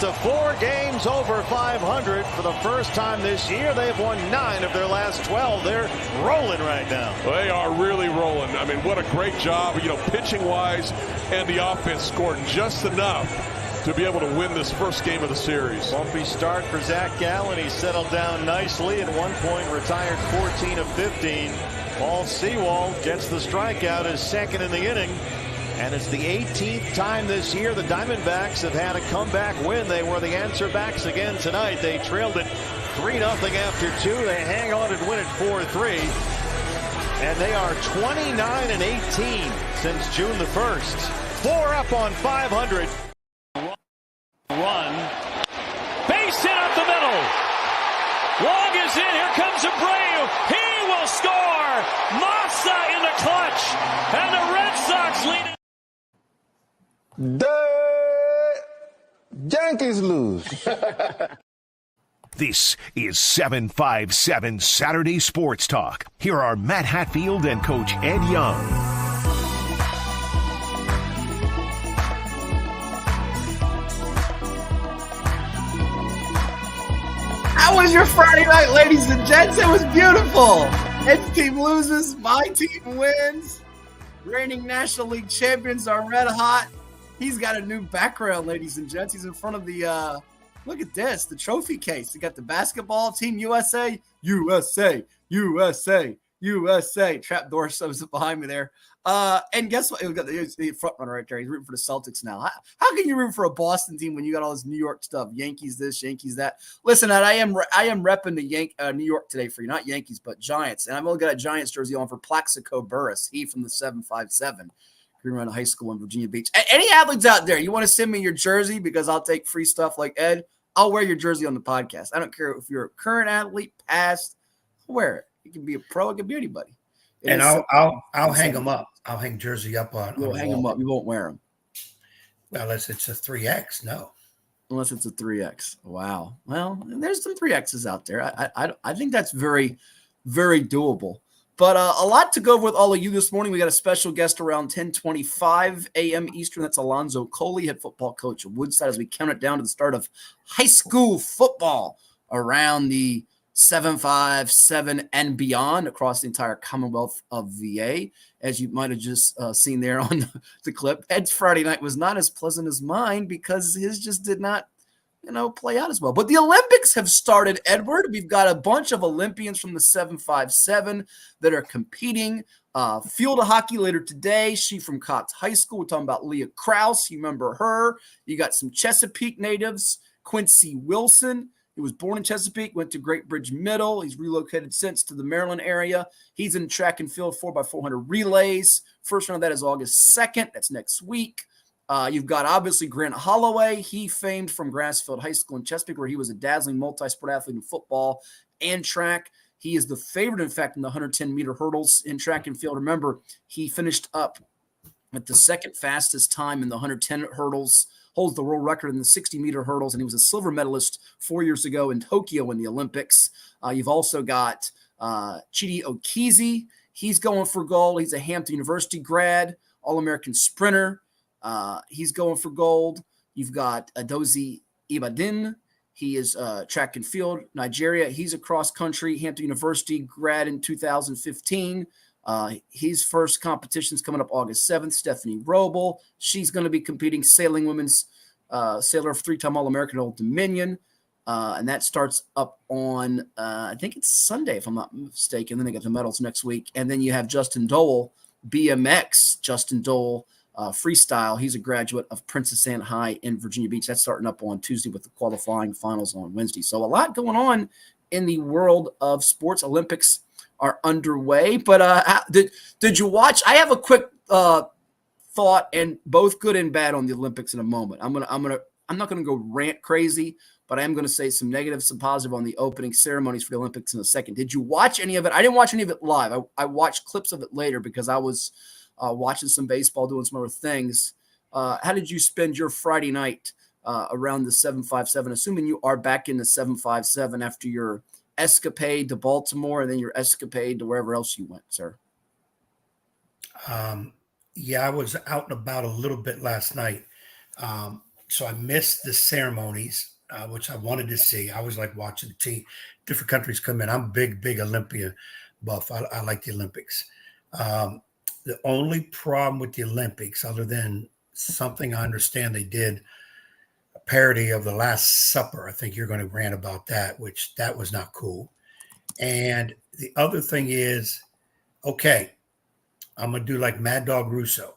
to 4 games over 500 for the first time this year. They've won 9 of their last 12. They're rolling right now. They are really rolling. I mean, what a great job, pitching wise, and the offense scored just enough to be able to win this first game of the series. Bumpy start for Zach Gallen. He settled down nicely. At one point retired 14 of 15. Paul Sewald gets the strikeout, his second in the inning. And it's the 18th time this year the Diamondbacks have had a comeback win. They were the answer backs again tonight. They trailed it 3-0 after 2. They hang on and win it 4-3. And they are 29-18 since June the 1st. 4 up on 500. Run. Base hit up the middle. Long is in. Here comes Abreu. He will score. Massa in the clutch. And the Red Sox lead. The Yankees lose. This is 757 Saturday Sports Talk. Here are Matt Hatfield and Coach Ed Young. How was your Friday night, ladies and gents? It was beautiful. Ed's team loses, my team wins. Reigning National League champions are red hot. He's got a new background, ladies and gents. He's in front of the, look at this, the trophy case. He got the basketball team USA, USA, USA, USA. Trapdoor shows up behind me there. And guess what? We've got the front runner right there. He's rooting for the Celtics now. How can you root for a Boston team when you got all this New York stuff? Yankees this, Yankees that. Listen, I am repping the New York today for you, not Yankees, but Giants. And I've only got a Giants jersey on for Plaxico Burress. He from the 757. Green Mountain High School in Virginia Beach. Any athletes out there, you want to send me your jersey because I'll take free stuff like Ed? I'll wear your jersey on the podcast. I don't care if you're a current athlete, past, I'll wear it. You can be a pro, it can be anybody. And I'll hang them up. I'll hang jersey up on. You'll hang them up. You won't wear them. Well, unless it's a 3X, no. Unless it's a 3X. Wow. Well, there's some 3Xs out there. I think that's very, very doable. But a lot to go over with all of you this morning. We got a special guest around 10:25 a.m. Eastern. That's Alonzo Coley, head football coach of Woodside, as we count it down to the start of high school football around the 757 and beyond across the entire Commonwealth of VA. As you might have just seen there on the clip, Ed's Friday night was not as pleasant as mine because his just did not play out as well. But the Olympics have started, Edward. We've got a bunch of Olympians from the 757 that are competing. Field of hockey later today. She from Cox High School. We're talking about Leah Krause. You remember her. You got some Chesapeake natives. Quincy Wilson. He was born in Chesapeake, went to Great Bridge Middle. He's relocated since to the Maryland area. He's in track and field 4x400 relays. First round of that is August 2nd. That's next week. You've got, obviously, Grant Holloway. He famed from Grassfield High School in Chesapeake, where he was a dazzling multi-sport athlete in football and track. He is the favorite, in fact, in the 110-meter hurdles in track and field. Remember, he finished up at the second fastest time in the 110 hurdles, holds the world record in the 60-meter hurdles, and he was a silver medalist 4 years ago in Tokyo in the Olympics. You've also got Chidi Okezie. He's going for gold. He's a Hampton University grad, All-American sprinter. He's going for gold. You've got Adozie Ibadan. He is track and field, Nigeria. He's a cross-country Hampton University grad in 2015. His first competition's coming up August 7th. Stephanie Roble. She's going to be competing sailing women's sailor, 3-time All-American Old Dominion. And that starts up on, I think it's Sunday, if I'm not mistaken. Then they get the medals next week. And then you have Justin Dole, BMX, Justin Dole, freestyle. He's a graduate of Princess Anne High in Virginia Beach. That's starting up on Tuesday with the qualifying finals on Wednesday. So a lot going on in the world of sports. Olympics are underway. But did you watch? I have a quick thought, and both good and bad, on the Olympics in a moment. I'm not gonna go rant crazy, but I am going to say some negative, some positive on the opening ceremonies for the Olympics in a second. Did you watch any of it? I didn't watch any of it live. I watched clips of it later because I was watching some baseball, doing some other things. How did you spend your Friday night around the 757, assuming you are back in the 757 after your escapade to Baltimore and then your escapade to wherever else you went, sir? Yeah, I was out and about a little bit last night. so I missed the ceremonies, which I wanted to see. I always like watching the team. Different countries come in. I'm a big Olympia buff. I like the Olympics. The only problem with the Olympics, other than something I understand they did, a parody of the Last Supper. I think you're going to rant about that, which that was not cool. And the other thing is, okay, I'm going to do like Mad Dog Russo.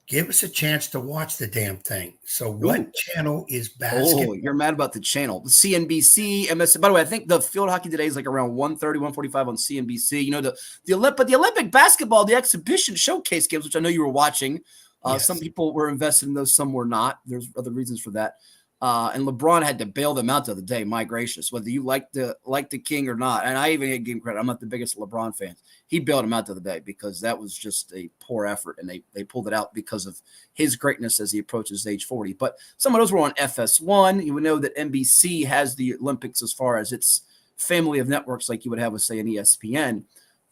Give us a chance to watch the damn thing. So what channel is basketball? Oh, you're mad about the channel. The CNBC, MS. By the way, I think the field hockey today is like around 1:30, 1:45 on CNBC. You know, the Olympic basketball, the exhibition showcase games, which I know you were watching. Yes. Some people were invested in those, some were not. There's other reasons for that. And LeBron had to bail them out the other day. My gracious, whether you like the king or not. And I even give him credit. I'm not the biggest LeBron fan. He bailed him out the other day because that was just a poor effort. And they pulled it out because of his greatness as he approaches age 40. But some of those were on FS1. You would know that NBC has the Olympics as far as its family of networks like you would have with, say, an ESPN.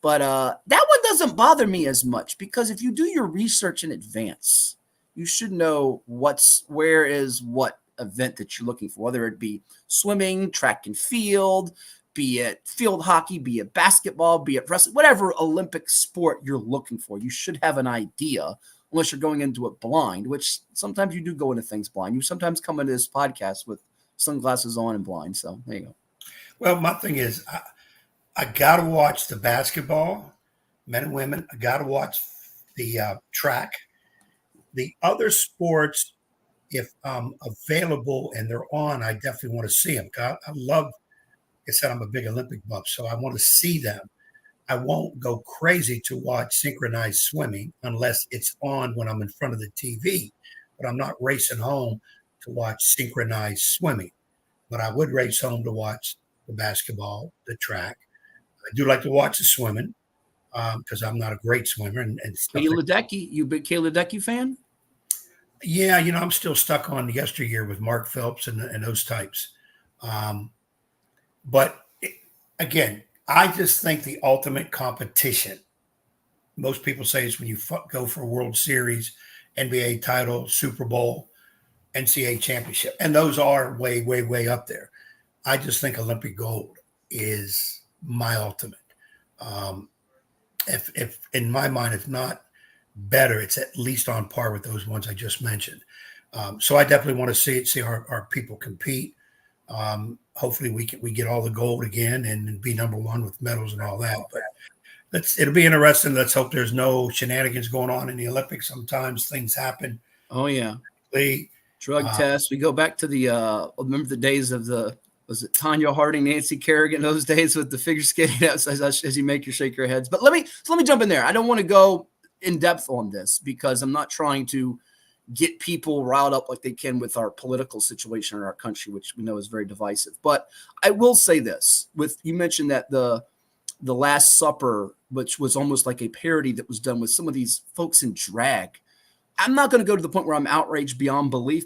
But that one doesn't bother me as much because if you do your research in advance, you should know where is what event that you're looking for, whether it be swimming, track and field, be it field hockey, be it basketball, be it wrestling, whatever Olympic sport you're looking for. You should have an idea unless you're going into it blind, which sometimes you do go into things blind. You sometimes come into this podcast with sunglasses on and blind. So there you go. Well, my thing is I got to watch the basketball, men and women. I got to watch the track. The other sports, if available and they're on, I definitely want to see them. I love, like I said, I'm a big Olympic buff, so I want to see them. I won't go crazy to watch synchronized swimming unless it's on when I'm in front of the TV, but I'm not racing home to watch synchronized swimming. But I would race home to watch the basketball, the track. I do like to watch the swimming because I'm not a great swimmer. And Katie Ledecky, you a big Katie Ledecky fan? Yeah, I'm still stuck on yesteryear with Mark Phelps and those types. But again, I just think the ultimate competition, most people say, is when you go for a World Series, NBA title, Super Bowl, NCAA championship. And those are way, way, way up there. I just think Olympic gold is my ultimate. If in my mind, if not better, it's at least on par with those ones I just mentioned. So I definitely want to see our people compete. Hopefully we get all the gold again and be number one with medals and all that. But it'll be interesting. Let's hope there's no shenanigans going on in the Olympics. Sometimes things happen. Oh yeah. Drug tests. We go back to the remember the days of was it Tanya Harding, Nancy Kerrigan, those days with the figure skating as you make your shake your heads. But let me jump in there. I don't want to go in depth on this because I'm not trying to get people riled up like they can with our political situation in our country, which we know is very divisive. But I will say this: you mentioned that the Last Supper, which was almost like a parody that was done with some of these folks in drag. I'm not going to go to the point where I'm outraged beyond belief,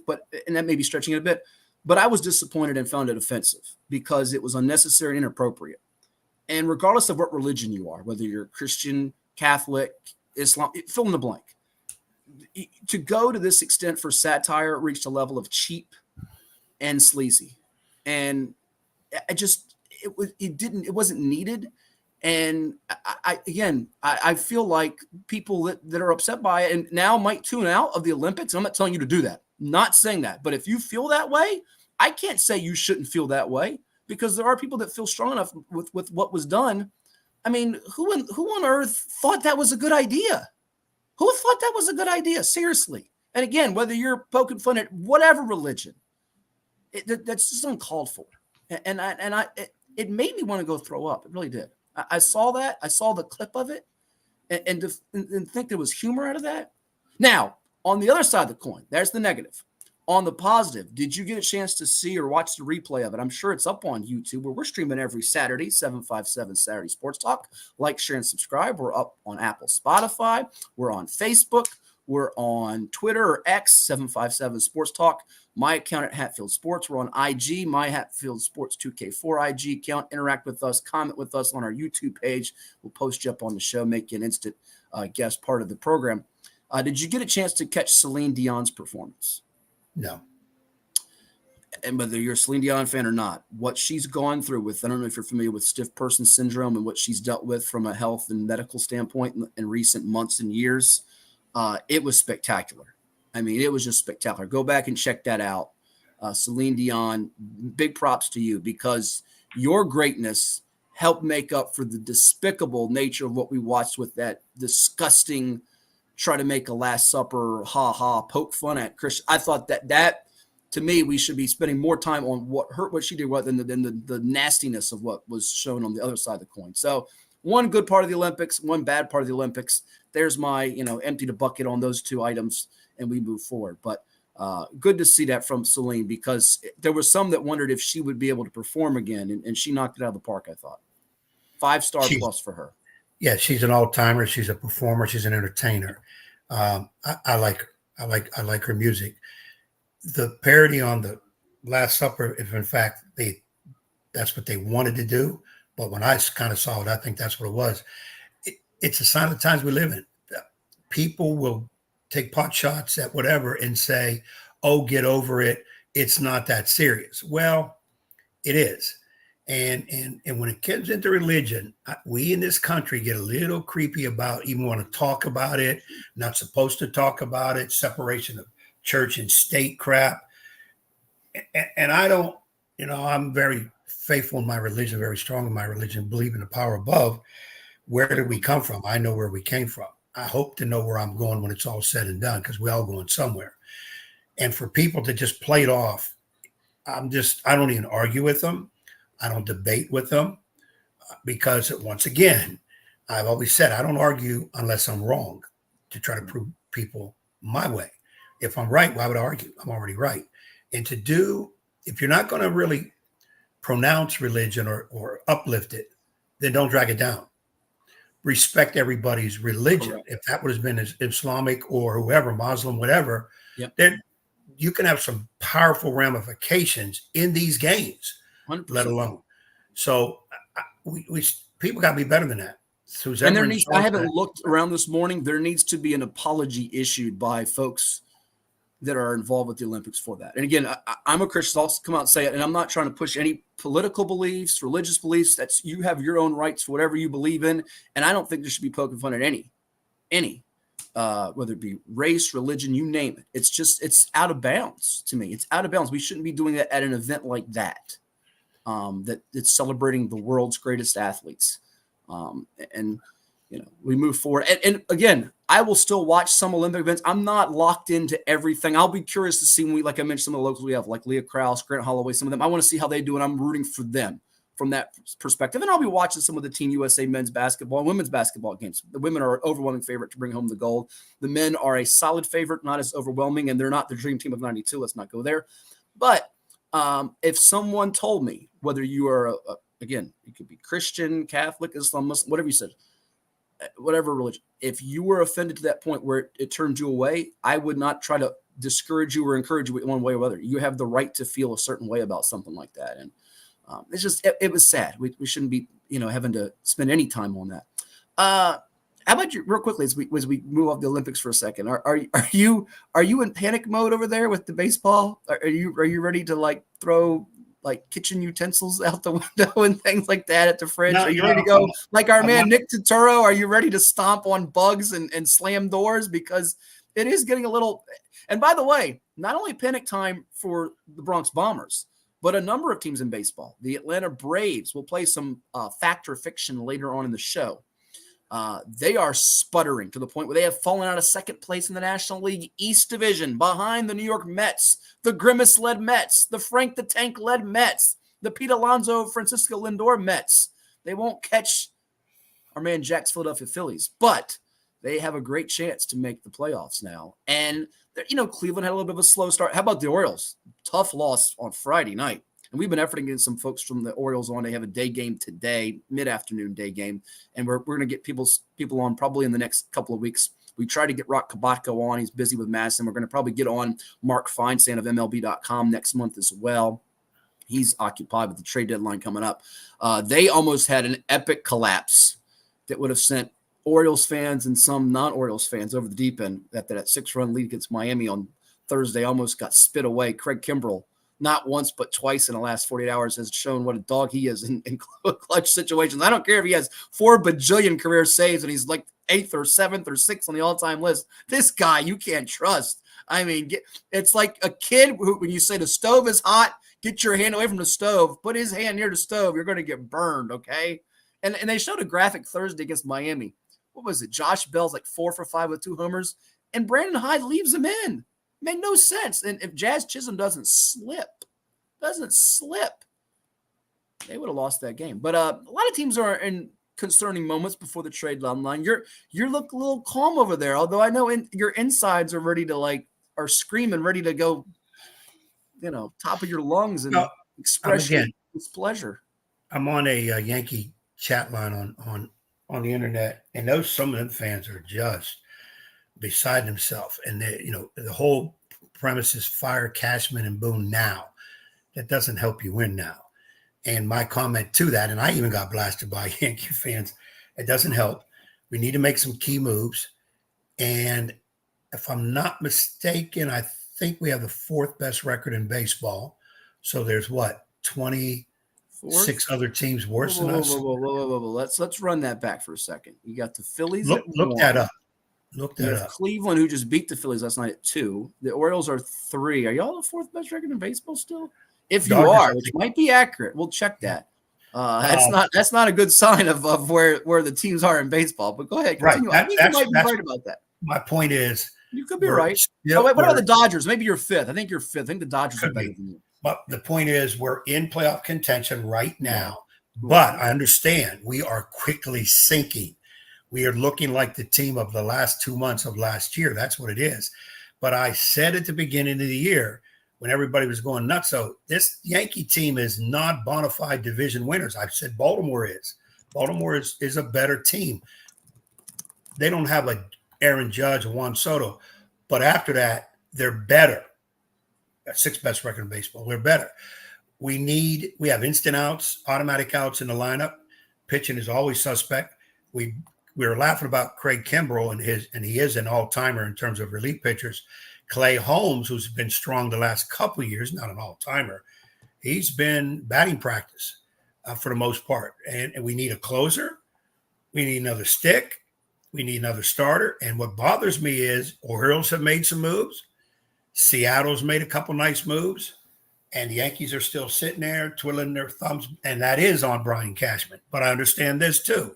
and that may be stretching it a bit. But I was disappointed and found it offensive because it was unnecessary and inappropriate. And regardless of what religion you are, whether you're Christian, Catholic, Islam, fill in the blank, to go to this extent for satire reached a level of cheap and sleazy. And it wasn't needed. And I feel like people that are upset by it and now might tune out of the Olympics. I'm not telling you to do that. I'm not saying that. But if you feel that way, I can't say you shouldn't feel that way because there are people that feel strong enough with what was done. I mean, who on earth thought that was a good idea? Who thought that was a good idea? Seriously. And again, whether you're poking fun at whatever religion, that's just uncalled for. And it made me want to go throw up. It really did. I saw that. I saw the clip of it and think there was humor out of that. Now, on the other side of the coin, there's the negative. On the positive, did you get a chance to see or watch the replay of it? I'm sure it's up on YouTube where we're streaming every Saturday, 757 Saturday Sports Talk. Like, share, and subscribe. We're up on Apple, Spotify. We're on Facebook. We're on Twitter or X, 757 Sports Talk. My account at Hatfield Sports. We're on IG, my Hatfield Sports 2K4 IG account. Interact with us, comment with us on our YouTube page. We'll post you up on the show, make you an instant guest part of the program. Did you get a chance to catch Celine Dion's performance? No. and whether you're a Celine Dion fan or not, what she's gone through with, I don't know if you're familiar with stiff person syndrome and what she's dealt with from a health and medical standpoint in recent months and years, it was spectacular. I mean, it was just spectacular. Go back and check that out. Celine Dion, big props to you, because your greatness helped make up for the despicable nature of what we watched with that disgusting try to make a Last Supper, poke fun at Christian. I thought that to me, we should be spending more time on what she did than the nastiness of what was shown on the other side of the coin. So one good part of the Olympics, one bad part of the Olympics. There's my, empty the bucket on those two items, and we move forward. But good to see that from Celine, because there were some that wondered if she would be able to perform again, and she knocked it out of the park, I thought. 5-star plus for her. Yeah, she's an all-timer. She's a performer. She's an entertainer. I like her. I like her music. The parody on the Last Supper, if in fact that's what they wanted to do, but when I kind of saw it, I think that's what it was. It's a sign of the times we live in. People will take pot shots at whatever and say, "Oh, get over it. It's not that serious." Well, it is. And when it gets into religion, we in this country get a little creepy about even want to talk about it, not supposed to talk about it, separation of church and state crap. And I don't, I'm very faithful in my religion, very strong in my religion, believe in the power above. Where did we come from? I know where we came from. I hope to know where I'm going when it's all said and done, because we're all going somewhere. And for people to just play it off, I don't even argue with them. I don't debate with them, because once again, I've always said I don't argue unless I'm wrong, to try to prove people my way. If I'm right, why would I argue? I'm already right. And if you're not going to really pronounce religion or uplift it, then don't drag it down. Respect everybody's religion. Correct. If that would have been Islamic or whoever, Muslim, whatever, then you can have some powerful ramifications in these games. 100%. Let alone. So we people got to be better than that. And I haven't looked around this morning. There needs to be an apology issued by folks that are involved with the Olympics for that. And again, I'm a Christian. I'll come out and say it, and I'm not trying to push any political beliefs, religious beliefs. You have your own rights for whatever you believe in, and I don't think there should be poking fun at any, whether it be race, religion, you name it. It's out of bounds to me. It's out of bounds. We shouldn't be doing that at an event like that. That it's celebrating the world's greatest athletes. We move forward. And again, I will still watch some Olympic events. I'm not locked into everything. I'll be curious to see when like I mentioned, some of the locals we have, like Leah Krause, Grant Holloway, some of them. I want to see how they do, and I'm rooting for them from that perspective. And I'll be watching some of the Team USA men's basketball and women's basketball games. The women are an overwhelming favorite to bring home the gold. The men are a solid favorite, not as overwhelming, and they're not the dream team of 92. Let's not go there. But if someone told me, whether you are, again, you could be Christian, Catholic, Islam, Muslim, whatever you said, whatever religion, if you were offended to that point where it turned you away, I would not try to discourage you or encourage you one way or other. You have the right to feel a certain way about something like that. And it's just, it was sad. We shouldn't be, having to spend any time on that. How about you, real quickly, as we move off the Olympics for a second? Are you in panic mode over there with the baseball? Are you ready to throw kitchen utensils out the window and things like that at the fridge? Are you ready to go like our man Nick Turturro? Are you ready to stomp on bugs and slam doors? Because it is getting a little. And by the way, not only panic time for the Bronx Bombers, but a number of teams in baseball. The Atlanta Braves will play some fact or fiction later on in the show. They are sputtering to the point where they have fallen out of second place in the National League East Division behind the New York Mets, the Grimace-led Mets, the Frank the Tank-led Mets, the Pete Alonso, Francisco Lindor Mets. They won't catch our man Jack's Philadelphia Phillies, but they have a great chance to make the playoffs now. And, Cleveland had a little bit of a slow start. How about the Orioles? Tough loss on Friday night. And we've been efforting getting some folks from the Orioles on. They have a day game today, mid-afternoon day game. And we're going to get people on probably in the next couple of weeks. We tried to get Rock Kabatko on. He's busy with Madison. We're going to probably get on Mark Feinstein of MLB.com next month as well. He's occupied with the trade deadline coming up. They almost had an epic collapse that would have sent Orioles fans and some non-Orioles fans over the deep end. That 6-run lead against Miami on Thursday almost got spit away. Craig Kimbrell, not once but twice in the last 48 hours has shown what a dog he is in clutch situations. I don't care if he has 4 bajillion career saves and he's like 8th or 7th or 6th on the all-time list. This guy you can't trust. I mean, it's like a kid who, when you say the stove is hot, get your hand away from the stove, put his hand near the stove, you're going to get burned, okay? And they showed a graphic Thursday against Miami. What was it? Josh Bell's like 4 for 5 with 2 homers, and Brandon Hyde leaves him in. Made no sense. And if Jazz Chisholm doesn't slip, they would have lost that game. But a lot of teams are in concerning moments before the trade deadline. You look a little calm over there, although I know your insides are ready to are screaming, ready to go, top of your lungs and express your displeasure. I'm on a Yankee chat line on the internet, and some of them fans are just beside themselves. And the whole premise is fire Cashman and Boone now. That doesn't help you win now. And my comment to that, and I even got blasted by Yankee fans, it doesn't help. We need to make some key moves. And if I'm not mistaken, I think we have the 4th best record in baseball. So there's 26 other teams worse than us. Let's run that back for a second. You got the Phillies. Look that up. Look that up. Cleveland, who just beat the Phillies last night at 2. The Orioles are 3. Are y'all the 4th best record in baseball still? If you are, which might be accurate, we'll check that. That's not a good sign of where the teams are in baseball. But go ahead, continue. Right. I think you might be right about that. My point is, you could be right. What about the Dodgers? Maybe you're 5th. I think you're 5th. I think the Dodgers are better than you. But the point is, we're in playoff contention right now. But I understand we are quickly sinking. We are looking like the team of the last 2 months of last year. That's what it is. But I said at the beginning of the year, when everybody was going nuts, so this Yankee team is not bona fide division winners. I've said Baltimore is. Baltimore is a better team. They don't have a Aaron Judge or Juan Soto. But after that, they're better. 6th best record in baseball. They're better. We have instant outs, automatic outs in the lineup. Pitching is always suspect. We were laughing about Craig Kimbrell and he is an all-timer in terms of relief pitchers. Clay Holmes, who's been strong the last couple of years, not an all-timer. He's been batting practice for the most part. And we need a closer. We need another stick. We need another starter. And what bothers me is Orioles have made some moves. Seattle's made a couple nice moves. And the Yankees are still sitting there twiddling their thumbs. And that is on Brian Cashman. But I understand this too.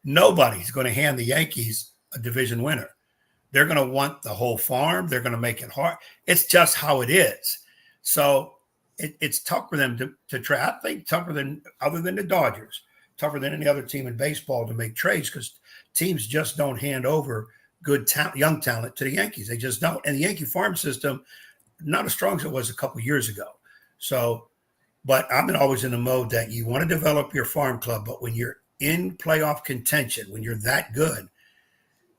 Nobody's going to hand the Yankees a division winner. They're going to want the whole farm. They're going to make it hard. It's just how it is. So it's tough for them to try. I think tougher than other than the Dodgers, tougher than any other team in baseball to make trades because teams just don't hand over good talent, young talent to the Yankees. They just don't. And the Yankee farm system, not as strong as it was a couple years ago. So, but I've been always in the mode that you want to develop your farm club, but when you're in playoff contention, when you're that good,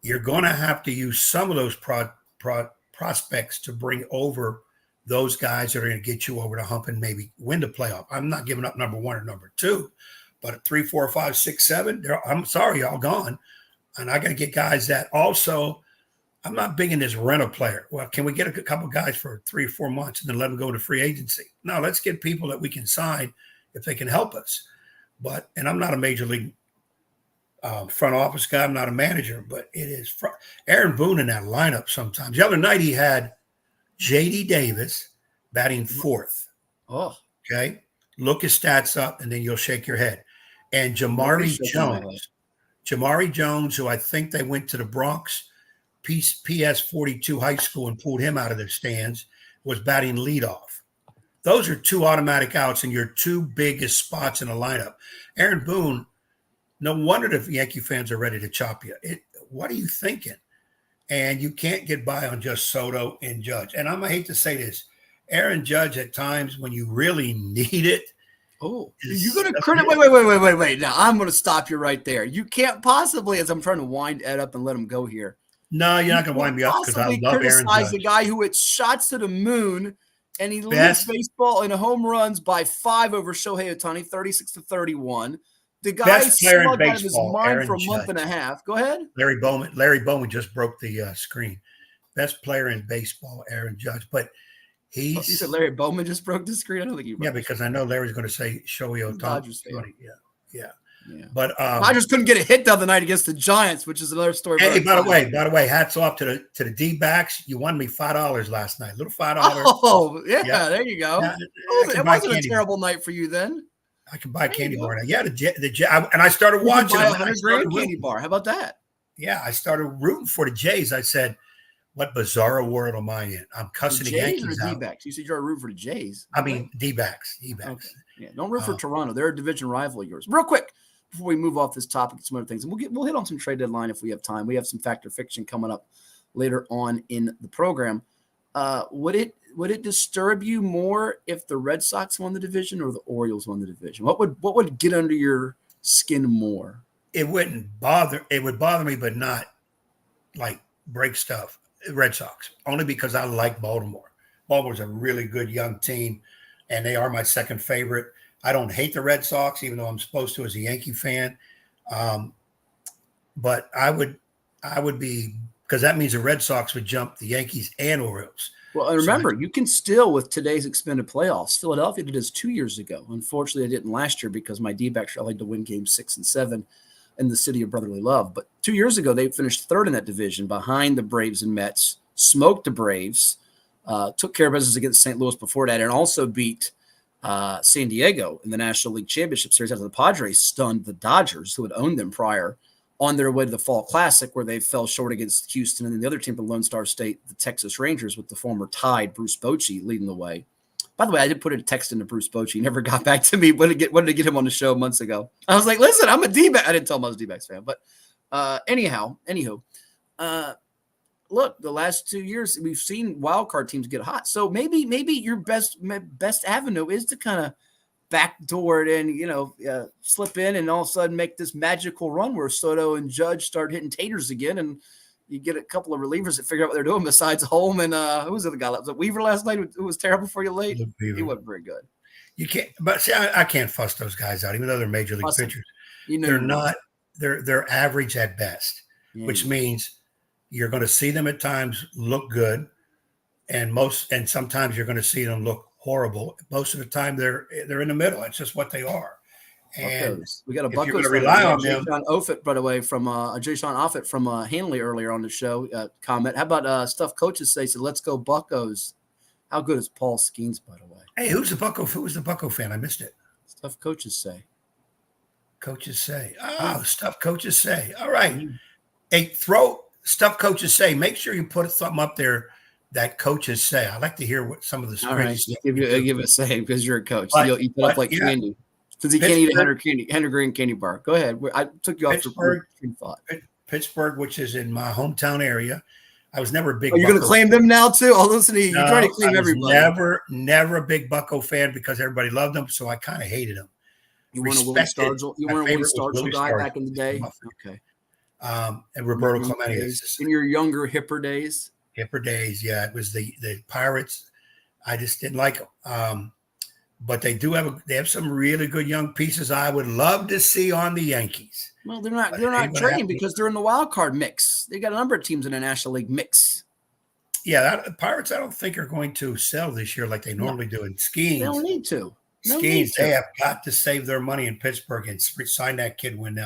you're going to have to use some of those prospects to bring over those guys that are going to get you over the hump and maybe win the playoff. I'm not giving up number 1 or number 2, but at 3, 4, 5, 6, 7, I'm sorry, y'all gone. And I got to get guys that also, I'm not big in this rental player. Well, can we get a couple guys for 3 or 4 months and then let them go to free agency? No, let's get people that we can sign if they can help us. And I'm not a major league front office guy. I'm not a manager, but it is Aaron Boone in that lineup sometimes. The other night he had J.D. Davis batting 4th. Oh, okay. Look his stats up, and then you'll shake your head. And Jamari Jones, who I think they went to the Bronx PS 42 high school and pulled him out of the stands, was batting leadoff. Those are 2 automatic outs in your 2 biggest spots in the lineup. Aaron Boone, no wonder the Yankee fans are ready to chop you. What are you thinking? And you can't get by on just Soto and Judge. And I hate to say this, Aaron Judge at times when you really need it. Oh, you're going to credit. Wait. Now I'm going to stop you right there. You can't possibly, as I'm trying to wind Ed up and let him go here. No, you're not going to wind me up because I love Aaron Judge. The guy who hits shots to the moon and he leads baseball in home runs by 5 over Shohei Ohtani, 36-31. The guy player in baseball, out of his mind Aaron for a month Judge. and a half. Go ahead. Larry Bowman just broke the screen. Best player in baseball, Aaron Judge. But You said Larry Bowman just broke the screen? I don't think he broke. Yeah, because I know Larry's going to say Shohei Ohtani. Dodgers fan. Yeah. Yeah. But Dodgers couldn't get a hit the other night against the Giants, which is another story. Hey, by the way, hats off to the D-backs. You won me $5 last night. Little $5. Oh, yeah, there you go. It wasn't a terrible night for you then. I can buy a candy bar now. Yeah, and I started watching. Buy $100 candy bar. How about that? Yeah, I started rooting for the Jays. I said, "What bizarre world am I in? I'm cussing the Yankees out." D-backs. You said you're rooting for the Jays. I mean, D-backs. Okay. Yeah, don't root for Toronto. They're a division rival of yours. Real quick, before we move off this topic and some other things, and we'll hit on some trade deadline if we have time. We have some fact or fiction coming up later on in the program. Would it disturb you more if the Red Sox won the division or the Orioles won the division? What would get under your skin more? It wouldn't bother. It would bother me, but not like break stuff. Red Sox, only because I like Baltimore. Baltimore's a really good young team, and they are my second favorite. I don't hate the Red Sox, even though I'm supposed to as a Yankee fan. But I would be, because that means the Red Sox would jump the Yankees and Orioles. Well, and remember, you can still, with today's expanded playoffs, Philadelphia did this 2 years ago. Unfortunately, they didn't last year because my D-backs rallied to win games 6 and 7 in the city of brotherly love. But 2 years ago, they finished third in that division behind the Braves and Mets, smoked the Braves, took care of business against St. Louis before that, and also beat San Diego in the National League Championship Series after the Padres stunned the Dodgers, who had owned them prior, on their way to the Fall Classic, where they fell short against Houston, and then the other team from Lone Star State, the Texas Rangers, with the former Tide Bruce Bochy leading the way. By the way, I did put a text into Bruce Bochy. He never got back to me. Wanted to get him on the show months ago. I was like, listen, I'm a D-back. I didn't tell him I was a D-backs fan. But anywho, look, the last 2 years, we've seen wild card teams get hot. So maybe your best avenue is to kind of backdoor it and, slip in and all of a sudden make this magical run where Soto and Judge start hitting taters again, and you get a couple of relievers that figure out what they're doing besides Holm and who was the other guy? Was it Weaver last night? Who was terrible for you late? He wasn't very good. You can't, but see, I can't fuss those guys out, even though they're major league pitchers. They're not. They're average at best, which means you're going to see them at times look good, and sometimes you're going to see them look horrible. Most of the time, they're in the middle. It's just what they are. And we got a Buccos. Buccos Rely on them. Jason Offutt, by the way, from Jason Offutt from Hanley earlier on the show. Comment. How about stuff coaches say? So let's go Buccos. How good is Paul Skeens, by the way? Hey, who's the Bucco fan? I missed it. Stuff coaches say. Coaches say. Oh, stuff coaches say. All right. Hey, throw stuff coaches say. Make sure you put something up there that coaches say. I like to hear what some of the all right, give it a say because you're a coach. You'll eat it up like candy because he Pittsburgh, can't eat a 100 green candy bar. Go ahead. I took you off your thought. Pittsburgh, which is in my hometown area. I was never a big. You're going to claim them now too? Oh, listen to you. You're trying to claim everybody. Never a big Bucco fan because everybody loved them, so I kind of hated them. You weren't a Willie Stargell. You weren't a Willie Stargell guy back in the day. Okay. And Roberto Clemente. In your younger, hipper days. Yeah. It was the Pirates. I just didn't like them. But they have some really good young pieces I would love to see on the Yankees. Well, they're not trading because they're in the wild card mix. They got a number of teams in the National League mix. Yeah, Pirates I don't think are going to sell this year like they normally do in Skeens. They don't need to. Skeens, they have got to save their money in Pittsburgh and sign that kid when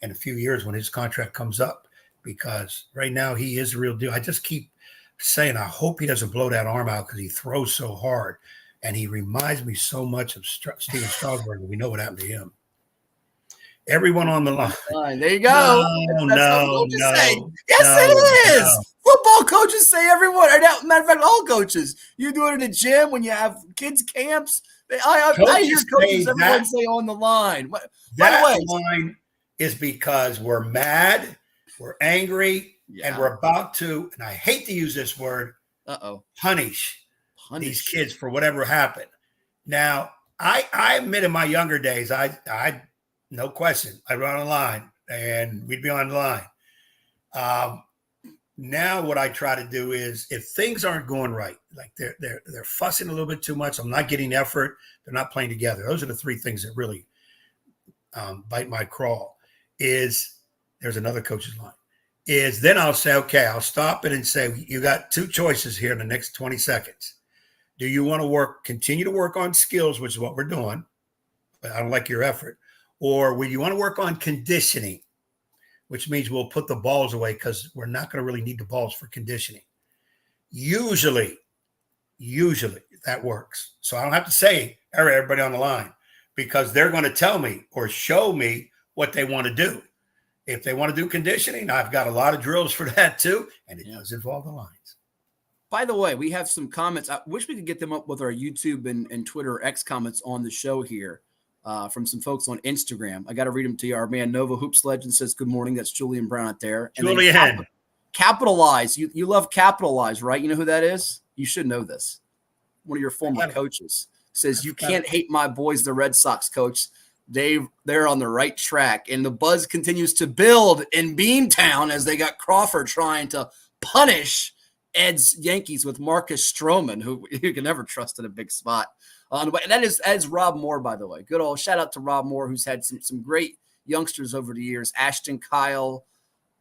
in a few years when his contract comes up, because right now he is the real deal. I just keep saying I hope he doesn't blow that arm out because he throws so hard. And he reminds me so much of Steven Strasburg. We know what happened to him. Everyone on the line. There you go. No. Yes, it is. Football coaches say everyone. Matter of fact, all coaches. You do it in the gym when you have kids camps. I hear coaches everyone say on the line. By the way, line is because we're mad, we're angry, and we're about to, and I hate to use this word, punish these kids for whatever happened. Now, I admit in my younger days, I no question, I'd run on a line and we'd be on the line. Now what I try to do is if things aren't going right, like they're fussing a little bit too much, I'm not getting effort, they're not playing together. Those are the three things that really bite my crawl. There's another coach's line. Then I'll say, okay, I'll stop it and say, you got two choices here in the next 20 seconds. Do you want to continue to work on skills, which is what we're doing, but I don't like your effort, or will you want to work on conditioning, which means we'll put the balls away because we're not going to really need the balls for conditioning. Usually that works. So I don't have to say everybody on the line because they're going to tell me or show me what they want to do. If they want to do conditioning, I've got a lot of drills for that too, and it does involve the lines. By the way, we have some comments. I wish we could get them up with our YouTube and Twitter X comments on the show here from some folks on Instagram. I got to read them to you. Our man Nova Hoops Legend says, good morning. That's Julian Brown out there. And Julian. Capitalize. You love Capitalize, right? You know who that is? You should know this. One of your former coaches says, you can't hate my boys, the Red Sox, coach. They're on the right track. And the buzz continues to build in Beantown as they got Crawford trying to punish Ed's Yankees with Marcus Stroman, who you can never trust in a big spot. And that is Rob Moore, by the way. Good old shout out to Rob Moore, who's had some great youngsters over the years. Ashton, Kyle,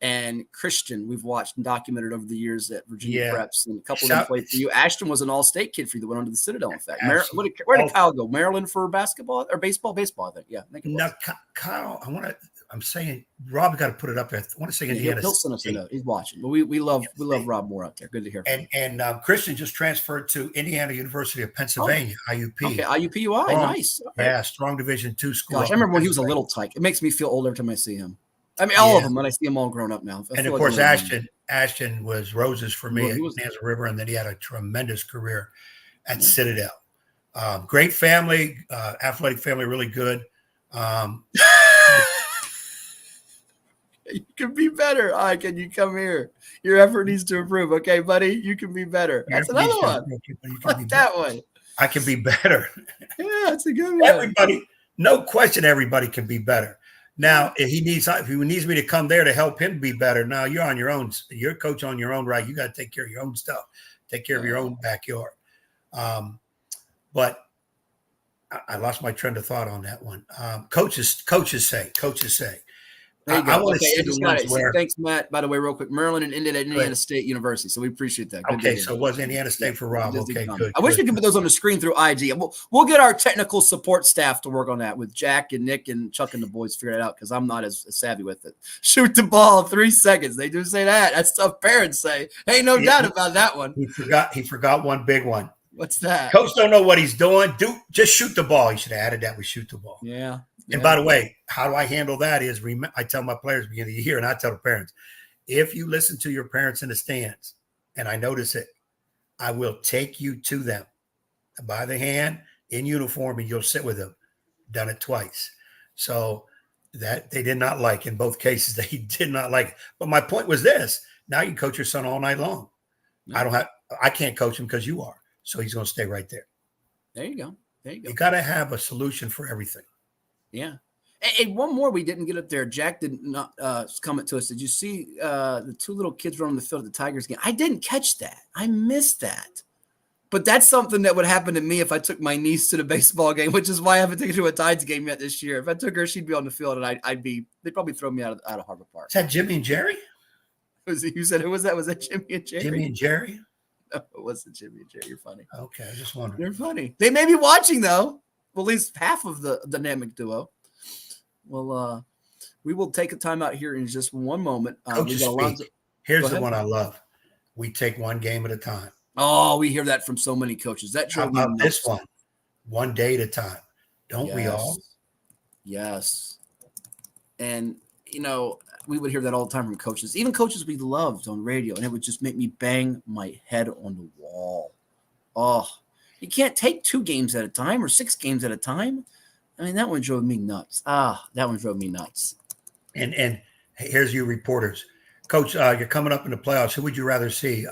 and Christian we've watched and documented over the years at Virginia Preps, and a couple of them played for you. Ashton was an all-state kid for you that went on to the Citadel, in fact. Where did Kyle go? Maryland for basketball or baseball? Baseball, I think. Yeah. No, Kyle, I'm saying Rob's got to put it up there. I want to say Indiana. He'll send us a note. He's watching. But we love Rob Moore out there. Good to hear from and Christian just transferred to Indiana University of Pennsylvania, IUP. Okay, IUPUI. Nice. Okay. Yeah, strong Division II school. Gosh, I remember when he was a little tyke. It makes me feel old every time I see him. I mean, all of them, when I see them all grown up now. And of course, Ashton was roses for me at Nanza River, and then he had a tremendous career at Citadel. Great family, athletic family, really good. You can be better. Can you come here? Your effort needs to improve. Okay, buddy, you can be better. That's another one. Like that one. I can be better. Yeah, that's a good one. Everybody, no question, everybody can be better. Now, if he needs me to come there to help him be better, now you're on your own. You're a coach on your own, right? You got to take care of your own stuff. Take care of your own backyard. But I lost my train of thought on that one. Coaches say. There you go. I want to see the ones where. Thanks, Matt. By the way, real quick, Maryland and Indiana State University. So we appreciate that. Good so it was Indiana State for Rob. Okay, good. I wish we could put those on the screen through IG. We'll get our technical support staff to work on that with Jack and Nick and Chuck and the boys figure it out because I'm not as savvy with it. Shoot the ball 3 seconds. They do say that. That's stuff parents say. Ain't no doubt about that one. He forgot one big one. What's that? Coach don't know what he's doing. Just shoot the ball. He should have added that. We shoot the ball. Yeah. And by the way, how do I handle that is I tell my players at the beginning of the year, and I tell the parents, if you listen to your parents in the stands and I notice it, I will take you to them by the hand in uniform and you'll sit with them. Done it twice. So that they did not like in both cases. They did not like it. But my point was this. Now you can coach your son all night long. Yeah. I can't coach him because you are. So he's going to stay right there. There you go. You got to have a solution for everything. Yeah. Hey, one more we didn't get up there. Jack did not comment to us. Did you see the two little kids running the field at the Tigers game? I didn't catch that. I missed that. But that's something that would happen to me if I took my niece to the baseball game, which is why I haven't taken her to a Tides game yet this year. If I took her, she'd be on the field, and they'd probably throw me out of Harbor Park. Is that Jimmy and Jerry? Who said who was that? Was that Jimmy and Jerry? Jimmy and Jerry? No, it wasn't Jimmy and Jerry. You're funny. Okay, I just wondering. They're funny. They may be watching, though. Well, at least half of the dynamic duo. Well, we will take a time out here in just one moment. Here's the one I love. We take one game at a time. Oh, we hear that from so many coaches. How about this one day at a time? Don't we all? Yes. And, we would hear that all the time from coaches, even coaches we loved on radio, and it would just make me bang my head on the wall. Oh, you can't take 2 games at a time or 6 games at a time. I mean, that one drove me nuts. That one drove me nuts. And here's you reporters. Coach, you're coming up in the playoffs. Who would you rather see,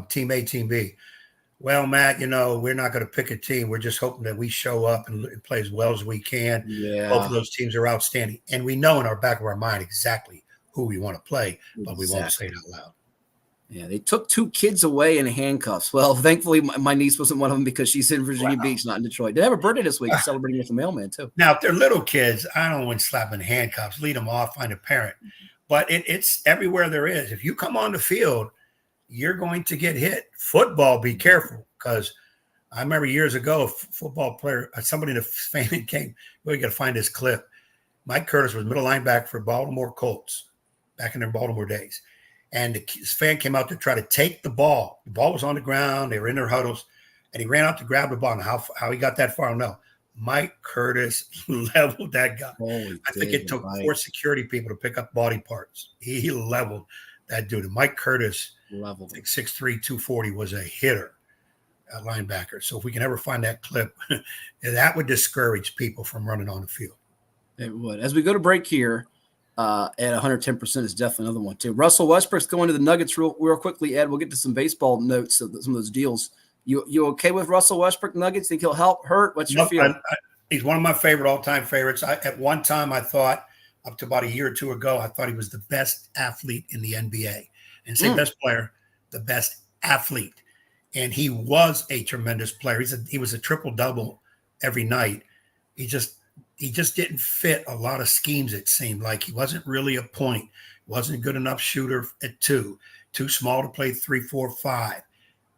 Team A, Team B? Well, Matt, we're not going to pick a team. We're just hoping that we show up and play as well as we can. Yeah. Both of those teams are outstanding. And we know in our back of our mind exactly who we want to play, but we won't say it out loud. Yeah, they took 2 kids away in handcuffs. Well, thankfully, my niece wasn't one of them because she's in Virginia Beach, not in Detroit. They have a birthday this week, celebrating with the mailman, too. Now, if they're little kids, I don't want to slap them in handcuffs. Lead them off, find a parent. But it's everywhere there is. If you come on the field, you're going to get hit. Football, be careful, because I remember years ago, a football player, somebody in the fan came, we got to find this clip. Mike Curtis was middle linebacker for Baltimore Colts back in their Baltimore days. And this fan came out to try to take the ball. The ball was on the ground. They were in their huddles. And he ran out to grab the ball. And how he got that far, I don't know. Mike Curtis leveled that guy. I think it took 4 security people to pick up body parts. He leveled that dude. And Mike Curtis, I think 6'3", 240, was a hitter. Linebacker. So if we can ever find that clip, that would discourage people from running on the field. It would. As we go to break here, at 110% is definitely another one too. Russell Westbrook's going to the Nuggets real quickly, Ed. We'll get to some baseball notes of some of those deals. You okay with Russell Westbrook Nuggets? Think he'll hurt? What's your feeling? He's one of my all-time favorites. At one time, I thought, up to about a year or two ago, I thought he was the best athlete in the NBA. And say best player, the best athlete. And he was a tremendous player. He was a triple-double every night. He just didn't fit a lot of schemes, it seemed like. He wasn't really a point. Wasn't a good enough shooter at 2. Too small to play 3, 4, 5.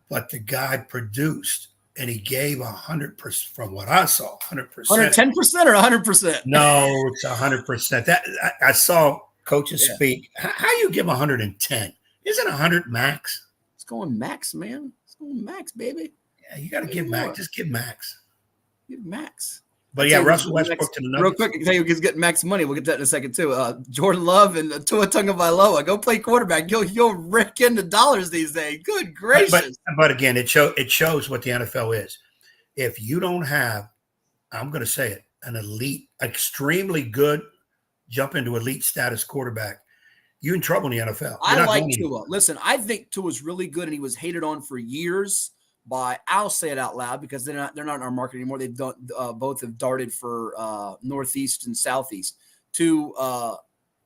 But the guy produced, and he gave 100% from what I saw, 100%. 110% or 100%? No, it's 100%. That I saw coaches speak. How you give 110? Isn't 100 max? It's going max, man. Max, baby. Yeah, you got to give max. Just give max. Give max. But yeah, Russell Westbrook to the Nuggets. Real quick, I can tell you he's getting max money. We'll get to that in a second too. Jordan Love and Tua Tagovailoa. Go play quarterback. You'll rake in the dollars these days. Good gracious. But again, it shows what the NFL is. If you don't have, I'm going to say it, an elite, extremely good, jump into elite status quarterback, you're in trouble in the NFL. I like Tua. Listen, I think Tua's really good, and he was hated on for years by, I'll say it out loud because they're not in our market anymore. They've done both have darted for Northeast and Southeast to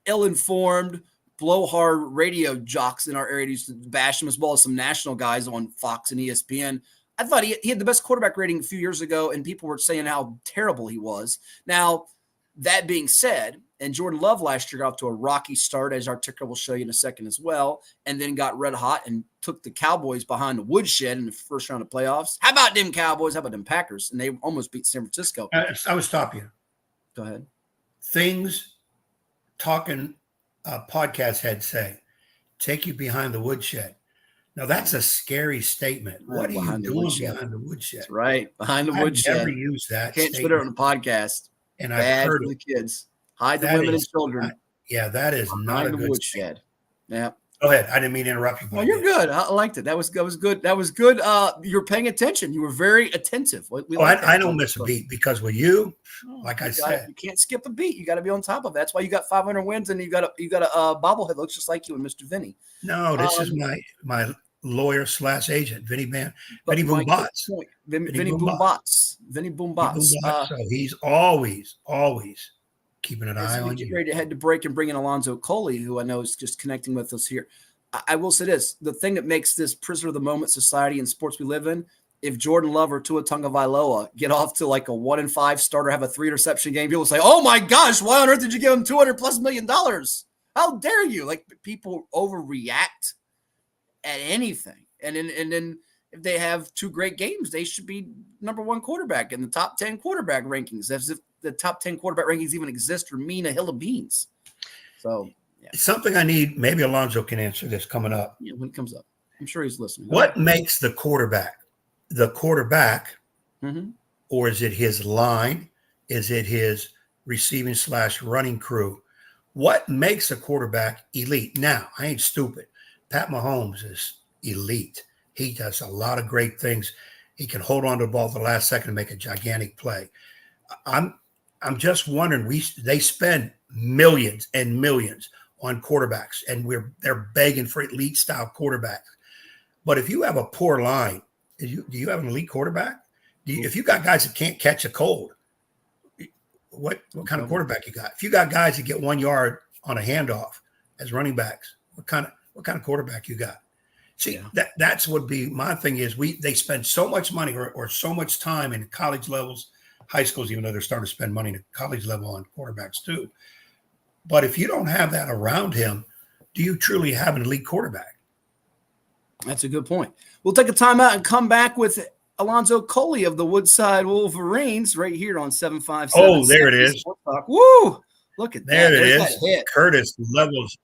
ill-informed, blowhard radio jocks in our area used to bash him, as well as some national guys on Fox and ESPN. I thought he had the best quarterback rating a few years ago, and people were saying how terrible he was. Now, that being said, and Jordan Love last year got off to a rocky start, as our ticker will show you in a second as well, and then got red hot and took the Cowboys behind the woodshed in the first round of playoffs. How about them Cowboys? How about them Packers? And they almost beat San Francisco. I would stop you. Go ahead. Things talking podcast heads say, take you behind the woodshed. Now, that's a scary statement. What are you doing behind the woodshed? That's right. Behind the woodshed. I've never used that. Can't spit it on the podcast. And Bad I've heard for the kids. Hide the women and children. That is not a good woodshed. Yeah. Go ahead. I didn't mean to interrupt you. No, you're good. I liked it. That was good. That was good. You're paying attention. You were very attentive. I don't miss a beat because with you, I said, you can't skip a beat. You got to be on top of it. That's why you got 500 wins and you got a bobblehead looks just like you and Mr. Vinny. No, this is my lawyer / agent, Vinny Boombots. Vinny Boombots. So he's always keeping an eye on you. Get ready to head to break and bring in Alonzo Coley, who I know is just connecting with us here. I will say this: the thing that makes this prisoner of the moment society and sports we live in, if Jordan Love or Tua Tagovailoa get off to like a 1-5 starter, have a 3-interception game, people say, "Oh my gosh, why on earth did you give him $200+ million? How dare you?" Like, people overreact at anything, and then if they have 2 great games, they should be number 1 quarterback in the top 10 quarterback rankings, as if the top 10 quarterback rankings even exist or mean a hill of beans. So, yeah. It's something I need. Maybe Alonzo can answer this coming up. Yeah, when it comes up, I'm sure he's listening. What makes the quarterback, or is it his line? Is it his receiving / running crew? What makes a quarterback elite? Now, I ain't stupid. Pat Mahomes is elite. He does a lot of great things. He can hold on to the ball at the last second and make a gigantic play. I'm just wondering, they spend millions and millions on quarterbacks, and they're begging for elite style quarterbacks. But if you have a poor line, do you have an elite quarterback? If you got guys that can't catch a cold, what kind of quarterback you got? If you got guys that get 1 yard on a handoff as running backs, what kind of quarterback you got? See, that's would be my thing is they spend so much money or so much time in college levels, high schools, even though they're starting to spend money at college level on quarterbacks too. But if you don't have that around him, do you truly have an elite quarterback? That's a good point. We'll take a timeout and come back with Alonzo Coley of the Woodside Wolverines right here on 757. Oh, there it is. Woo! Look at that. There it There's is. that hit. Curtis levels.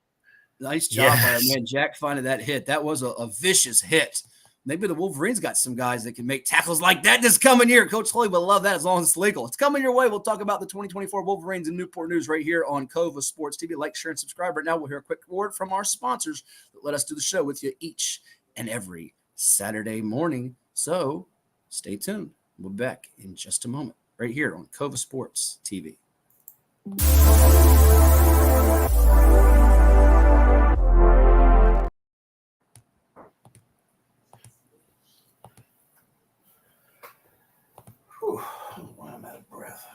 Nice job by our Yes. man Jack finding that hit. That was a vicious hit. Maybe the Wolverines got some guys that can make tackles like that this coming year. Coach Coley will love that as long as it's legal. It's coming your way. We'll talk about the 2024 Wolverines and Newport News right here on Cova Sports TV. Like, share, and subscribe. Right now, we'll hear a quick word from our sponsors that let us do the show with you each and every Saturday morning. So stay tuned. We'll be back in just a moment right here on Cova Sports TV. Whew. I'm out of breath.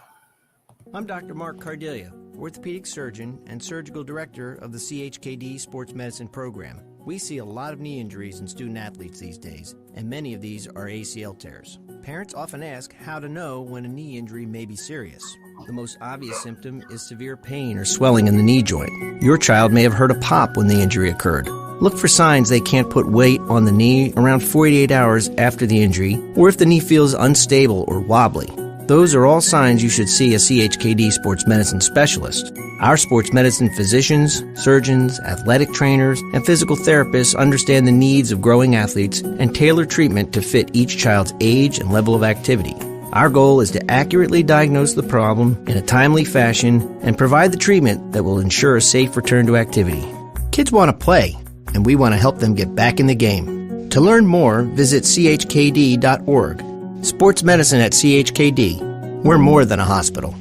I'm Dr. Mark Cardelia, orthopedic surgeon and surgical director of the CHKD Sports Medicine Program. We see a lot of knee injuries in student athletes these days, and many of these are ACL tears. Parents often ask how to know when a knee injury may be serious. The most obvious symptom is severe pain or swelling in the knee joint. Your child may have heard a pop when the injury occurred. Look for signs they can't put weight on the knee around 48 hours after the injury, or if the knee feels unstable or wobbly. Those are all signs you should see a CHKD sports medicine specialist. Our sports medicine physicians, surgeons, athletic trainers, and physical therapists understand the needs of growing athletes and tailor treatment to fit each child's age and level of activity. Our goal is to accurately diagnose the problem in a timely fashion and provide the treatment that will ensure a safe return to activity. Kids want to play, and we want to help them get back in the game. To learn more, visit chkd.org. Sports medicine at CHKD. We're more than a hospital.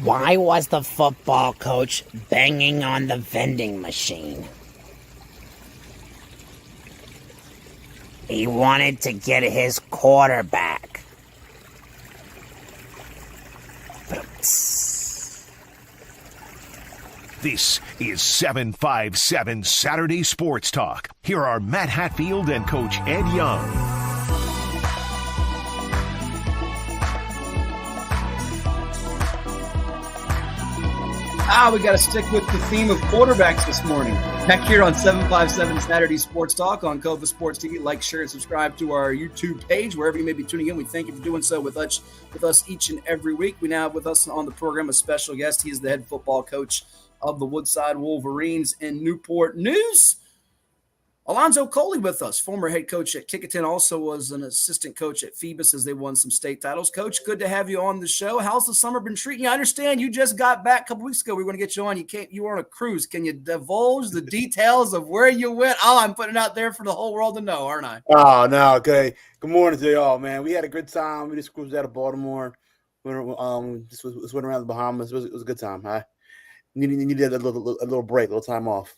Why was the football coach banging on the vending machine? He wanted to get his quarterback. This is 757 Saturday Sports Talk. Here are Matt Hatfield and Coach Ed Young. We got to stick with the theme of quarterbacks this morning. Back here on 757 Saturday Sports Talk on Cova Sports TV. Like, share, and subscribe to our YouTube page, wherever you may be tuning in. We thank you for doing so with us each and every week. We now have with us on the program a special guest. He is the head football coach of the Woodside Wolverines in Newport News. Alonzo Coley with us, former head coach at Kickerton, also was an assistant coach at Phoebus as they won some state titles. Coach, good to have you on the show. How's the summer been treating you? I understand you just got back a couple weeks ago. We were going to get you on. You were on a cruise. Can you divulge the details of where you went? Oh, I'm putting it out there for the whole world to know, aren't I? Oh, no. Okay. Good morning to y'all, man. We had a good time. We just cruised out of Baltimore. Just went around the Bahamas. It was a good time. I needed a little break, a little time off.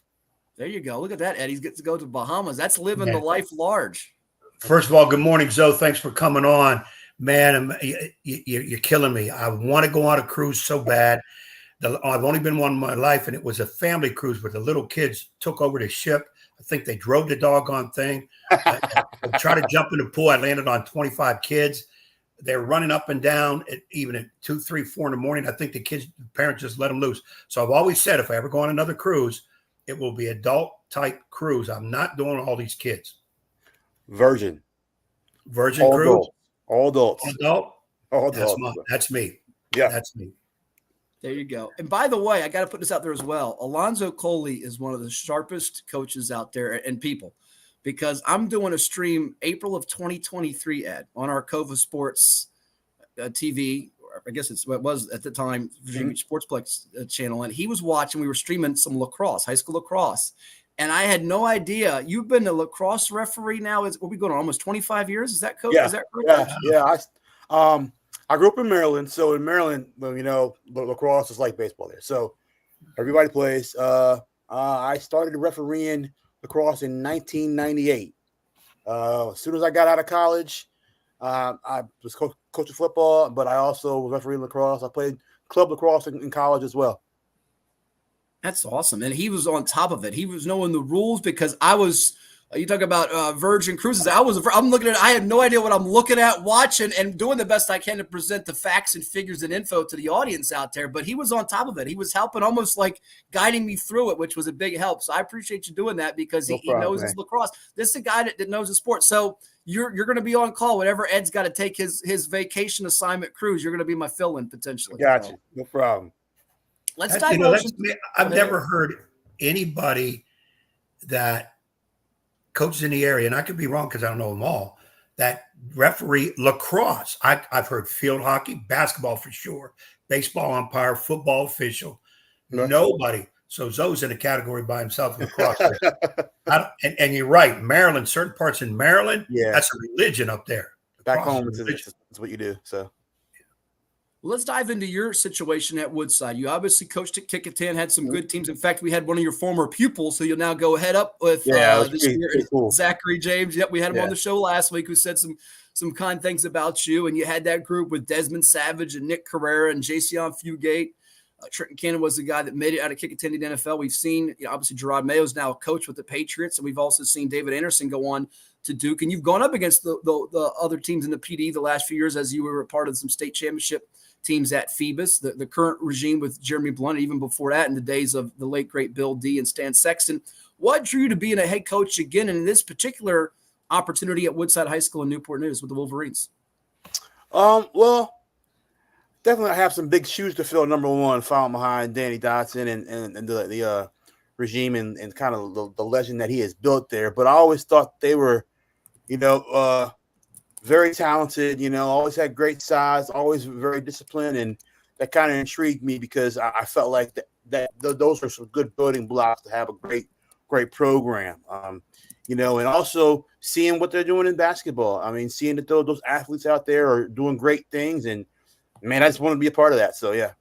There you go. Look at that, Eddie. He gets to go to Bahamas. That's living the life large. First of all, good morning, Zoe. Thanks for coming on. Man, you're killing me. I want to go on a cruise so bad. I've only been one in my life, and it was a family cruise where the little kids took over the ship. I think they drove the doggone thing. I tried to jump in the pool. I landed on 25 kids. They're running up and down even at 2, 3, 4 in the morning. I think the parents just let them loose. So I've always said if I ever go on another cruise, it will be adult-type cruise. I'm not doing all these kids. Virgin Virgin all cruise? Adults. All adults. All adults. That's me. Yeah. That's me. There you go. And by the way, I got to put this out there as well. Alonzo Coley is one of the sharpest coaches out there and people, because I'm doing a stream April of 2023, Ed, on our Cova Sports TV. I guess it was at the time Virginia Sportsplex channel, and he was watching. We were streaming some lacrosse, high school lacrosse, and I had no idea. You've been a lacrosse referee now. We'll be going on almost 25 years. Is that coach? Yeah. Is that correct? Yeah. I grew up in Maryland, so in Maryland, lacrosse is like baseball there. So everybody plays. I started refereeing lacrosse in 1998. As soon as I got out of college, I was coaching football, but I also was refereeing lacrosse. I played club lacrosse in college as well. That's awesome. And he was on top of it. He was knowing the rules, because I was You talk about Virgin Cruises. I'm looking at. I had no idea what I'm looking at, watching, and doing the best I can to present the facts and figures and info to the audience out there. But he was on top of it. He was helping, almost like guiding me through it, which was a big help. So I appreciate you doing that because he knows his lacrosse. This is a guy that knows the sport. So you're going to be on call whenever Ed's got to take his vacation assignment cruise. You're going to be my fill-in potentially. Gotcha. No problem. Let's dive into. I've never heard anybody that coaches in the area, and I could be wrong because I don't know them all, that referee lacrosse. I've heard field hockey, basketball for sure, baseball umpire, football official. Nobody. So Zoe's in a category by himself, lacrosse. And you're right. Maryland, certain parts in Maryland, that's a religion up there. Back home, it's what you do. So. Let's dive into your situation at Woodside. You obviously coached at Kickinton, had some good teams. In fact, we had one of your former pupils, so you'll now go head up with this year, cool. Zachary James. Yep, we had him on the show last week who said some kind things about you, and you had that group with Desmond Savage and Nick Carrera and Jason Fugate. Trenton Cannon was the guy that made it out of Kickinton to the NFL. We've seen, obviously, Gerard Mayo's now a coach with the Patriots, and we've also seen David Anderson go on to Duke. And you've gone up against the other teams in the PD the last few years as you were a part of some state championship teams at Phoebus, the current regime with Jeremy Blunt, even before that in the days of the late, great Bill D and Stan Sexton. What drew you to being a head coach again in this particular opportunity at Woodside High School in Newport News with the Wolverines? Well, definitely I have some big shoes to fill, number one, following behind Danny Dotson and the regime and kind of the legend that he has built there. But I always thought they were, very talented, always had great size, always very disciplined, and that kind of intrigued me because I felt like that those are some good building blocks to have a great program. And also seeing what they're doing in basketball. I mean, seeing that those athletes out there are doing great things, and man, I just want to be a part of that. So yeah.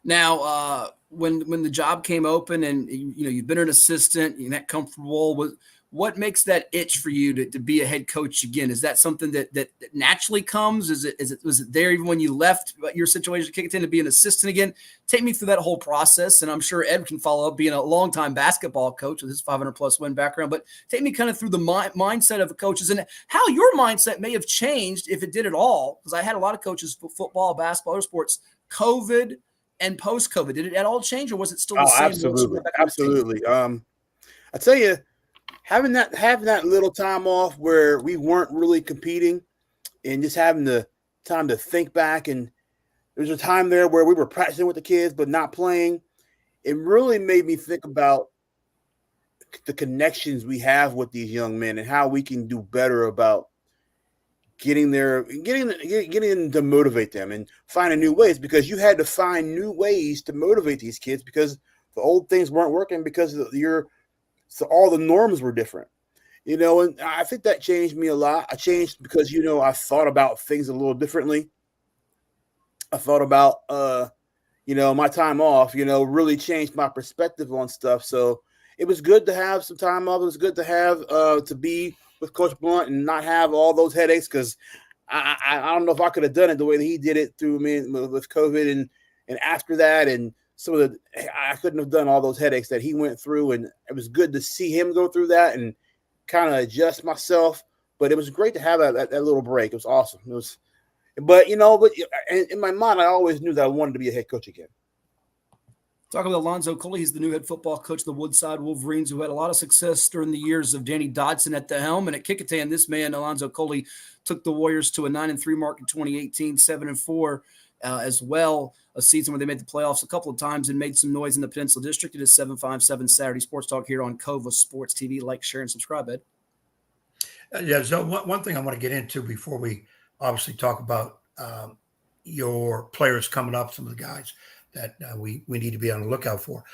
Now, when the job came open, and you've been an assistant, you're not comfortable with. What makes that itch for you to be a head coach again? Is that something that naturally comes? Was it there even when you left your situation at Kickinton to be an assistant again? Take me through that whole process, and I'm sure Ed can follow up being a longtime basketball coach with his 500-plus win background. But take me kind of through the mindset of the coaches and how your mindset may have changed, if it did at all, because I had a lot of coaches for football, basketball, other sports, COVID and post-COVID. Did it at all change, or was it still the same? Absolutely. I tell you, having that little time off where we weren't really competing and just having the time to think back, and there was a time there where we were practicing with the kids but not playing, it really made me think about the connections we have with these young men and how we can do better about getting them to motivate them and finding new ways, because you had to find new ways to motivate these kids because the old things weren't working because so all the norms were different, and I think that changed me a lot. I changed because, I thought about things a little differently. I thought about, my time off, really changed my perspective on stuff. So it was good to have some time off. It was good to have to be with Coach Blunt and not have all those headaches, because I don't know if I could have done it the way that he did it through me with COVID and after that, and I couldn't have done all those headaches that he went through, and it was good to see him go through that and kind of adjust myself. But it was great to have that little break. It was awesome. But in my mind, I always knew that I wanted to be a head coach again. Talking about Alonzo Coley, he's the new head football coach of the Woodside Wolverines, who had a lot of success during the years of Danny Dodson at the helm. And at Kickinton, this man, Alonzo Coley, took the Warriors to a 9-3 mark in 2018, 7-4 as well. A season where they made the playoffs a couple of times and made some noise in the Peninsula District. It is 757 Saturday Sports Talk here on Cova Sports TV. Like, share, and subscribe, Ed. So one thing I want to get into before we obviously talk about your players coming up, some of the guys that we need to be on the lookout for.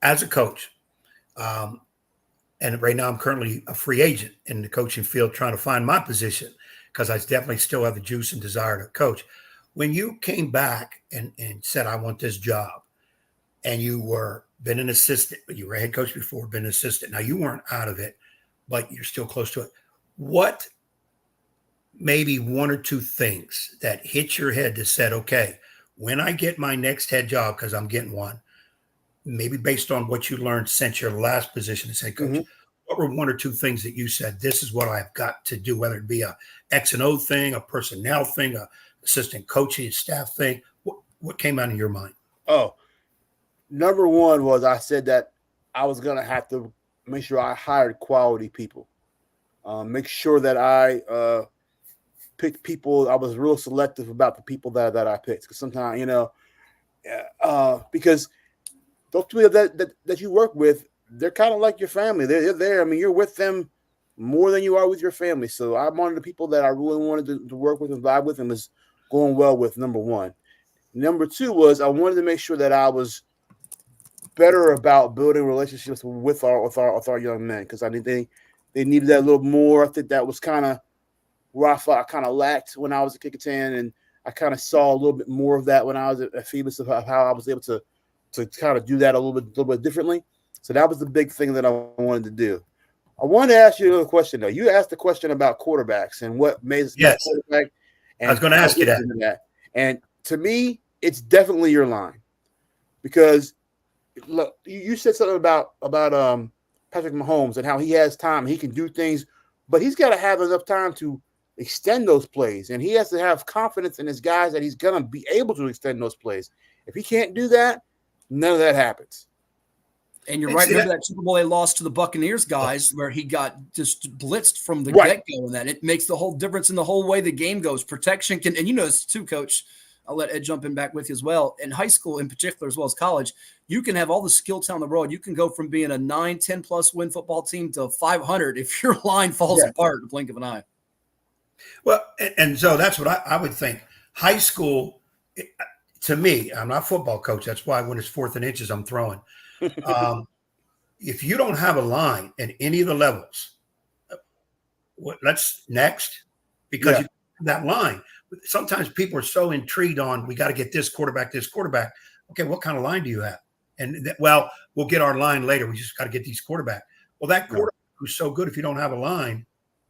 As a coach, and right now I'm currently a free agent in the coaching field trying to find my position, because I definitely still have the juice and desire to coach. When you came back and said, I want this job, and you were been an assistant, you were a head coach before, been an assistant. Now you weren't out of it, but you're still close to it. What maybe one or two things that hit your head that said, okay, when I get my next head job, because I'm getting one, maybe based on what you learned since your last position as head coach, what were one or two things that you said, this is what I've got to do, whether it be a X and O thing, a personnel thing, a assistant coaching staff thing? What came out of your mind? Oh, number one was I said that I was going to have to make sure I hired quality people. Make sure that I picked people. I was real selective about the people that I picked. Because sometimes, because those people that you work with, they're kind of like your family. They're there. I mean, you're with them more than you are with your family. So I'm one of the people that I really wanted to work with and vibe with and was going well with, number one. Number two was I wanted to make sure that I was better about building relationships with our young men, because I think they needed that a little more. I think that was kind of where I thought I kind of lacked when I was at Kickerton, and I kind of saw a little bit more of that when I was at Phoebus, of how I was able to kind of do that a little bit differently. So that was the big thing that I wanted to do. I wanted to ask you another question, though. You asked the question about quarterbacks and what made us a quarterback. And I was going to ask you that. And to me, it's definitely your line, because look, you said something about Patrick Mahomes and how he has time, he can do things, but he's got to have enough time to extend those plays, and he has to have confidence in his guys that he's going to be able to extend those plays. If he can't do that, none of that happens. And you're right. Remember that Super Bowl they lost to the Buccaneers guys, where he got just blitzed from the get-go, and that it makes the whole difference in the whole way the game goes. Protection can, and you know this too, Coach. I'll let Ed jump in back with you as well. In high school, in particular, as well as college, you can have all the skill talent in the world. You can go from being a 9, 10+ win football team to 500 if your line falls apart in the blink of an eye. Well, and so that's what I would think. High school, to me, I'm not a football coach. That's why when it's 4th and inches, I'm throwing. If you don't have a line at any of the levels, let's next, because you have that line. Sometimes people are so intrigued on, we got to get this quarterback. Okay, what kind of line do you have? And we'll get our line later. We just got to get these quarterback. Well, that quarterback who's so good, if you don't have a line,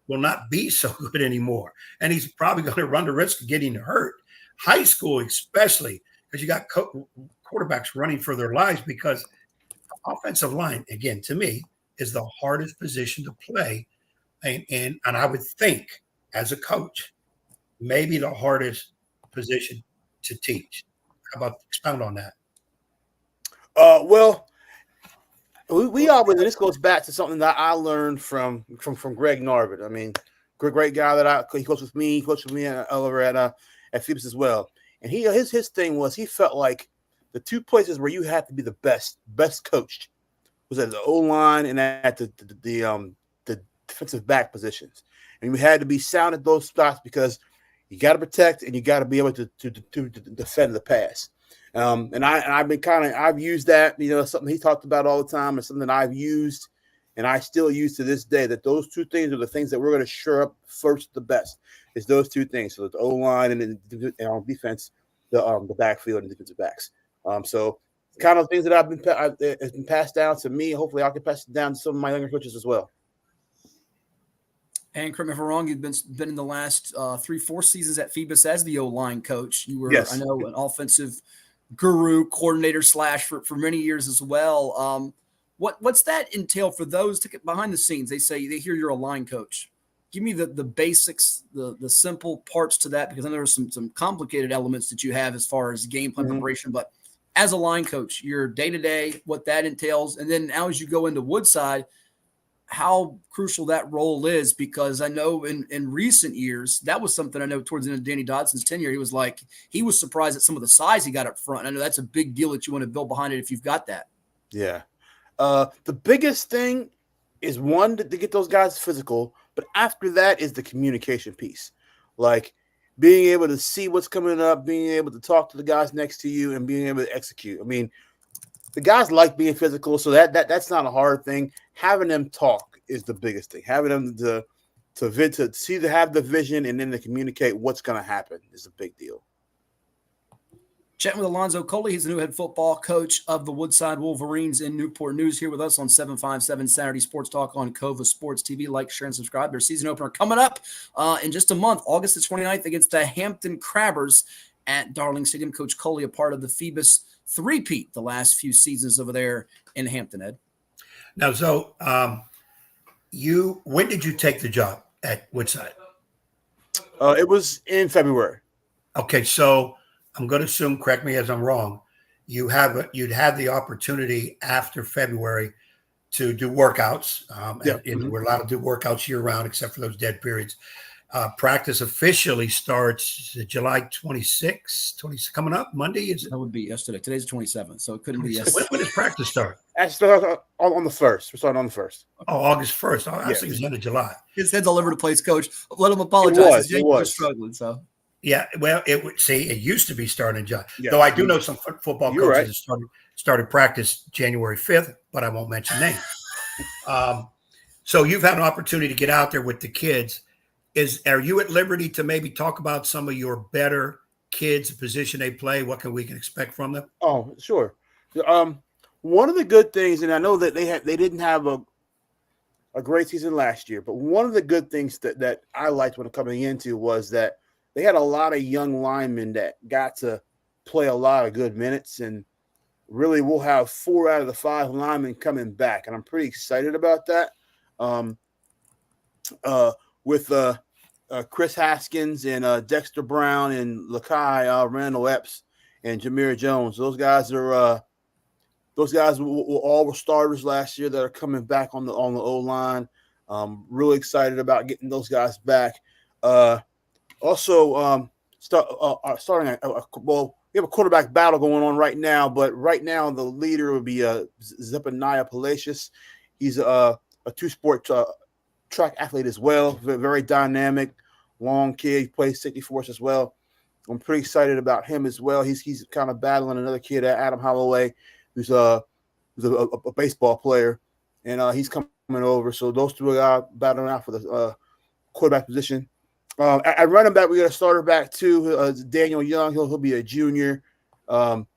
will not be so good anymore. And he's probably going to run the risk of getting hurt. High school, especially, because you got quarterbacks running for their lives, because offensive line, again, to me, is the hardest position to play. And I would think, as a coach, maybe the hardest position to teach. How about expound on that? Well, we always, and this goes back to something that I learned from Greg Narvin. I mean, great guy that he coached with me. He coached with me over at Phoebus as well. And his thing was, he felt like the two places where you had to be the best coached was at the O-line and at the defensive back positions. And you had to be sound at those spots, because you got to protect and you got to be able to defend the pass. And I've used that, something he talked about all the time, and something that I've used and I still use to this day, that those two things are the things that we're going to shore up first the best, is those two things. So the O-line and on defense, the backfield and defensive backs. So kind of things that it's been passed down to me. Hopefully I can pass it down to some of my younger coaches as well. And correct me if I'm wrong, you've been in the last 3-4 seasons at Phoebus as the O-line coach. You were, I know, an offensive guru, coordinator / for many years as well. What's that entail for those to get behind the scenes? They hear you're a line coach. Give me the basics, the simple parts to that, because I know there's some complicated elements that you have as far as game plan preparation. But as a line coach, your day-to-day, what that entails, and then now as you go into Woodside, how crucial that role is, because I know in recent years, that was something I know towards the end of Danny Dodson's tenure, he was surprised at some of the size he got up front. I know that's a big deal that you want to build behind it if you've got that. Yeah. The biggest thing is, one, to get those guys physical, but after that is the communication piece. Like being able to see what's coming up, being able to talk to the guys next to you, and being able to execute. I mean, the guys like being physical, so that's not a hard thing. Having them talk is the biggest thing. Having them to have the vision and then to communicate what's going to happen is a big deal. Chatting with Alonzo Coley. He's the new head football coach of the Woodside Wolverines in Newport News, here with us on 757 Saturday Sports Talk on Cova Sports TV. Like, share, and subscribe. Their season opener coming up in just a month, August the 29th, against the Hampton Crabbers at Darling Stadium. Coach Coley, a part of the Phoebus three-peat the last few seasons over there in Hampton, Ed. Now, so When did you take the job at Woodside? It was in February. Okay, so I'm going to assume, correct me as I'm wrong, you'd have the opportunity after February to do workouts. And we're allowed to do workouts year round, except for those dead periods. Practice officially starts July 26th, coming up Monday. That would be yesterday. Today's the 27th, so it couldn't be yesterday. When does practice start? Actually, on the 1st. We're starting on the 1st. Oh, August 1st. I think it's the end of July. His head's all over the place, Coach. Let him apologize. It was. Struggling, so. Yeah, well, it used to be starting in July. Yeah. Though I do know some football coaches right. that started practice January 5th, but I won't mention names. So you've had an opportunity to get out there with the kids. Are you at liberty to maybe talk about some of your better kids, the position they play? What we can expect from them? Oh, sure. One of the good things, and I know that they didn't have a great season last year, but one of the good things that I liked when coming into was that they had a lot of young linemen that got to play a lot of good minutes, and really we'll have 4 out of the 5 linemen coming back, and I'm pretty excited about that. With Chris Haskins and Dexter Brown and Lakai, Randall Epps and Jameer Jones. Those guys were all starters last year that are coming back on the O-line. Really excited about getting those guys back. Starting we have a quarterback battle going on right now, but right now the leader would be Zephaniah Palacios. He's a two-sport track athlete as well, very dynamic, long kid. He plays safety for us as well. I'm pretty excited about him as well. He's kind of battling another kid, Adam Holloway, who's a baseball player, and he's coming over. So those two are battling out for the quarterback position. At running back, we got a starter back too, Daniel Young. He'll be a junior. Had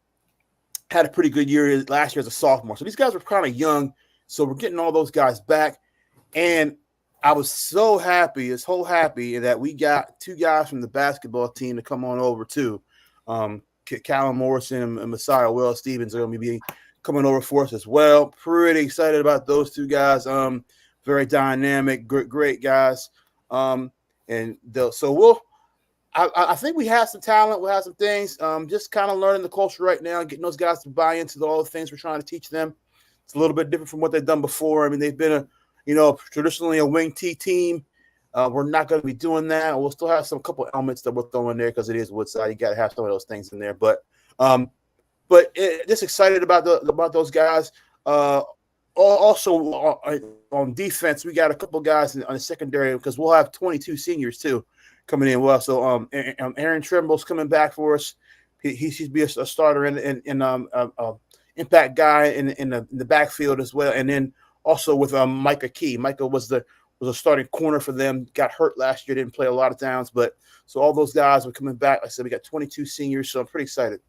a pretty good year last year as a sophomore. So these guys were kind of young. So we're getting all those guys back, and I was so happy that we got 2 guys from the basketball team to come on over too. Callum Morrison and Messiah Will Stevens are going to be coming over for us as well. Pretty excited about those 2 guys. Very dynamic, great guys. I think we have some talent. We'll have some things. Just kind of learning the culture right now, getting those guys to buy into all the things we're trying to teach them. It's a little bit different from what they've done before. I mean, they've been traditionally a wing T team. We're not going to be doing that. We'll still have some couple elements that we'll throw in there because it is Woodside. You got to have some of those things in there. But just excited about those guys. Also on defense, we got a couple guys on the secondary because we'll have 22 seniors too coming in. Well, so Aaron Trimble's coming back for us. He should be a starter and impact guy in the backfield as well. And then also with Micah Key. Micah was a starting corner for them. Got hurt last year, didn't play a lot of downs, but so all those guys are coming back. Like I said, we got 22 seniors, so I'm pretty excited.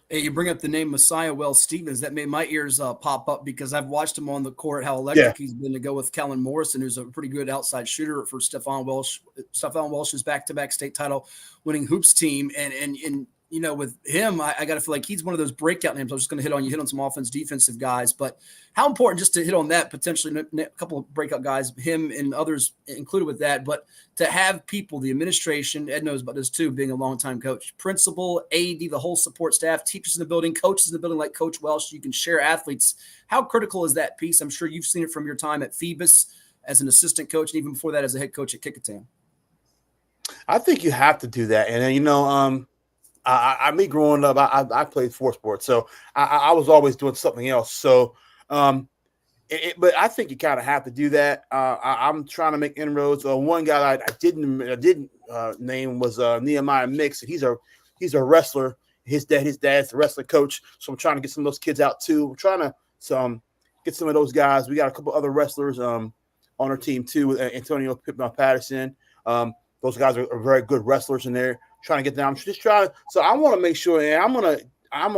Hey, you bring up the name Messiah Wells Stevens. That made my ears pop up because I've watched him on the court, how electric he's been to go with Kellen Morrison, who's a pretty good outside shooter for Stephon Welsh. Stephon Welsh's back-to-back state title winning hoops team. And with him, I got to feel like he's one of those breakout names. I was just going to hit on some offense, defensive guys. But how important just to hit on that, potentially a couple of breakout guys, him and others included with that. But to have people, the administration, Ed knows about this too, being a longtime coach, principal, AD, the whole support staff, teachers in the building, coaches in the building like Coach Welsh, you can share athletes. How critical is that piece? I'm sure you've seen it from your time at Phoebus as an assistant coach, and even before that as a head coach at Kickingham. I think you have to do that. And then, me growing up, I played 4 sports, so I was always doing something else. So, but I think you kind of have to do that. I'm trying to make inroads. One guy I didn't name was Nehemiah Mix, and he's a wrestler. His dad's the wrestling coach, so I'm trying to get some of those kids out too. We're trying to get some of those guys. We got a couple other wrestlers on our team too, with Antonio Patterson. Those guys are very good wrestlers in there. Trying to get down. I'm just trying. So I want to make sure, and I'm gonna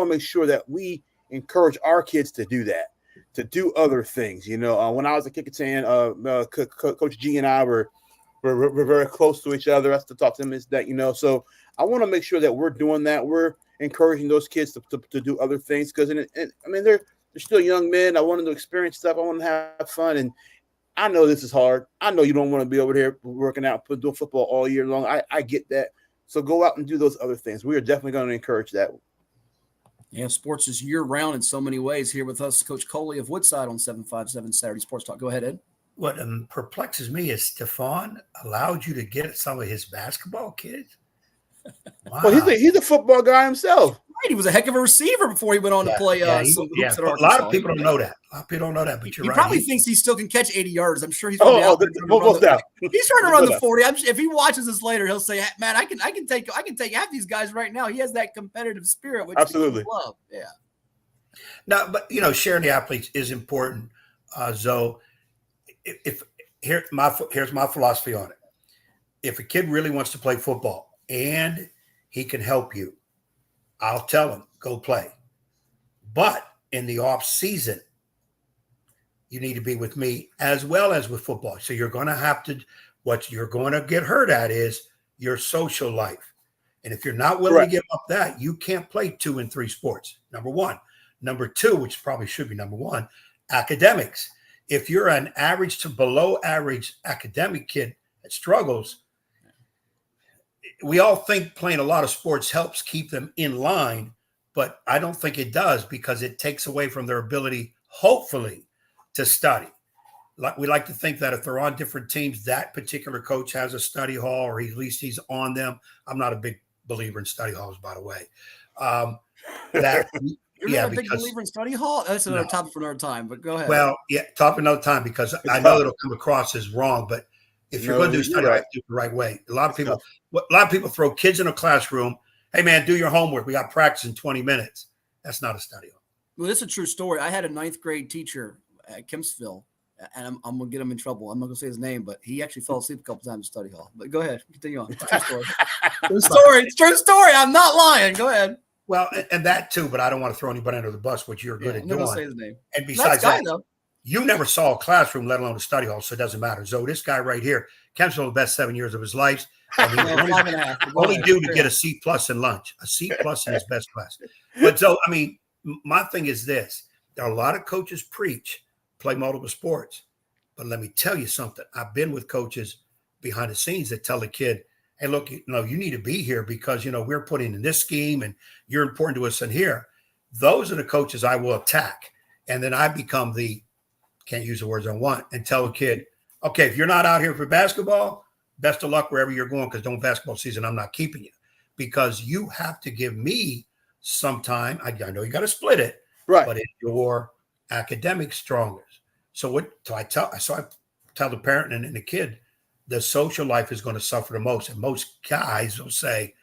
make sure that we encourage our kids to do that, to do other things. When I was at Kickingham, Coach G and I were very close to each other. That's to talk to them is that So I want to make sure that we're doing that. We're encouraging those kids to do other things because they're still young men. I want them to experience stuff. I want them to have fun, and I know this is hard. I know you don't want to be over there working out, doing football all year long. I get that. So go out and do those other things. We are definitely going to encourage that. Yeah, sports is year-round in so many ways. Here with us, Coach Coley of Woodside on 757 Saturday Sports Talk. Go ahead, Ed. What perplexes me is Stephon allowed you to get some of his basketball kids. Wow. Well, he's a football guy himself. Right, he was a heck of a receiver before he went on to play some hoops at Arkansas. A lot of people don't know that. But you're right. He probably thinks he still can catch 80 yards. I'm sure he's he's trying to run the 40. If he watches this later, he'll say, "Man, I can take half these guys right now." He has that competitive spirit, which absolutely love. Yeah. No, but sharing the athletes is important. Zoe, here's my philosophy on it. If a kid really wants to play football and he can help you, I'll tell him, go play. But in the off season, you need to be with me as well as with football. So you're going to have to, what you're going to get hurt at is your social life. And if you're not willing to give up that, you can't play 2 and 3 sports. Number one. Number two, which probably should be number one, academics. If you're an average to below average academic kid that struggles, we all think playing a lot of sports helps keep them in line, but I don't think it does because it takes away from their ability, hopefully, to study. We like to think that if they're on different teams, that particular coach has a study hall, or at least he's on them. I'm not a big believer in study halls, by the way. You're not a big believer in study hall? That's another topic for another time, but go ahead. Well, yeah, topic another time because I know it'll come across as wrong, but if you're going to do study, do it the right way. A lot of people throw kids in a classroom. Hey, man, do your homework. We got practice in 20 minutes. That's not a study hall. Well, this is a true story. I had a 9th grade teacher at Kempsville, and I'm going to get him in trouble. I'm not going to say his name, but he actually fell asleep a couple times in study hall. But go ahead. Continue on. True story. It's true story. I'm not lying. Go ahead. Well, and that too, but I don't want to throw anybody under the bus, which you're good at doing. Say his name. And besides that, you never saw a classroom, let alone a study hall, so it doesn't matter. So this guy right here, Kempsville, the best 7 years of his life. And he only due to get a C+ in lunch, a C+ in his best class. But so, I mean, my thing is this. There are a lot of coaches preach, play multiple sports. But let me tell you something. I've been with coaches behind the scenes that tell the kid, hey, look, you need to be here because, we're putting in this scheme and you're important to us in here. Those are the coaches I will attack. And then I become can't use the words I want, and tell a kid, okay, if you're not out here for basketball, best of luck wherever you're going because during basketball season, I'm not keeping you because you have to give me some time. I know you got to split it, right? But if your academic strongest. So I tell the parent and the kid, the social life is going to suffer the most. And most guys will say,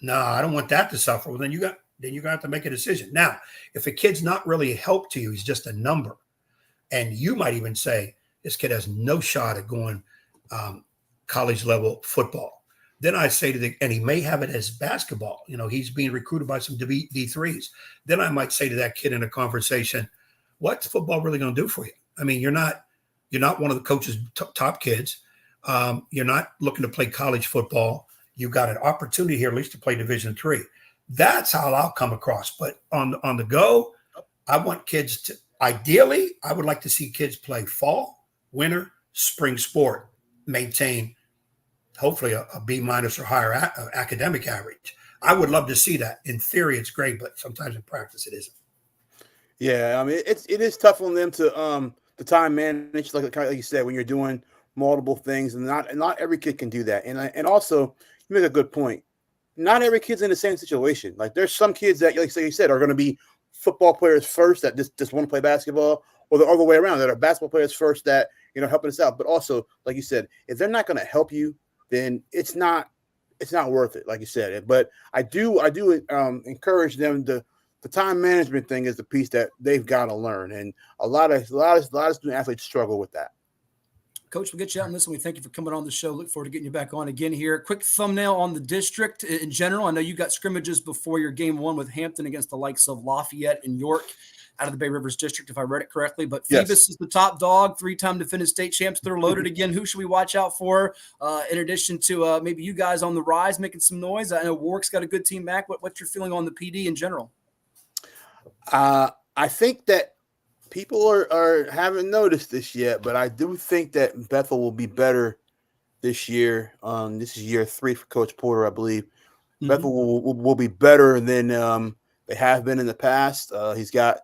no, I don't want that to suffer. Well, then you're going to have to make a decision. Now, if a kid's not really a help to you, he's just a number. And you might even say, this kid has no shot at going college level football. Then I say and he may have it as basketball. He's being recruited by some D3s. Then I might say to that kid in a conversation, what's football really going to do for you? I mean, you're not one of the coach's top kids. You're not looking to play college football. You've got an opportunity here at least to play Division III. That's how I'll come across. But on the go, I want kids to – ideally, I would like to see kids play fall, winter, spring sport, maintain hopefully a B- or higher academic average. I would love to see that. In theory, it's great, but sometimes in practice it isn't. Yeah, I mean, it is tough on them to time manage, like you said, when you're doing multiple things, and not every kid can do that. And also, you make a good point. Not every kid's in the same situation. Like there's some kids that, like you said, are going to be football players first that just want to play basketball, or the other way around, that are basketball players first that helping us out. But also, like you said, if they're not going to help you, then it's not worth it, like you said. But I do encourage them to. The time management thing is the piece that they've got to learn, and a lot of student athletes struggle with that. Coach, we'll get you out on this one. We thank you for coming on the show. Look forward to getting you back on again here. Quick thumbnail on the district in general. I know you got scrimmages before your game one with Hampton against the likes of Lafayette and York out of the Bay Rivers district, if I read it correctly. But Phoebus is the top dog, 3-time defending state champs. They're loaded again. Who should we watch out for in addition to maybe you guys on the rise making some noise? I know Warwick's got a good team back. What's your feeling on the PD in general? I think that people are haven't noticed this yet, but I do think that Bethel will be better this year. This is year 3 for Coach Porter, I believe. Mm-hmm. Bethel will be better than they have been in the past. He's got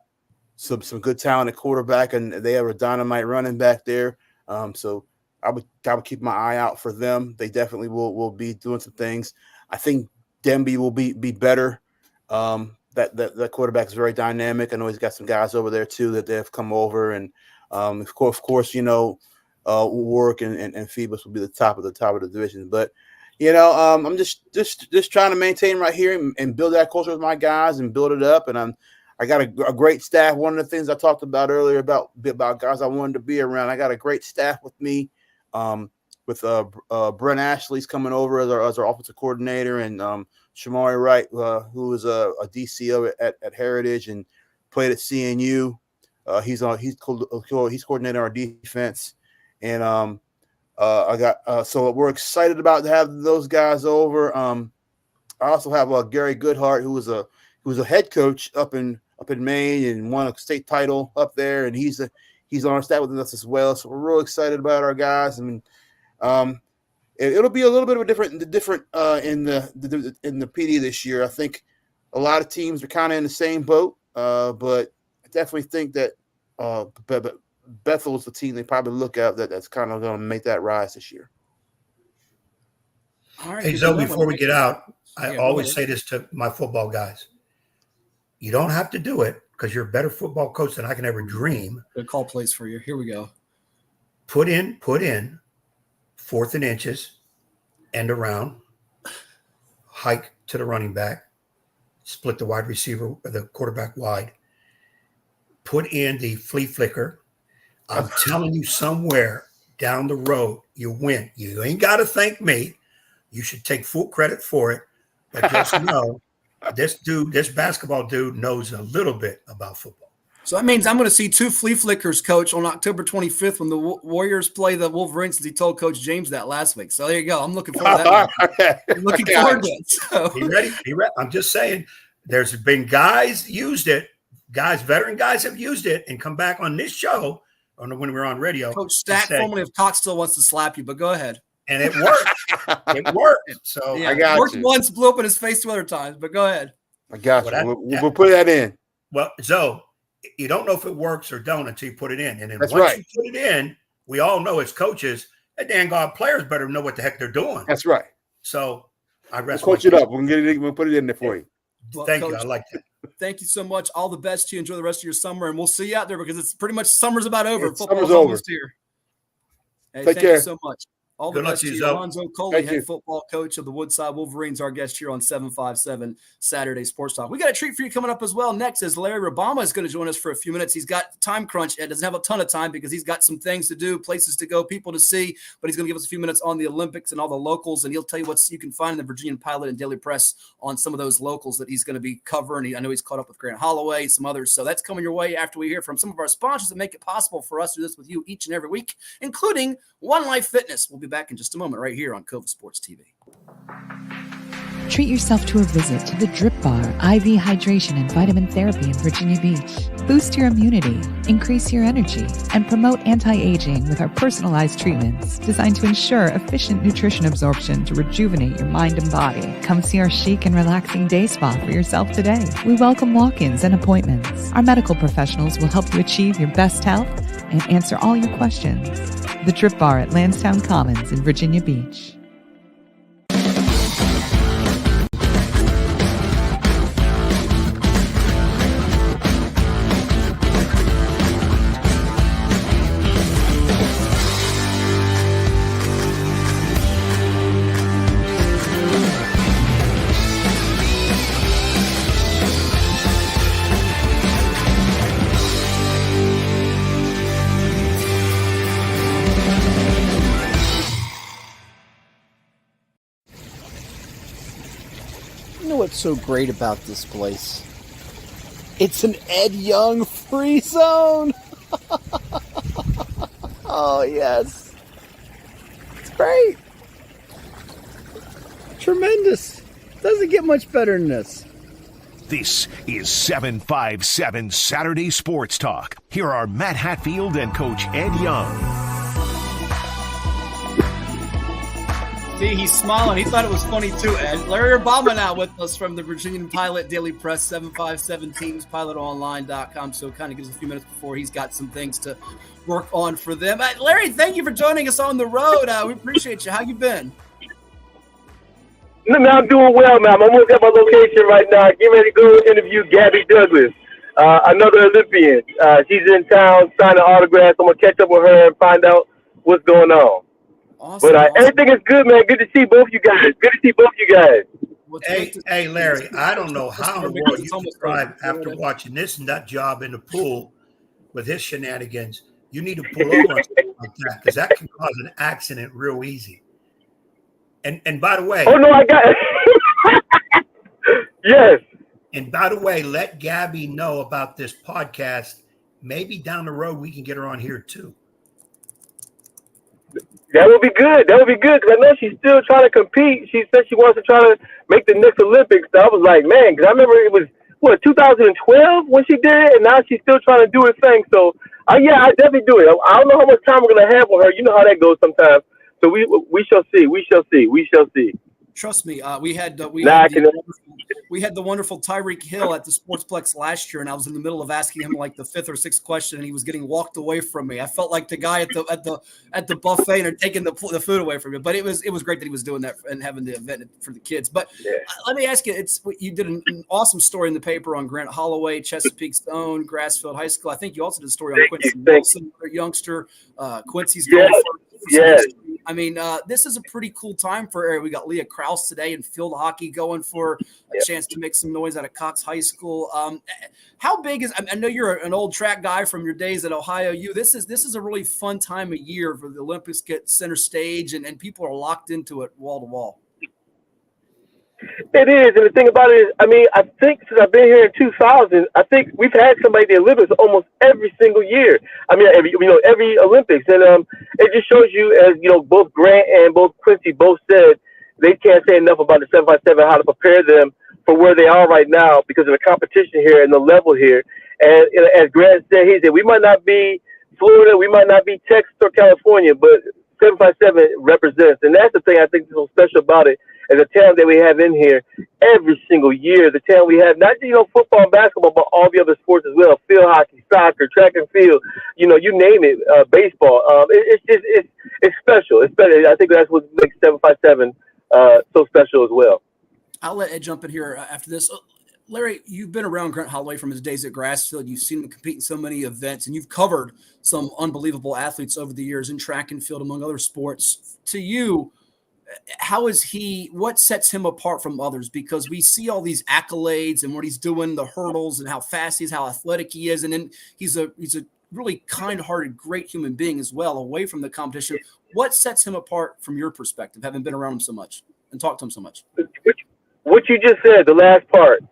some good talent at quarterback, and they have a dynamite running back there. So I would keep my eye out for them. They definitely will be doing some things. I think Denby will be better. That quarterback is very dynamic. I know he's got some guys over there too that they have come over, and of course, Warwick and Phoebus will be the top of the division. But I'm just trying to maintain right here and build that culture with my guys and build it up. And I got a great staff. One of the things I talked about earlier about guys I wanted to be around. I got a great staff with me. With Brent Ashley's coming over as our offensive coordinator, and Shamari Wright, who is a DCO at Heritage and played at CNU. He's coordinating our defense, and so we're excited about to have those guys over. I also have Gary Goodhart, who was a head coach up in Maine and won a state title up there, and he's on our staff with us as well. So we're real excited about our guys. I mean, it'll be a little bit of a different in the PD this year. I think a lot of teams are kind of in the same boat, but I definitely think that Bethel is the team they probably look at that's kind of going to make that rise this year. All right, hey, Zoe, before we get out, I always say this to my football guys. You don't have to do it because you're a better football coach than I can ever dream. Good call plays for you. Here we go. Put in 4th and inches, end around, hike to the running back, split the wide receiver, the quarterback wide, put in the flea flicker. I'm telling you, somewhere down the road, you win. You ain't got to thank me. You should take full credit for it. But just know, this basketball dude knows a little bit about football. So that means I'm going to see 2 flea flickers, Coach, on October 25th when the Warriors play the Wolverines, as he told Coach James that last week. So there you go. I'm looking forward to that. I'm looking forward to it. So. Be ready. I'm just saying, there's been guys used it. Veteran guys have used it and come back on this show when we were on radio. Coach Stack, formerly of Cox, still wants to slap you, but go ahead. And it worked. It worked. So yeah, I got it. Worked once, blew up in his face 2 other times, but go ahead. I got you. We'll put that in. Well, Zoe, you don't know if it works or don't until you put it in. And then That's once right. you put it in, we all know as coaches, that damn God players better know what the heck they're doing. That's right. So I rest we'll coach it up. We'll put it in there for you. Well, Thank Coach, you. I like that. Thank you so much. All the best to you. Enjoy the rest of your summer, and we'll see you out there because it's pretty much summer's about over. Football's almost here. Hey, Take thank care. you so much. All the best to you. Alonzo Coley, head football coach of the Woodside Wolverines, our guest here on 757 Saturday Sports Talk. We got a treat for you coming up as well. Next is Larry Rubama is going to join us for a few minutes. He's got time crunch and doesn't have a ton of time because he's got some things to do, places to go, people to see, but he's going to give us a few minutes on the Olympics and all the locals, and he'll tell you what you can find in the Virginian-Pilot and Daily Press on some of those locals that he's going to be covering. I know he's caught up with Grant Holloway, some others, so that's coming your way after we hear from some of our sponsors that make it possible for us to do this with you each and every week, including One Life Fitness. We'll be back in just a moment right here on Cova Sports TV. Treat yourself to a visit to the Drip Bar IV Hydration and Vitamin Therapy in Virginia Beach. Boost your immunity, increase your energy, and promote anti-aging with our personalized treatments designed to ensure efficient nutrition absorption to rejuvenate your mind and body. Come see our chic and relaxing day spa for yourself today. We welcome walk-ins and appointments. Our medical professionals will help you achieve your best health and answer all your questions. The Drip Bar at Lansdowne Commons in Virginia Beach. What's so great about this place? It's an Ed Young free zone. Oh yes, it's great, tremendous. Doesn't get much better than this. This is 757 Saturday Sports Talk. Here are Matt Hatfield and Coach Ed Young. See, he's smiling. He thought it was funny too, Ed. Larry Rubama now with us from the Virginian-Pilot Daily Press, 757 Teams, pilotonline.com. So it kind of gives us a few minutes before he's got some things to work on for them. Larry, thank you for joining us on the road. We appreciate you. How you been? Man, I'm doing well, man. I'm almost at my location right now. Getting ready to go interview Gabby Douglas, another Olympian. She's in town signing autographs. I'm going to catch up with her and find out what's going on. Awesome, but everything is good, man. Good to see both you guys. Hey, Larry, I don't know how in the world you describe after watching this nut job in the pool with his shenanigans. You need to pull over on something like that because that can cause an accident real easy. And by the way, oh no, I got it. Yes. And by the way, let Gabby know about this podcast. Maybe down the road we can get her on here too. That would be good. Because I know she's still trying to compete. She said she wants to try to make the next Olympics. So I was like, man, because I remember it was 2012 when she did it, and now she's still trying to do her thing. So yeah, I definitely do it. I don't know how much time we're gonna have with her. You know how that goes sometimes. So we shall see. We shall see. Trust me, we had the wonderful Tyreek Hill at the Sportsplex last year, and I was in the middle of asking him like the fifth or sixth question, and he was getting walked away from me. I felt like the guy at the buffet and taking the food away from me. But it was great that he was doing that and having the event for the kids. But let me ask you, you did an awesome story in the paper on Grant Holloway, Chesapeake's own, Grassfield High School. I think you also did a story on Quincy Nelson, a youngster. Quincy's going for I mean, this is a pretty cool time for area. We got Leah Krause today in field hockey going for a chance to make some noise out of Cox High School. How big is? I know you're an old track guy from your days at Ohio U. This is a really fun time of year for the Olympics get center stage, and people are locked into it wall to wall. It is, and the thing about it is, I mean, I think since I've been here in 2000, I think we've had somebody at the Olympics almost every single year. I mean, every Olympics, and it just shows you, as you know, both Grant and both Quincy both said they can't say enough about the 757, how to prepare them for where they are right now because of the competition here and the level here. And as Grant said, he said we might not be Florida, we might not be Texas or California, but 757 represents, and that's the thing I think is so special about it. And the talent that we have in here every single year, the talent we have, not just, football and basketball, but all the other sports as well, field hockey, soccer, track and field, you name it, baseball. It's special. It's better. I think that's what makes 757 so special as well. I'll let Ed jump in here after this. Larry, you've been around Grant Holloway from his days at Grassfield. You've seen him compete in so many events, and you've covered some unbelievable athletes over the years in track and field, among other sports. To you, what sets him apart from others? Because we see all these accolades and what he's doing, the hurdles and how fast he is, how athletic he is. And then he's a really kind-hearted, great human being as well, away from the competition. What sets him apart from your perspective, having been around him so much and talked to him so much? What you just said, the last part,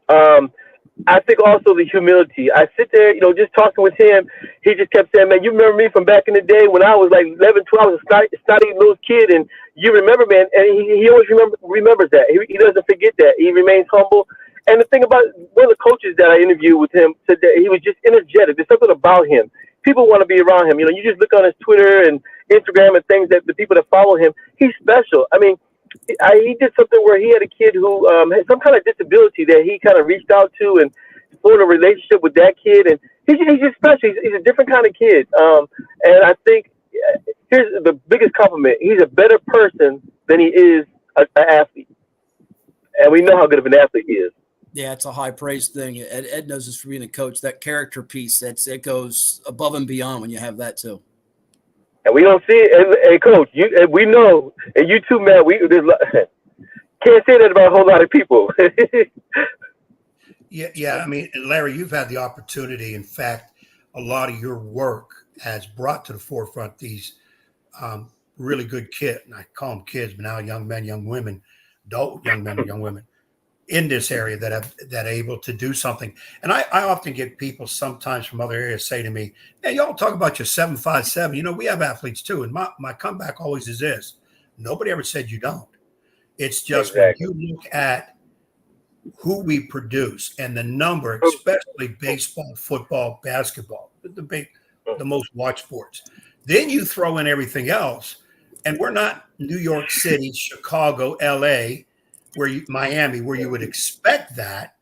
I think also the humility. I sit there, just talking with him. He just kept saying, man, you remember me from back in the day when I was like 11, 12, I was a snotty little kid, and you remember, man, and he always remembers that. He doesn't forget that. He remains humble. And the thing about one of the coaches that I interviewed with him today, he was just energetic. There's something about him. People want to be around him. You just look on his Twitter and Instagram and things that the people that follow him, he's special. I mean, he did something where he had a kid who had some kind of disability that he kind of reached out to and formed a relationship with that kid. And he's just special. He's a different kind of kid. And I think here's the biggest compliment. He's a better person than he is an athlete. And we know how good of an athlete he is. Yeah, it's a high praise thing. Ed knows this for being a coach. That character piece, it goes above and beyond when you have that too. And we don't see it. And Coach, we know, and you too, Matt. Can't say that about a whole lot of people. Yeah. I mean, Larry, you've had the opportunity. In fact, a lot of your work has brought to the forefront these really good kids. And I call them kids, but now young men, young women, adult young men, young women in this area that are able to do something. And I often get people sometimes from other areas say to me, hey, y'all talk about your 757. We have athletes too. And my comeback always is this. Nobody ever said you don't. It's just when you look at who we produce and the number, especially baseball, football, basketball, the most watched sports. Then you throw in everything else, and we're not New York City, Chicago, LA, Miami, where you would expect that,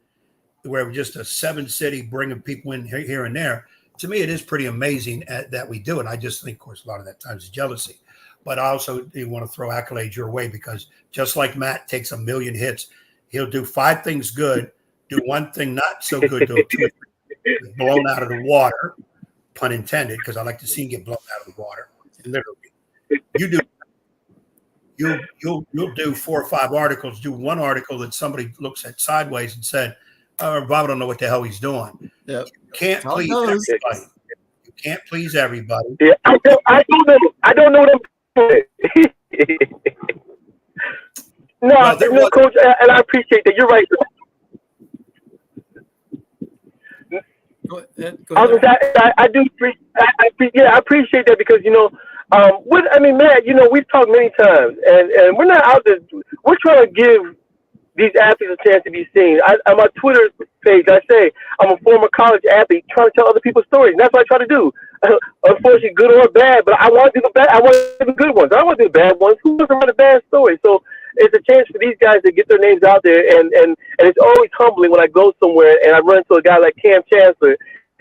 where we're just a 7-city bringing people in here and there. To me, it is pretty amazing that we do it. I just think, of course, a lot of that times is jealousy. But I also do want to throw accolades your way, because just like Matt takes a million hits, he'll do 5 things good, do one thing not so good, do 2 blown out of the water, pun intended, because I like to see him get blown out of the water. Literally, you'll do 4 or 5 articles. Do one article that somebody looks at sideways and said, Bob don't know what the hell he's doing. Yep. You can't please everybody. You can't please everybody. Yeah, I don't know them. No, Coach, and I appreciate that. You're right. Go ahead. I do appreciate that, because Matt, we've talked many times, and we're not out there. We're trying to give these athletes a chance to be seen. On my Twitter page, I say I'm a former college athlete trying to tell other people's stories, and that's what I try to do. Unfortunately, good or bad, but I want to do the bad. I want to do the good ones. I don't want to do the bad ones. Who doesn't write a bad story? So it's a chance for these guys to get their names out there, and it's always humbling when I go somewhere and I run into a guy like Cam Chancellor,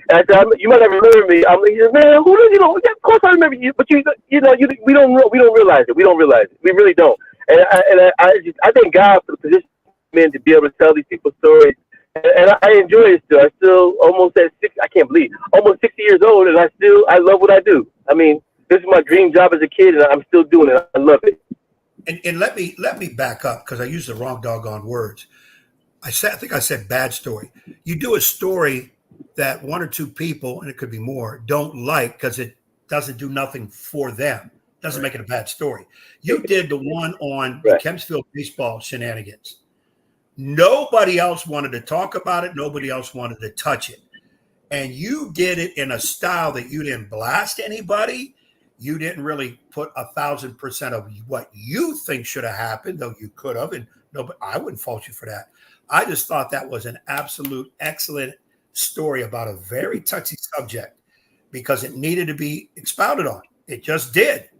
and I said, "You might not remember me." He says, "Man, who does Of course I remember you, but we don't realize it. We don't realize it. We really don't." And I thank God for the position men to be able to tell these people's stories, and I enjoy it still. I still almost at 6. I can't believe almost 60 years old, and I love what I do. I mean, this is my dream job as a kid, and I'm still doing it. I love it. And let me back up, because I used the wrong doggone words. I think I said bad story. You do a story that 1 or 2 people, and it could be more, don't like because it doesn't do nothing for them. Doesn't make it a bad story. You did the one on the Kempsville baseball shenanigans. Nobody else wanted to talk about it. Nobody else wanted to touch it. And you did it in a style that you didn't blast anybody. You didn't really put 1,000% of what you think should have happened, though you could have. And but I wouldn't fault you for that. I just thought that was an absolute excellent story about a very touchy subject, because it needed to be expounded on. It just did.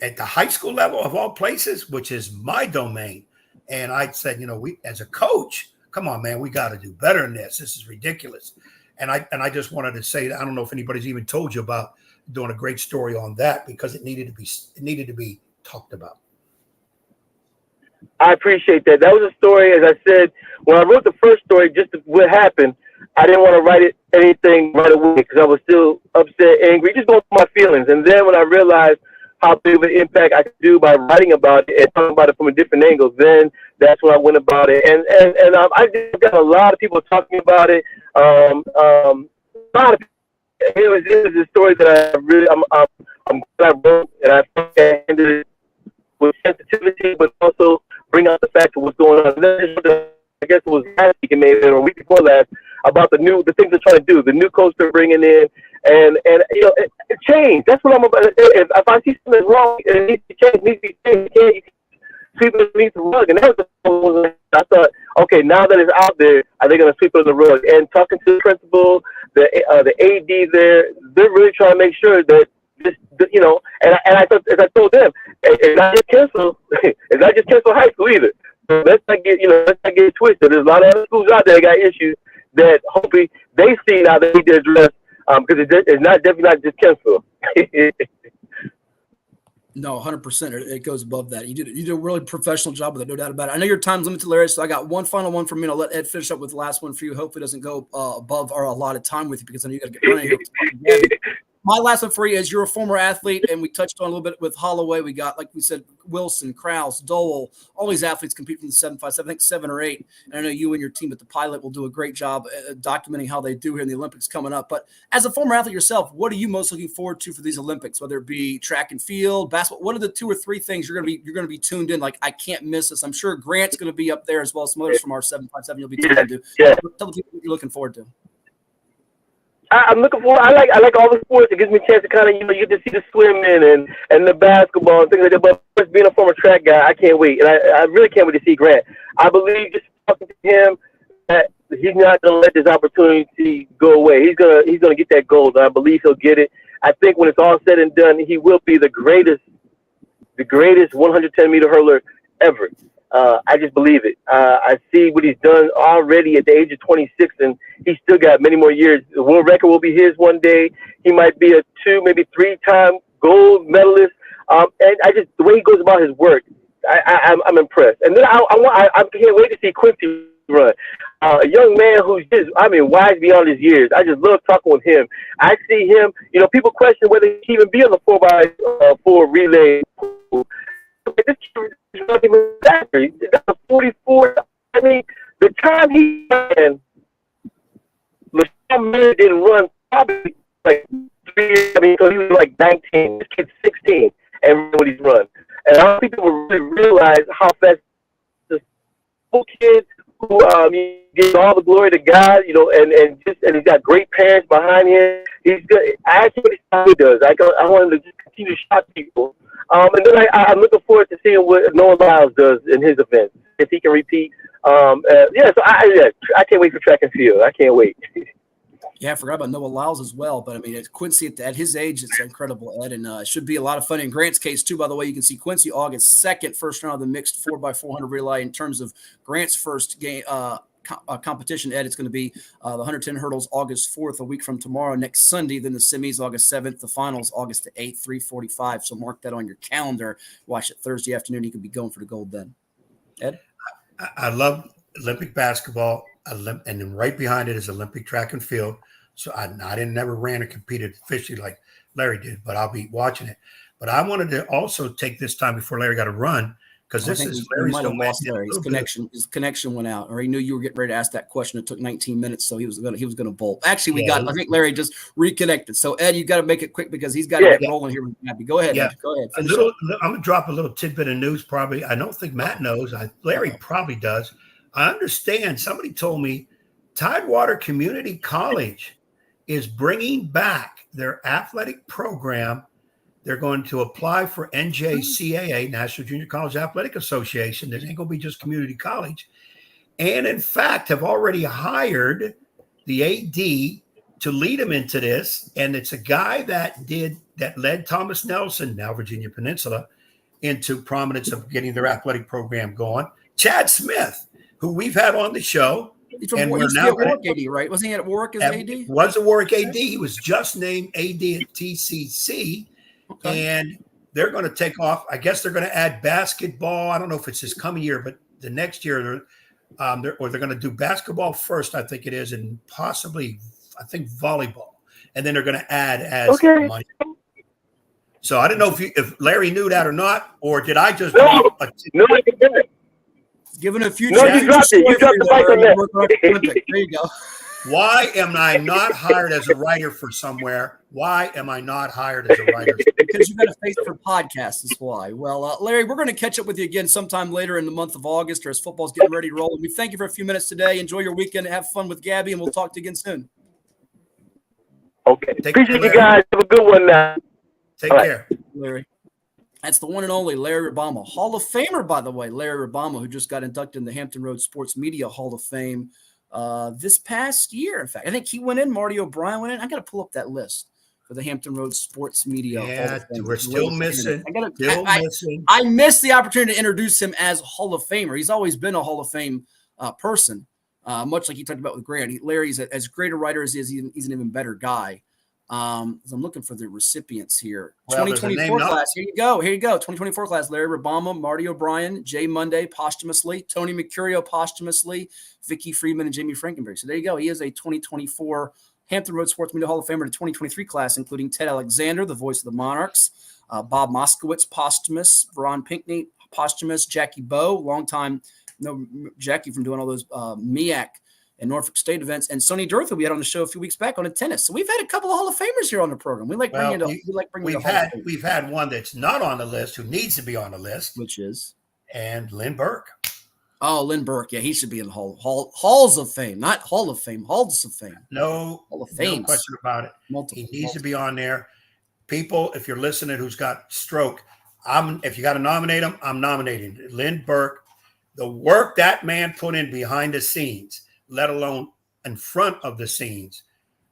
At the high school level of all places, which is my domain. And I said, we as a coach, come on, man, we got to do better than this. This is ridiculous. And I just wanted to say that I don't know if anybody's even told you about doing a great story on that, because it needed to be talked about. I appreciate that. That was a story, as I said, when I wrote the first story, just what happened, I didn't want to write anything right away, because I was still upset, angry, just going through my feelings. And then when I realized how big of an impact I could do by writing about it and talking about it from a different angle, then that's when I went about it. And I just got a lot of people talking about it. A lot of people. It was a story that I'm glad I wrote, and I ended it with sensitivity, but also bring out the fact of what's going on. And then I guess it was last week, maybe, or a week before last, about the things they're trying to do, the new coach they're bringing in, and it change. That's what I'm about. If I see something wrong, it needs to change. It needs to be changed. You can't sweep it underneath the rug. And that was I thought, okay, now that it's out there, are they going to sweep it under the rug? And talking to the principal, the AD there, they're really trying to make sure that this, and I thought, as I told them, it's not just cancel high school either. So let's not get it twisted. There's a lot of other schools out there that got issues that hopefully they see now that we need to address, because it's definitely not just Kempsville. No, 100%. It goes above that. You did a really professional job with it, no doubt about it. I know your time's limited, Larry, so I got one final one from me, and I'll let Ed finish up with the last one for you. Hopefully it doesn't go above our allotted time with you, because I know you got to get running here. My last one for you is you're a former athlete, and we touched on a little bit with Holloway. We got, like we said, Wilson, Krause, Dole, all these athletes compete from the 7.5, I think 7 or 8. And I know you and your team at the Pilot will do a great job documenting how they do here in the Olympics coming up. But as a former athlete yourself, what are you most looking forward to for these Olympics, whether it be track and field, basketball? What are the 2 or 3 things you're going to be tuned in? Like, I can't miss this. I'm sure Grant's going to be up there as well as some others from our 7.57 you'll be tuned into. Yeah. Tell the people what you're looking forward to. I'm looking forward. I like all the sports. It gives me a chance to kind of, you get to see the swimming and the basketball and things like that. But first, being a former track guy, I can't wait. And I really can't wait to see Grant. I believe, just talking to him, that he's not going to let this opportunity go away. He's gonna get that gold, and I believe he'll get it. I think when it's all said and done, he will be the greatest 110-meter hurler ever. I just believe it. I see what he's done already at the age of 26, and he's still got many more years. The world record will be his one day. He might be a 2, maybe 3-time gold medalist. And the way he goes about his work, I'm impressed. And then I can't wait to see Quincy run. A young man who's wise beyond his years. I just love talking with him. I see him, people question whether he can even be on the 4x4 relay. This kid is not even faster. He's got a 44. I mean, the time he ran, LaShawn Miller didn't run probably like 3 years. Because he was like 19. This kid's 16 and when he's run. And I don't think people really realize how fast this little kid who gives all the glory to God, and he's got great parents behind him. He's good. I actually what he does. I want him to just continue to shock people. And then I'm looking forward to seeing what Noah Lyles does in his events, if he can repeat. So I can't wait for track and field. I can't wait. Yeah, I forgot about Noah Lyles as well. But, Quincy at his age, it's incredible, Ed. And it should be a lot of fun. In Grant's case, too, by the way, you can see Quincy August 2nd, first round of the mixed 4x400 relay. In terms of Grant's first game competition, Ed, it's going to be the 110 hurdles August 4th, a week from tomorrow, next Sunday. Then the semis August 7th, the finals August 8th, 3:45. So mark that on your calendar. Watch it Thursday afternoon. You could be going for the gold then. Ed? I love Olympic basketball, and then right behind it is Olympic track and field. So I never ran or competed officially like Larry did, but I'll be watching it. But I wanted to also take this time before Larry got to run, because this is Larry's Larry. His connection went out, or he knew you were getting ready to ask that question. It took 19 minutes, so he was gonna bolt. Actually, I think Larry just reconnected. So Ed, you got to make it quick because he's got to get rolling here with Happy. Go ahead. Ed. Go ahead. I'm gonna drop a little tidbit of news. Probably, I don't think Matt knows. Larry probably does. I understand. Somebody told me Tidewater Community College is bringing back their athletic program. They're going to apply for NJCAA, National Junior College Athletic Association. This ain't going to be just community college. And in fact, have already hired the AD to lead them into this. And it's a guy that led Thomas Nelson, now Virginia Peninsula, into prominence of getting their athletic program going. Chad Smith, who we've had on the show. And we're now at Warwick AD, right? Wasn't he at Warwick as AD? Was a Warwick AD. He was just named AD at TCC. Okay. And they're going to take off. I guess they're going to add basketball. I don't know if it's this coming year, but the next year they're going to do basketball first, I think it is, and possibly, I think, volleyball. And then they're going to add as money. So I don't know if Larry knew that or not, or did I just drop a no, I didn't. Given a future. No, you dropped it. You dropped the mic on that. There you go. Why am I not hired as a writer for somewhere? Why am I not hired as a writer? Because you've got a face for podcasts is why. Well, Larry, we're going to catch up with you again sometime later in the month of August or as football's getting ready to roll. And we thank you for a few minutes today. Enjoy your weekend. Have fun with Gabby, and we'll talk to you again soon. Okay. Appreciate you guys. Have a good one now. Take care. Larry. That's the one and only Larry Rubama, Hall of Famer, by the way. Larry Rubama, who just got inducted in the Hampton Roads Sports Media Hall of Fame this past year. In fact, I think he went in. Marty O'Brien went in. I got to pull up that list for the Hampton Roads Sports Media Hall of Fame. We're still missing. I missed the opportunity to introduce him as Hall of Famer. He's always been a Hall of Fame person, much like he talked about with Grant. Larry's as great a writer as he is. He's an even better guy. I'm looking for the recipients here. 2024 class. Here you go. 2024 class. Larry Rubama, Marty O'Brien, Jay Monday posthumously, Tony Mercurio posthumously, Vicky Freeman, and Jamie Frankenberry. So there you go. He is a 2024 Hampton Roads Sports Media Hall of Famer. The 2023 class, including Ted Alexander, the voice of the Monarchs, Bob Moskowitz, posthumous, Ron Pinkney, posthumous, Jackie Bowe, longtime, Jackie from doing all those MEAC and Norfolk State events, and Sonny Durth, who we had on the show a few weeks back on the tennis. So we've had a couple of Hall of Famers here on the program. We've had one that's not on the list who needs to be on the list, which is Lynn Burke. Oh, Lynn Burke, yeah, he should be in halls of fame, not Hall of Fame, halls of fame. No, Hall of Fame, no question about it. He needs to be on there. People, if you're listening, who's got stroke, if you got to nominate him, I'm nominating Lynn Burke. The work that man put in behind the scenes. let alone in front of the scenes.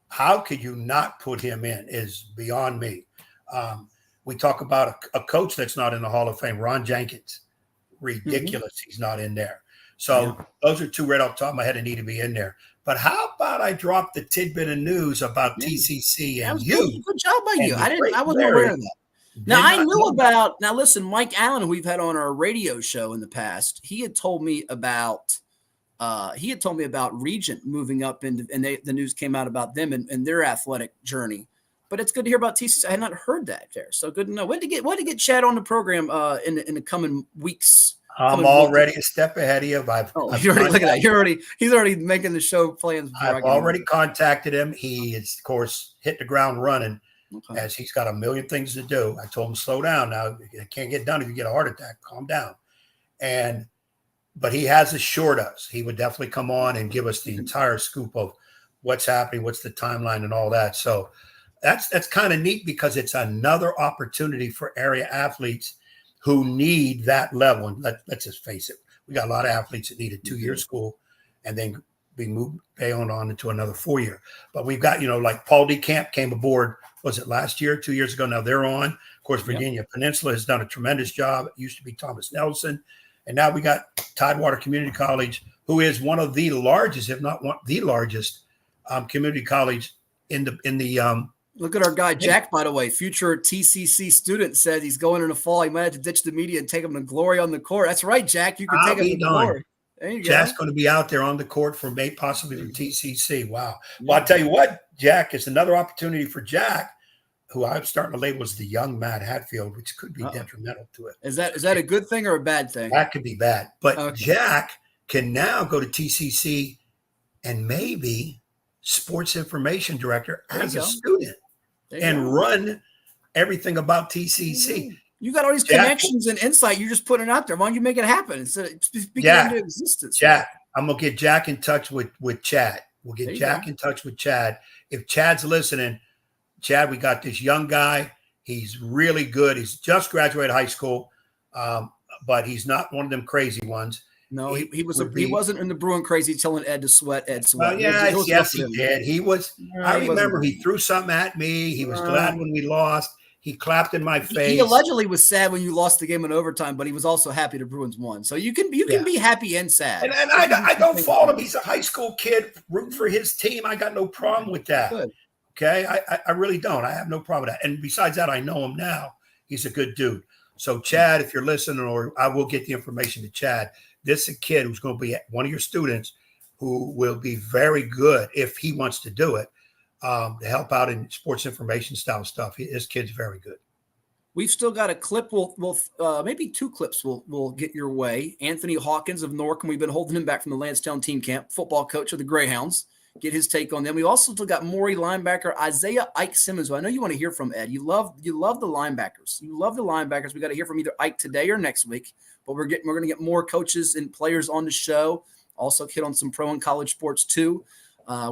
How could you not put him in is beyond me. We talk about a coach that's not in the Hall of Fame, Ron Jenkins. Ridiculous. He's not in there. So those are two right off the top of my head that need to be in there. But how about I drop the tidbit of news about TCC and you? Good job by you. I wasn't aware of that. Now I knew about. Now listen, Mike Allen, who we've had on our radio show in the past, he had told me about Regent moving up, and the news came out about them and their athletic journey. But it's good to hear about TCC. I had not heard that there, so good to know. When to get Chad on the program in the coming weeks. I'm already a step ahead of you. You're already look at that. He's already making the show plans. I've already contacted him. He is, of course, hit the ground running. Okay. As he's got a million things to do. I told him, slow down now. It can't get done if you get a heart attack. Calm down. But he has assured us he would definitely come on and give us the entire scoop of what's happening, what's the timeline and all that. So that's kind of neat because it's another opportunity for area athletes who need that level. And let's just face it. We got a lot of athletes that need a 2-year school and then be moved on into another 4-year. But we've got, like Paul D. Camp came aboard, was it last year, 2 years ago? Now they're on. Of course, Virginia Peninsula has done a tremendous job. It used to be Thomas Nelson. And now we got Tidewater Community College, who is one of the largest, if not the largest community college in the Look at our guy, Jack, by the way, future TCC student, said he's going in the fall. He might have to ditch the media and take him to glory on the court. That's right, Jack. You can take him to glory. Jack's going to be out there on the court for possibly for TCC. Wow. Well, I'll tell you what, Jack, is another opportunity for Jack, who I'm starting to label as the young Matt Hatfield, which could be detrimental to it. Is that a good thing or a bad thing? That could be bad. But Jack can now go to TCC and maybe sports information director as a student and run everything about TCC. You got all these connections and insight. You're just putting it out there. Why don't you make it happen instead of speaking into existence? Jack, I'm going to get Jack in touch with Chad. We'll get Jack in touch with Chad. If Chad's listening, Chad, we got this young guy. He's really good. He's just graduated high school, but he's not one of them crazy ones. No, he wasn't in the Bruin crazy telling Ed to sweat. Ed sweat. Yes, he did. He was. I remember he threw something at me. He was glad when we lost. He clapped in my face. He allegedly was sad when you lost the game in overtime, but he was also happy the Bruins won. So you can be happy and sad. And I don't fault him. He's a high school kid rooting for his team. I got no problem with that. Good. Okay, I really don't. I have no problem with that. And besides that, I know him now. He's a good dude. So Chad, if you're listening, or I will get the information to Chad. This is a kid who's going to be one of your students who will be very good if he wants to do it. To help out in sports information style stuff. This kid's very good. We've still got a clip. We'll maybe 2 clips we'll get your way. Anthony Hawkins of Norcom. We've been holding him back from the Lansdowne team camp. Football coach of the Greyhounds. Get his take on them. We also still got Maury linebacker Isaiah Ike Simmons, who I know you want to hear from, Ed. You love the linebackers. You love the linebackers. We got to hear from either Ike today or next week. But we're going to get more coaches and players on the show. Also hit on some pro and college sports too.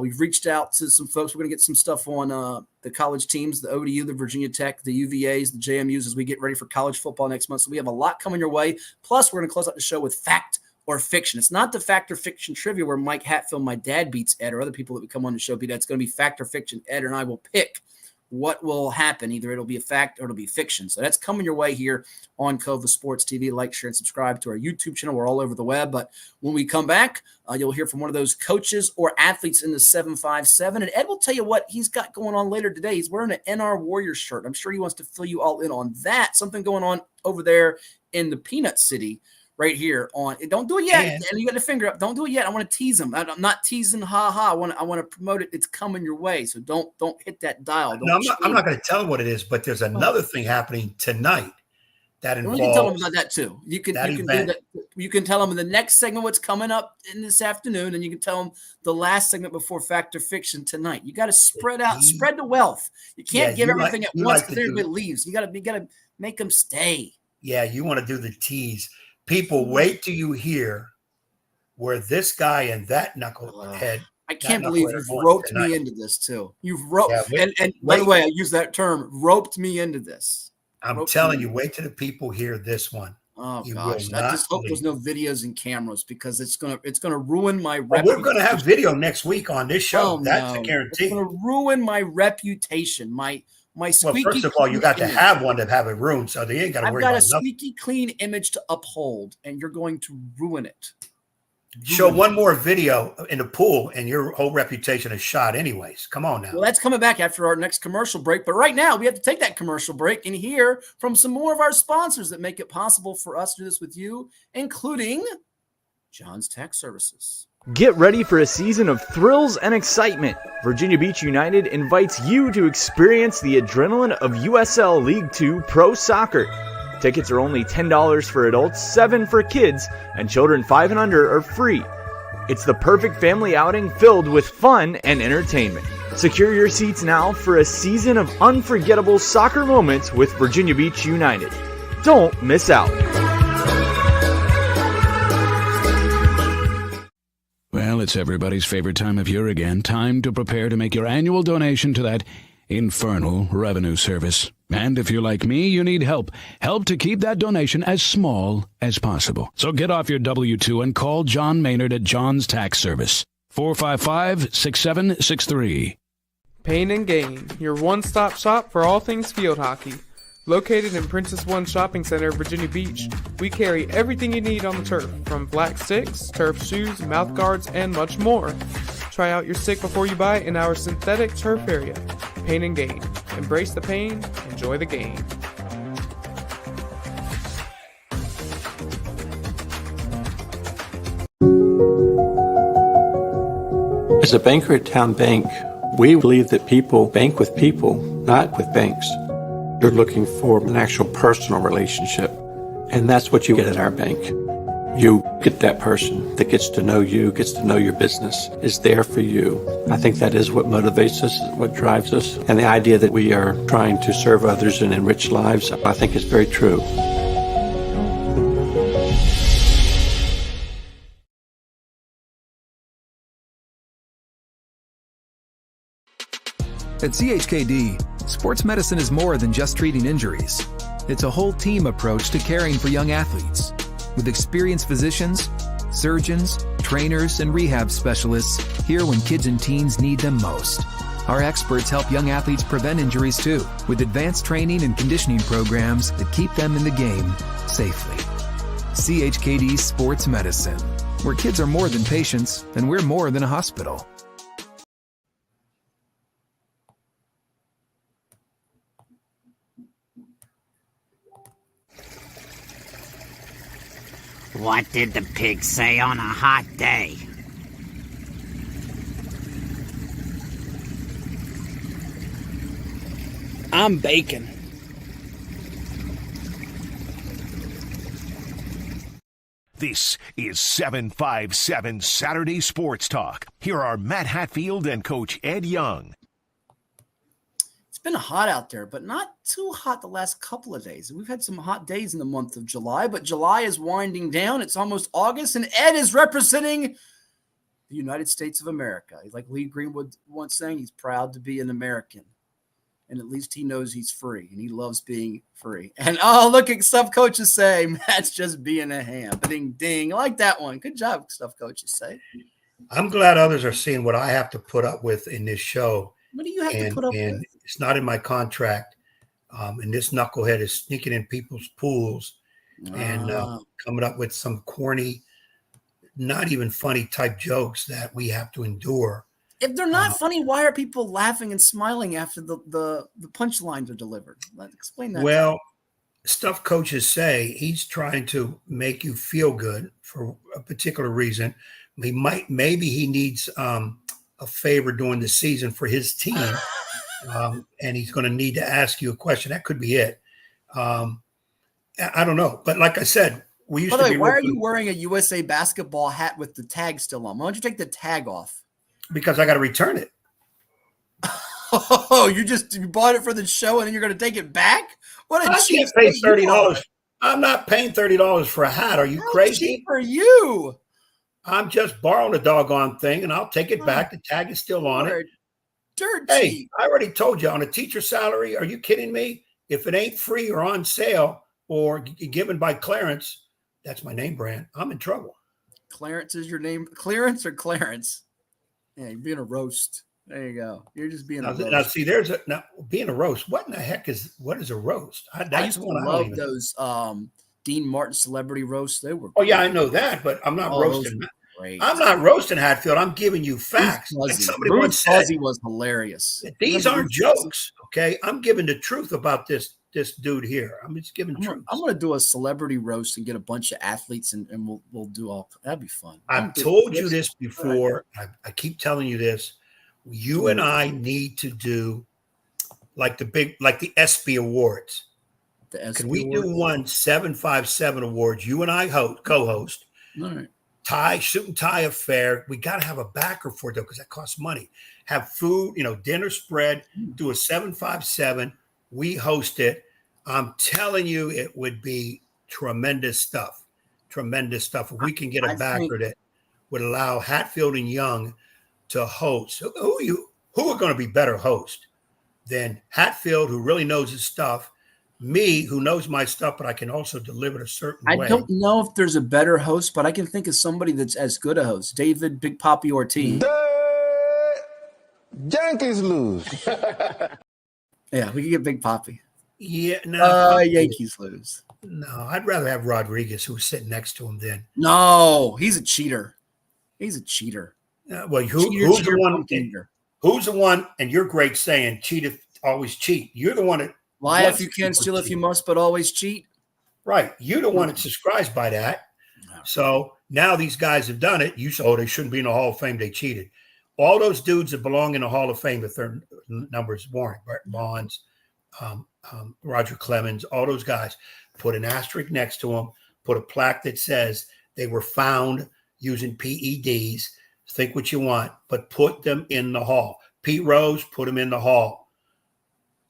We've reached out to some folks. We're going to get some stuff on the college teams, the ODU, the Virginia Tech, the UVAs, the JMUs as we get ready for college football next month. So we have a lot coming your way. Plus, we're going to close out the show with fact or fiction. It's not the fact or fiction trivia where Mike Hatfield, my dad, beats Ed, or other people that would come on the show beat Ed. It's going to be fact or fiction. Ed and I will pick what will happen. Either it'll be a fact or it'll be fiction. So that's coming your way here on Cova Sports TV. Like, share, and subscribe to our YouTube channel. We're all over the web. But when we come back, you'll hear from one of those coaches or athletes in the 757. And Ed will tell you what he's got going on later today. He's wearing an NR Warriors shirt. I'm sure he wants to fill you all in on that. Something going on over there in the Peanut City right here on – don't do it yet. And you got the finger up. Don't do it yet. I want to tease him. I'm not teasing ha-ha. I want to promote it. It's coming your way. So don't hit that dial. I'm not going to tell him what it is, but there's another thing happening tonight that involves – you can tell him about that too. You can do that. You can tell him in the next segment what's coming up in this afternoon, and you can tell him the last segment before Fact or Fiction tonight. You got to spread out, spread the wealth. You can't give everything at once because everybody leaves. You got to make them stay. Yeah, you want to do the tease. People, wait till you hear where this guy and that knucklehead. I can't believe you've roped me into this too. You've roped, and by the way, I use that term, roped me into this. I'm telling you, wait till the people hear this one. Oh You gosh, will I not just hope there's no videos and cameras because it's gonna ruin my Well, reputation. we're going to have video next week on this show. Oh, That's no. a guarantee. It's gonna ruin my reputation. My squeaky. Well, first of all, you clean got to image. have one to have it ruined, so they ain't got to I've worry got about a nothing. squeaky clean image to uphold, and you're going to ruin it. Show one more video in the pool, and your whole reputation is shot anyways. Come on now. Well, that's coming back after our next commercial break. But right now, we have to take that commercial break and hear from some more of our sponsors that make it possible for us to do this with you, including John's Tax Services. Get ready for a season of thrills and excitement. Virginia Beach United invites you to experience the adrenaline of USL League 2 Pro Soccer. Tickets are only $10 for adults, $7 for kids, and children 5 and under are free. It's the perfect family outing filled with fun and entertainment. Secure your seats now for a season of unforgettable soccer moments with Virginia Beach United. Don't miss out. Well, it's everybody's favorite time of year again. Time to prepare to make your annual donation to that infernal revenue service. And if you're like me, you need help. Help to keep that donation as small as possible. So get off your W-2 and call John Maynard at John's Tax Service. 455-6763. Pain and Gain, your one-stop shop for all things field hockey. Located in Princess One Shopping Center, Virginia Beach, we carry everything you need on the turf, from black sticks, turf shoes, mouth guards, and much more. Try out your stick before you buy in our synthetic turf area. Pain and Gain. Embrace the pain, enjoy the game. As a banker at Town Bank, we believe that people bank with people, not with banks. You're looking for an actual personal relationship, and that's what you get at our bank. You get that person that gets to know you, gets to know your business, is there for you. I think that is what motivates us, what drives us. And the idea that we are trying to serve others and enrich lives, I think is very true. At CHKD, sports medicine is more than just treating injuries. It's a whole team approach to caring for young athletes. With experienced physicians, surgeons, trainers, and rehab specialists here when kids and teens need them most. Our experts help young athletes prevent injuries too, with advanced training and conditioning programs that keep them in the game safely. CHKD Sports Medicine, where kids are more than patients and we're more than a hospital. What did the pig say on a hot day? I'm bacon. This is 757 Saturday Sports Talk. Here are Matt Hatfield and Coach Ed Young. It's been hot out there, but not too hot the last couple of days. We've had some hot days in the month of July, but July is winding down. It's almost August, and Ed is representing the United States of America. Like Lee Greenwood once saying, he's proud to be an American. And at least he knows he's free, and he loves being free. And, oh, look at stuff coaches say, Matt's just being a ham. Ding, ding. I like that one. Good job, stuff coaches say. I'm glad others are seeing what I have to put up with in this show. What do you have to put up with? It's not in my contract. And this knucklehead is sneaking in people's pools and coming up with some corny, not even funny type jokes that we have to endure. If they're not funny, why are people laughing and smiling after the punchlines are delivered? Explain that. Well, stuff coaches say he's trying to make you feel good for a particular reason. Maybe he needs a favor during the season for his team, and he's going to need to ask you a question. That could be it. I don't know, but like I said, we used By the to way, be. why are you wearing a USA basketball hat with the tag still on? Why don't you take the tag off? Because I got to return it. Oh, you bought it for the show and then you're going to take it back? What a cheap pay $30. I'm not paying $30 for a hat. Are you crazy? Cheap for you. I'm just borrowing a doggone thing, and I'll take it back. The tag is still on it. Dirt cheap. I already told you on a teacher salary. Are you kidding me? If it ain't free or on sale, or given by Clarence, that's my name brand, I'm in trouble. Clarence is your name. Clarence or Clarence? Yeah, you're being a roast. There you go. You're just being a roast. Now, see, being a roast. What in the heck is a roast? I used to love those Dean Martin celebrity roasts. They were. Oh yeah, I know that, but I'm not roasting. I'm not roasting Hatfield. I'm giving you facts. Like somebody once said, he was hilarious. These aren't jokes, okay? I'm giving the truth about this dude here. I'm just giving the truth. I'm going to do a celebrity roast and get a bunch of athletes, and we'll do all. That'd be fun. I've told you this before. I keep telling you this. You and I need to do like the ESPY Awards. Can we do one 757 awards? You and I co-host. All right. Suit and tie affair. We got to have a backer for it though, because that costs money. Have food, dinner spread. Do a 757. We host it. I'm telling you, it would be tremendous stuff. Tremendous stuff. If we can get a backer that would allow Hatfield and Young to host. Who are going to be better host than Hatfield, who really knows his stuff? Me, who knows my stuff, but I can also deliver it a certain way. I don't know if there's a better host, but I can think of somebody that's as good a host. David Big Papi Ortiz. Yankees lose. Yeah, we can get Big Papi. Yeah, no. Yankees lose. No, I'd rather have Rodriguez, who was sitting next to him then. No, he's a cheater. He's a cheater. Well, who's the one? Who's the one? And you're great saying cheat always cheat. You're the one that lie if you can, steal if you must, but always cheat. Right. You're the one that subscribes by that. So now these guys have done it. You say, they shouldn't be in the Hall of Fame. They cheated. All those dudes that belong in the Hall of Fame, if their numbers warrant, Brett Bonds, Roger Clemens, all those guys, put an asterisk next to them, put a plaque that says they were found using PEDs. Think what you want, but put them in the Hall. Pete Rose, put him in the Hall.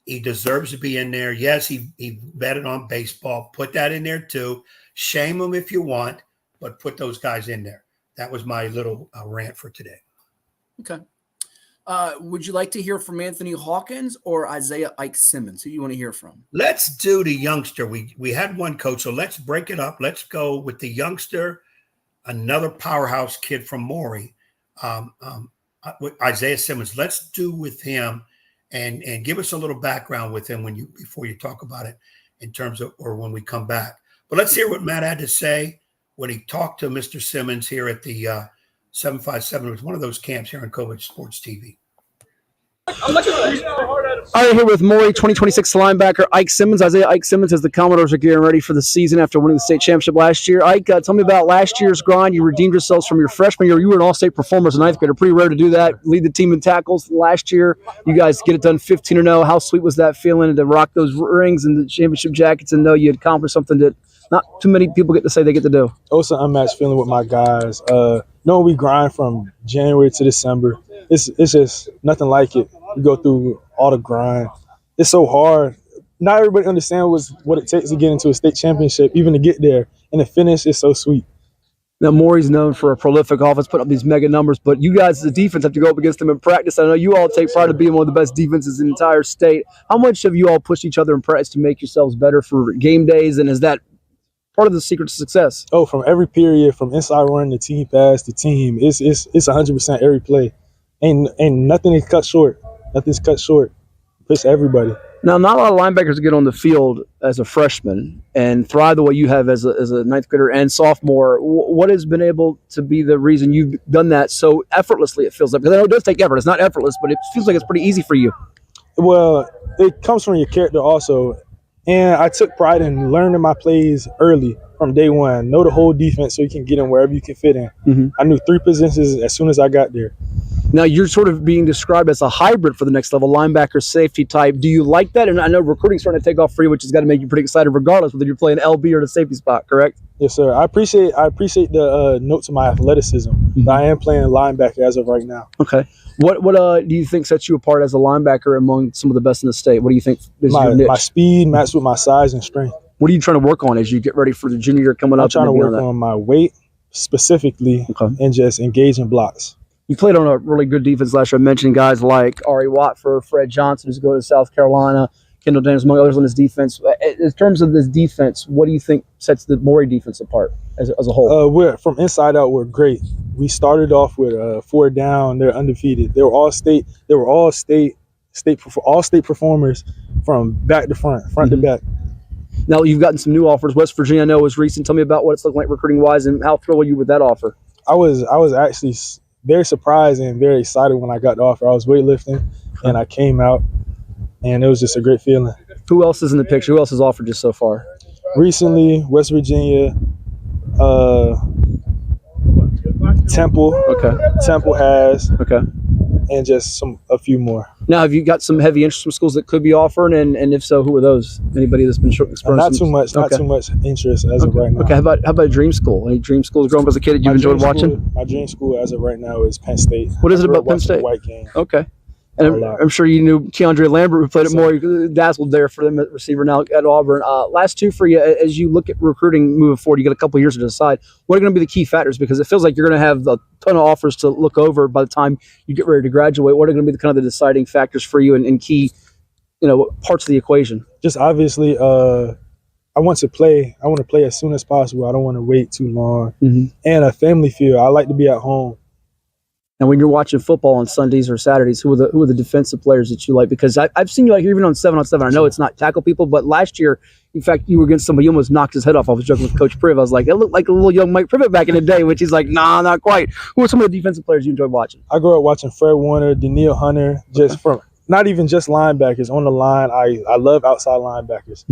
He deserves to be in there. Yes, he betted on baseball. Put that in there too. Shame him if you want, but put those guys in there. That was my little rant for today. Okay. Would you like to hear from Anthony Hawkins or Isaiah Ike Simmons? Who you want to hear from? Let's do the youngster. We had one coach, so let's break it up. Let's go with the youngster, another powerhouse kid from Maury, Isaiah Simmons. Let's do with him. And give us a little background with him before you talk about it in terms of, or when we come back. But let's hear what Matt had to say when he talked to Mr. Simmons here at the 757. It was one of those camps here on COVID Sports TV. All right, here with Maury, 2026 linebacker Ike Simmons. Isaiah Ike Simmons, as the Commodores are getting ready for the season after winning the state championship last year. Ike, tell me about last year's grind. You redeemed yourselves from your freshman year. You were an all-state performer as a ninth grader. Pretty rare to do that. Lead the team in tackles last year. You guys get it done 15-0. How sweet was that feeling to rock those rings and the championship jackets and know you had accomplished something that not too many people get to say they get to do? It was an unmatched feeling with my guys. Knowing we grind from January to December, it's just nothing like it. You go through all the grind. It's so hard. Not everybody understands what it takes to get into a state championship, even to get there. And the finish is so sweet. Now, Maury's known for a prolific offense, putting up these mega numbers, but you guys as a defense have to go up against them in practice. I know you all take pride in being one of the best defenses in the entire state. How much have you all pushed each other in practice to make yourselves better for game days, and is that part of the secret to success? Oh, from every period, from inside run to team pass to team, it's 100% every play. Ain't nothing is cut short. Nothing's cut short. Push everybody. Now, not a lot of linebackers get on the field as a freshman and thrive the way you have as a ninth grader and sophomore. What has been able to be the reason you've done that so effortlessly, it feels like? Because I know it does take effort. It's not effortless, but it feels like it's pretty easy for you. Well, it comes from your character also. And I took pride in learning my plays early from day one. Know the whole defense so you can get in wherever you can fit in. Mm-hmm. I knew 3 positions as soon as I got there. Now, you're sort of being described as a hybrid for the next level, linebacker, safety type. Do you like that? And I know recruiting's starting to take off for you, which has got to make you pretty excited regardless whether you're playing LB or the safety spot, correct? Yes, sir. I appreciate the note to my athleticism. Mm-hmm. I am playing linebacker as of right now. Okay. What do you think sets you apart as a linebacker among some of the best in the state? What do you think is your niche? My speed matched with my size and strength. What are you trying to work on as you get ready for the junior year coming up? I'm trying to work on my weight specifically and just engaging blocks. You played on a really good defense last year. I mentioned guys like Ari Watford, Fred Johnson, who's going to South Carolina. Kendall Daniels, among others on this defense. In terms of this defense, what do you think sets the Maury defense apart as a whole? We're from inside out. We're great. We started off with 4 down. They're undefeated. They were all state performers from back to front to back. Now you've gotten some new offers. West Virginia, I know, was recent. Tell me about what it's looking like recruiting wise, and how thrilled are you with that offer? I was actually very surprised and very excited when I got the offer. I was weightlifting, and I came out, and it was just a great feeling. Who else is in the picture? Who else has offered just so far? Recently, West Virginia, Temple. Okay. Temple has. Okay. And just a few more. Now, have you got some heavy interest from schools that could be offering, and if so, who are those? Anybody that's been expressing? Not too much interest as of right now. Okay, how about a dream school? Any dream schools growing up as a kid that you've enjoyed watching? My dream school as of right now is Penn State. What is it about Penn State? White game. Okay. And I'm sure you knew Keandre Lambert, who played at Maury, dazzled there for them at receiver now at Auburn. Last two for you, as you look at recruiting moving forward, you got a couple of years to decide. What are going to be the key factors? Because it feels like you're going to have a ton of offers to look over by the time you get ready to graduate. What are going to be the deciding factors for you and key, parts of the equation? Just obviously, I want to play. I want to play as soon as possible. I don't want to wait too long. Mm-hmm. And a family feel. I like to be at home. And when you're watching football on Sundays or Saturdays, who are the defensive players that you like? Because I've seen you even on 7-on-7. I know it's not tackle people, but last year, in fact, you were against somebody, you almost knocked his head off. I was joking with Coach Priv. I was like, it looked like a little young Mike Privet back in the day, which he's like, nah, not quite. Who are some of the defensive players you enjoy watching? I grew up watching Fred Warner, Daniil Hunter, from not even just linebackers on the line. I love outside linebackers,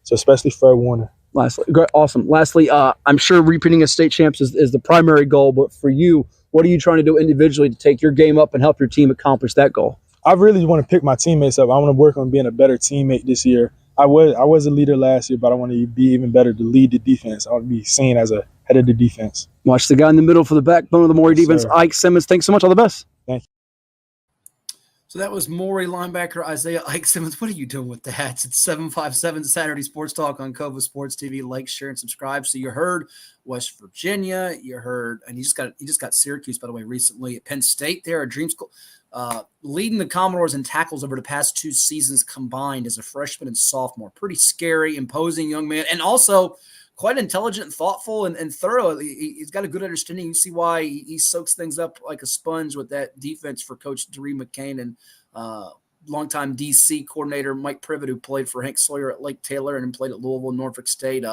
so especially Fred Warner. Lastly, great, awesome. Lastly, I'm sure repeating as state champs is the primary goal, but for you, what are you trying to do individually to take your game up and help your team accomplish that goal? I really want to pick my teammates up. I want to work on being a better teammate this year. I was a leader last year, but I want to be even better to lead the defense. I want to be seen as a head of the defense. Watch the guy in the middle for the backbone of the Maury defense, Ike Simmons. Thanks so much. All the best. Thank you. So that was Maury linebacker Isaiah Ike Simmons. What are you doing with the hats? It's 757 Saturday Sports Talk on Cova Sports TV. Like, share, and subscribe. So you heard West Virginia. You heard, and he just got Syracuse, by the way, recently at Penn State. There, a dream school, leading the Commodores in tackles over the past 2 seasons combined as a freshman and sophomore. Pretty scary, imposing young man, and also quite intelligent, thoughtful, and thorough. He's got a good understanding. You see why he soaks things up like a sponge with that defense for Coach Doree McCain and longtime DC coordinator Mike Privet, who played for Hank Sawyer at Lake Taylor and played at Louisville and Norfolk State.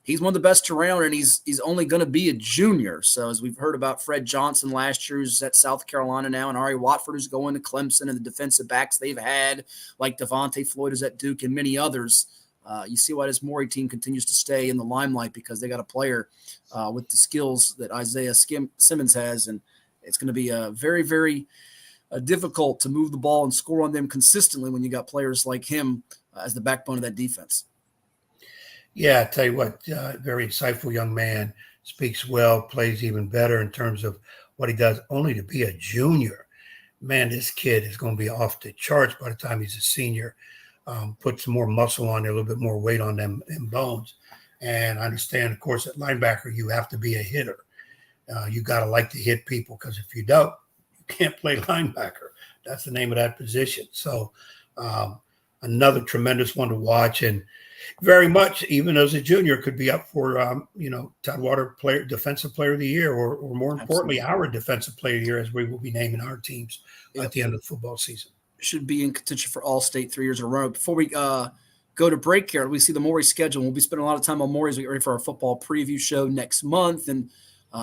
He's one of the best around, and he's only going to be a junior. So as we've heard about Fred Johnson last year, who's at South Carolina now, and Ari Watford, who's going to Clemson, and the defensive backs they've had, like Devontae Floyd is at Duke, and many others. You see why this Maury team continues to stay in the limelight, because they got a player with the skills that Isaiah Simmons has, and it's going to be very, very difficult to move the ball and score on them consistently when you got players like him as the backbone of that defense. Yeah, I tell you what, very insightful young man, speaks well, plays even better in terms of what he does, only to be a junior. Man, this kid is going to be off the charts by the time he's a senior. Put some more muscle on there, a little bit more weight on them and bones. And I understand, of course, at linebacker, you have to be a hitter. You got to like to hit people, because if you don't, you can't play linebacker. That's the name of that position. So another tremendous one to watch, and very much, even as a junior, could be up for, Tidewater Defensive Player of the Year, or more importantly, our Defensive Player of the Year, as we will be naming our teams at the end of the football season. Should be in contention for All-State 3 years in a row. Before we go to break here, we see the Maury schedule. We'll be spending a lot of time on Maury as we get ready for our football preview show next month, and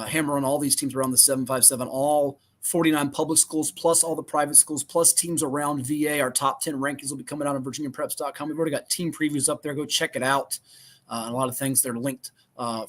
hammer on all these teams around the 757, all 49 public schools, plus all the private schools, plus teams around VA. Our top 10 rankings will be coming out on VirginiaPreps.com. We've already got team previews up there. Go check it out. A lot of things that are linked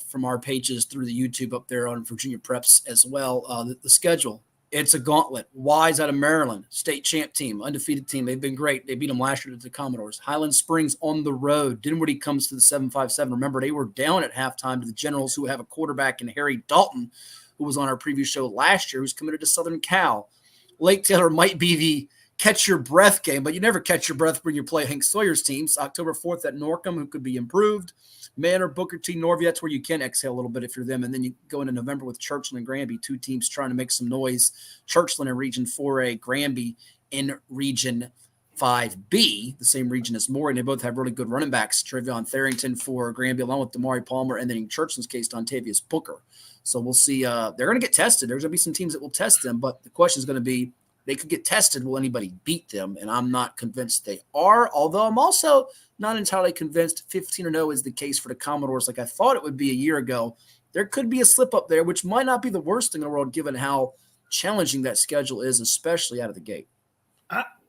from our pages through the YouTube up there on Virginia Preps as well. The schedule. It's a gauntlet. Wise out of Maryland, state champ team, undefeated team. They've been great. They beat them last year to the Commodores. Highland Springs on the road. Dinwiddie comes to the 757. Remember, they were down at halftime to the Generals, who have a quarterback in Harry Dalton, who was on our preview show last year, who's committed to Southern Cal. Lake Taylor might be the catch-your-breath game, but you never catch your breath when you play Hank Sawyer's teams. October 4th at Norcom, who could be improved. Manor, Booker T, Norview, that's where you can exhale a little bit if you're them. And then you go into November with Churchland and Granby, 2 teams trying to make some noise. Churchland in Region 4A, Granby in Region 5B, the same region as Maury, and they both have really good running backs, Trevion Tharrington for Granby, along with Damari Palmer, and then in Churchland's case, Dontavius Booker. So we'll see. They're going to get tested. There's going to be some teams that will test them, but the question is going to be, they could get tested. Will anybody beat them? And I'm not convinced they are, although I'm also not entirely convinced 15-0 is the case for the Commodores like I thought it would be a year ago. There could be a slip up there, which might not be the worst thing in the world given how challenging that schedule is, especially out of the gate.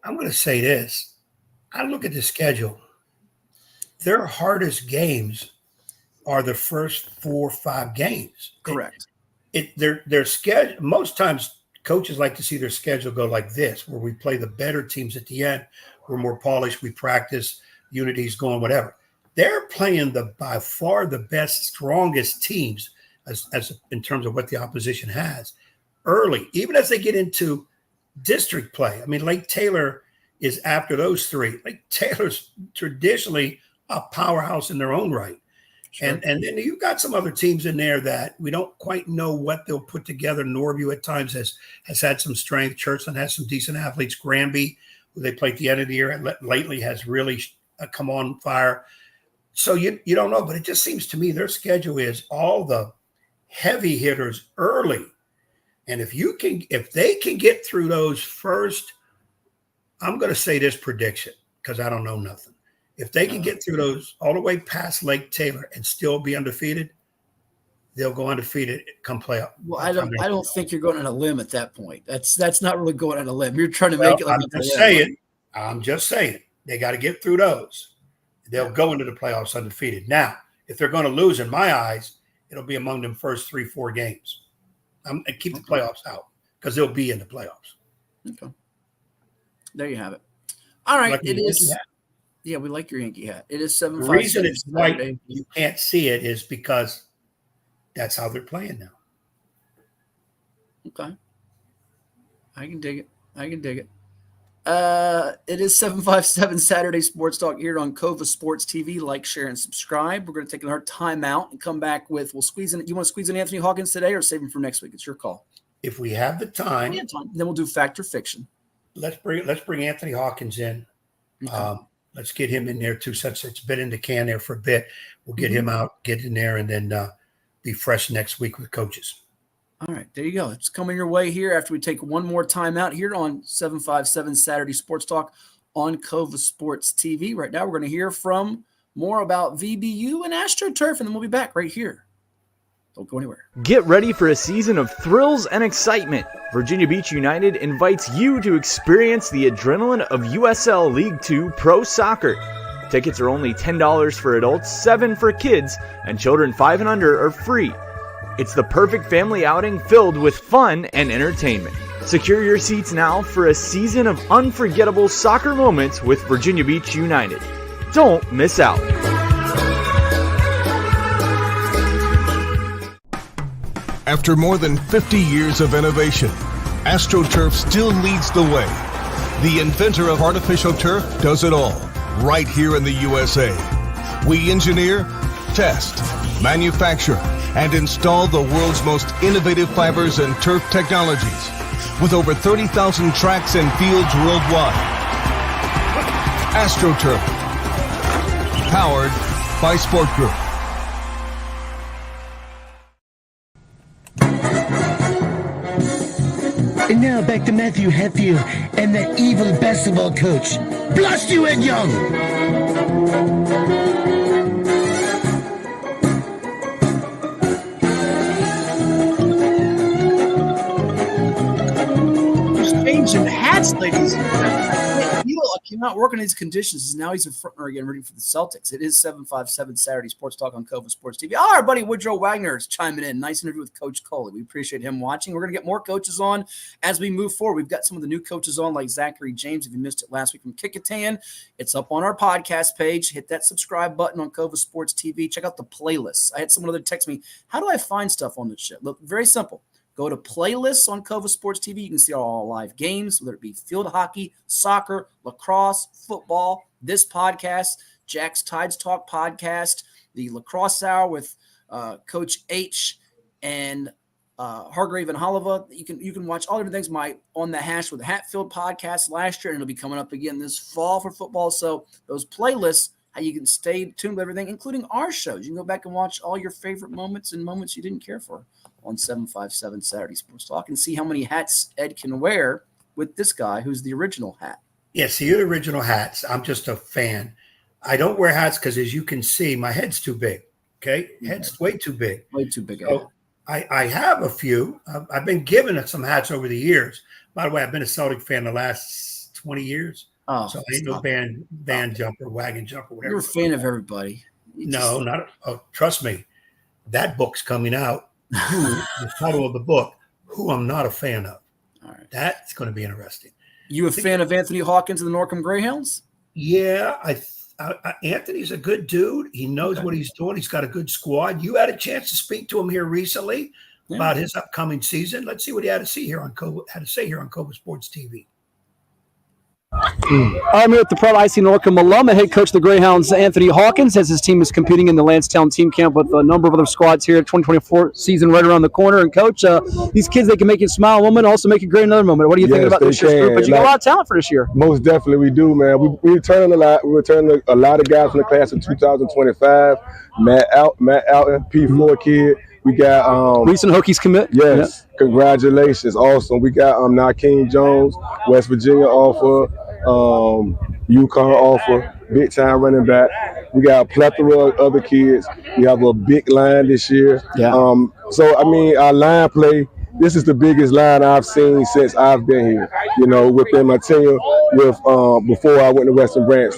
I'm going to say this. I look at the schedule. Their hardest games are the first 4 or 5 games. Correct. Their schedule, most times coaches like to see their schedule go like this, where we play the better teams at the end. We're more polished. We practice, unity's going, whatever. They're playing by far the best, strongest teams as in terms of what the opposition has early, even as they get into district play. I mean, Lake Taylor is after those 3. Lake Taylor's traditionally a powerhouse in their own right. Sure. And then you've got some other teams in there that we don't quite know what they'll put together. Norview at times has had some strength. Churchland has some decent athletes. Granby, who they played at the end of the year, and lately has really come on fire. So you don't know, but it just seems to me their schedule is all the heavy hitters early. And if they can get through those first, I'm going to say this prediction because I don't know nothing. If they can get through those all the way past Lake Taylor and still be undefeated, they'll go undefeated come playoff. Well, I don't think you're going on a limb at that point. That's not really going on a limb. You're trying to make it like I'm just saying they got to get through those. They'll go into the playoffs undefeated. Now, if they're going to lose, in my eyes, it'll be among them first 3-4 games. And keep the playoffs out because they'll be in the playoffs. Okay. There you have it. All right. Like it is. Yeah, we like your Yankee hat. It is 7-5. The reason it's white, you can't see it, is because that's how they're playing now. Okay. I can dig it. It is 757 Saturday Sports Talk here on Cova Sports TV. Like, share, and subscribe. We're going to take another timeout and come back with, we'll squeeze in. You want to squeeze in Anthony Hawkins today or save him for next week? It's your call. If we have the time, then we'll do fact or fiction. Let's bring Anthony Hawkins in. Okay. Let's get him in there too, since it's been in the can there for a bit. We'll get him out, get in there, and then be fresh next week with coaches. All right, there you go. It's coming your way here after we take one more time out here on 757 Saturday Sports Talk on Cova Sports TV. Right now, we're going to hear from more about VBU and AstroTurf, and then we'll be back right here. Don't go anywhere. Get ready for a season of thrills and excitement. Virginia Beach United invites you to experience the adrenaline of USL League 2 Pro Soccer. Tickets are only $10 for adults, $7 for kids, and children 5 and under are free. It's the perfect family outing filled with fun and entertainment. Secure your seats now for a season of unforgettable soccer moments with Virginia Beach United. Don't miss out. After more than 50 years of innovation, AstroTurf still leads the way. The inventor of artificial turf does it all, right here in the USA. We engineer, test, manufacture, and install the world's most innovative fibers and turf technologies, with over 30,000 tracks and fields worldwide. AstroTurf, powered by Sport Group. And now back to Matthew Hatfield and that evil basketball coach. Blast you, Ed Young! Just changing hats, ladies. I cannot work in these conditions. Now he's in front again, ready for the Celtics. It is 757 Saturday Sports Talk on Cova Sports TV. Oh, our buddy Woodrow Wagner is chiming in. Nice interview with Coach Coley. We appreciate him watching. We're going to get more coaches on as we move forward. We've got some of the new coaches on, like Zachary James. If you missed it last week from Kickitan, it's up on our podcast page. Hit that subscribe button on Cova Sports TV. Check out the playlists. I had someone other text me, how do I find stuff on this shit? Look, very simple. Go to playlists on Cova Sports TV. You can see all live games, whether it be field hockey, soccer, lacrosse, football, this podcast, Jack's Tides Talk podcast, the Lacrosse Hour with Coach H, and Hargrave and Holliva. You can watch all different things. My On the Hash with the Hatfield podcast last year, and it'll be coming up again this fall for football. So those playlists, how you can stay tuned with everything, including our shows. You can go back and watch all your favorite moments and moments you didn't care for on 757 Saturday Sports Talk and see how many hats Ed can wear with this guy who's the original hat. Yeah, see, the original hats. I'm just a fan. I don't wear hats because, as you can see, my head's too big. Okay, head's way too big. Way too big. So I have a few. I've been given some hats over the years. By the way, I've been a Celtic fan the last 20 years. Oh, so I ain't no band jumper, wagon jumper, whatever. You're a fan of everybody. Trust me. That book's coming out. The title of the book, Who I'm Not a Fan of. All right. That's going to be interesting. You a fan of Anthony Hawkins and the Norcom Greyhounds? Yeah, Anthony's a good dude. He knows what he's doing. He's got a good squad. You had a chance to speak to him here recently about his upcoming season. Let's see what he had to say here on Cobra Sports TV. I'm here with the proud IC Norcom alum and head coach of the Greyhounds, Anthony Hawkins, as his team is competing in the Lansdowne team camp with a number of other squads here. 2024 season right around the corner. And coach, these kids, they can make you smile one moment, also make you great another moment. What do you think about this year's group? But you got a lot of talent for this year. Most definitely we do, man. We return a lot. We return a lot of guys from the class of 2025. Matt Alton, P4 kid. We got recent Hokies commit. Yes, congratulations, awesome. We got Nakeem Jones, West Virginia offer, UConn offer, big time running back. We got a plethora of other kids. We have a big line this year. Yeah. So I mean, our line play. This is the biggest line I've seen since I've been here. You know, within my tenure with before I went to Western Branch,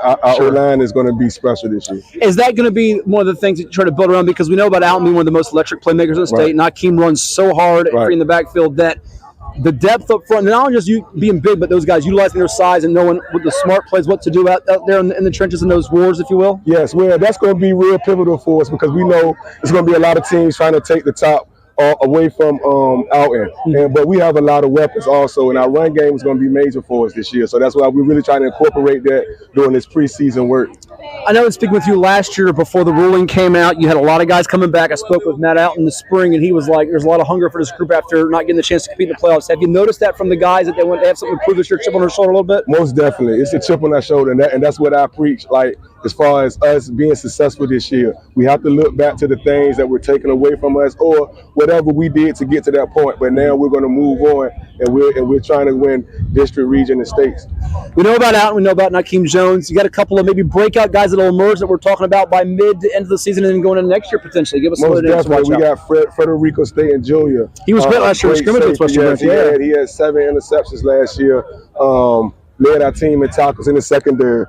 our line is going to be special this year. Is that going to be one of the things that you try to build around? Because we know about Alton being one of the most electric playmakers in the state. Nakeem runs so hard in the backfield that the depth up front, not only just you being big, but those guys utilizing their size and knowing with the smart plays what to do out there in the trenches in those wars, if you will. Yes, well, that's going to be real pivotal for us because we know there's going to be a lot of teams trying to take the top away from Alton. But we have a lot of weapons also, and our run game is going to be major for us this year. So that's why we're really trying to incorporate that during this preseason work. I know in speaking with you last year before the ruling came out, you had a lot of guys coming back. I spoke with Matt Alton in the spring, and he was like, there's a lot of hunger for this group after not getting the chance to compete in the playoffs. Have you noticed that from the guys that they want to have something to prove this year, chip on their shoulder a little bit? Most definitely. It's a chip on our shoulder, and that's what I preach. Like, as far as us being successful this year, we have to look back to the things that were taken away from us or whatever we did to get to that point. But now we're going to move on, and we're trying to win district, region, and states. We know about Alton. We know about Nakeem Jones. You got a couple of maybe breakout guys that will emerge that we're talking about by mid to end of the season and then going into next year potentially. Give us some of the names to watch out. We got Federico Staten Jr. He was great last year in scrimmage with Western Branch. He had 7 interceptions last year. Led our team in tackles in the secondary.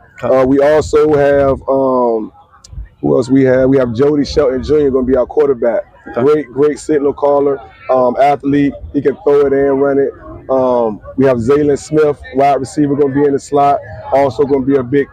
We also have who else we have? We have Jody Shelton Jr. going to be our quarterback. Great signal caller, athlete. He can throw it and run it. We have Zaylen Smith, wide receiver, going to be in the slot. Also going to be a big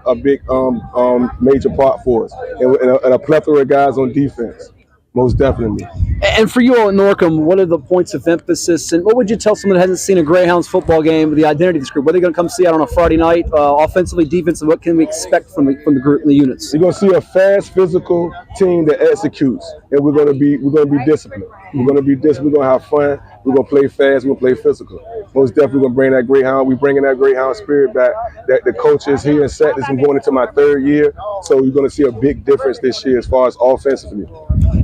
major part for us, and a plethora of guys on defense. Most definitely. And for you all at Norcom, what are the points of emphasis, and what would you tell someone that hasn't seen a Greyhounds football game, the identity of this group? What are they going to come see out on a Friday night, offensively, defensively? What can we expect from the group and the units? You're going to see a fast, physical team that executes, and we're going to be disciplined. We're going to be disciplined. We're going to have fun. We're going to play fast. We're going to play physical. Most definitely going to bring that Greyhound. We're bringing that Greyhound spirit back. That the coaches here in set. I'm going into my 3rd year, so you're going to see a big difference this year as far as offensively.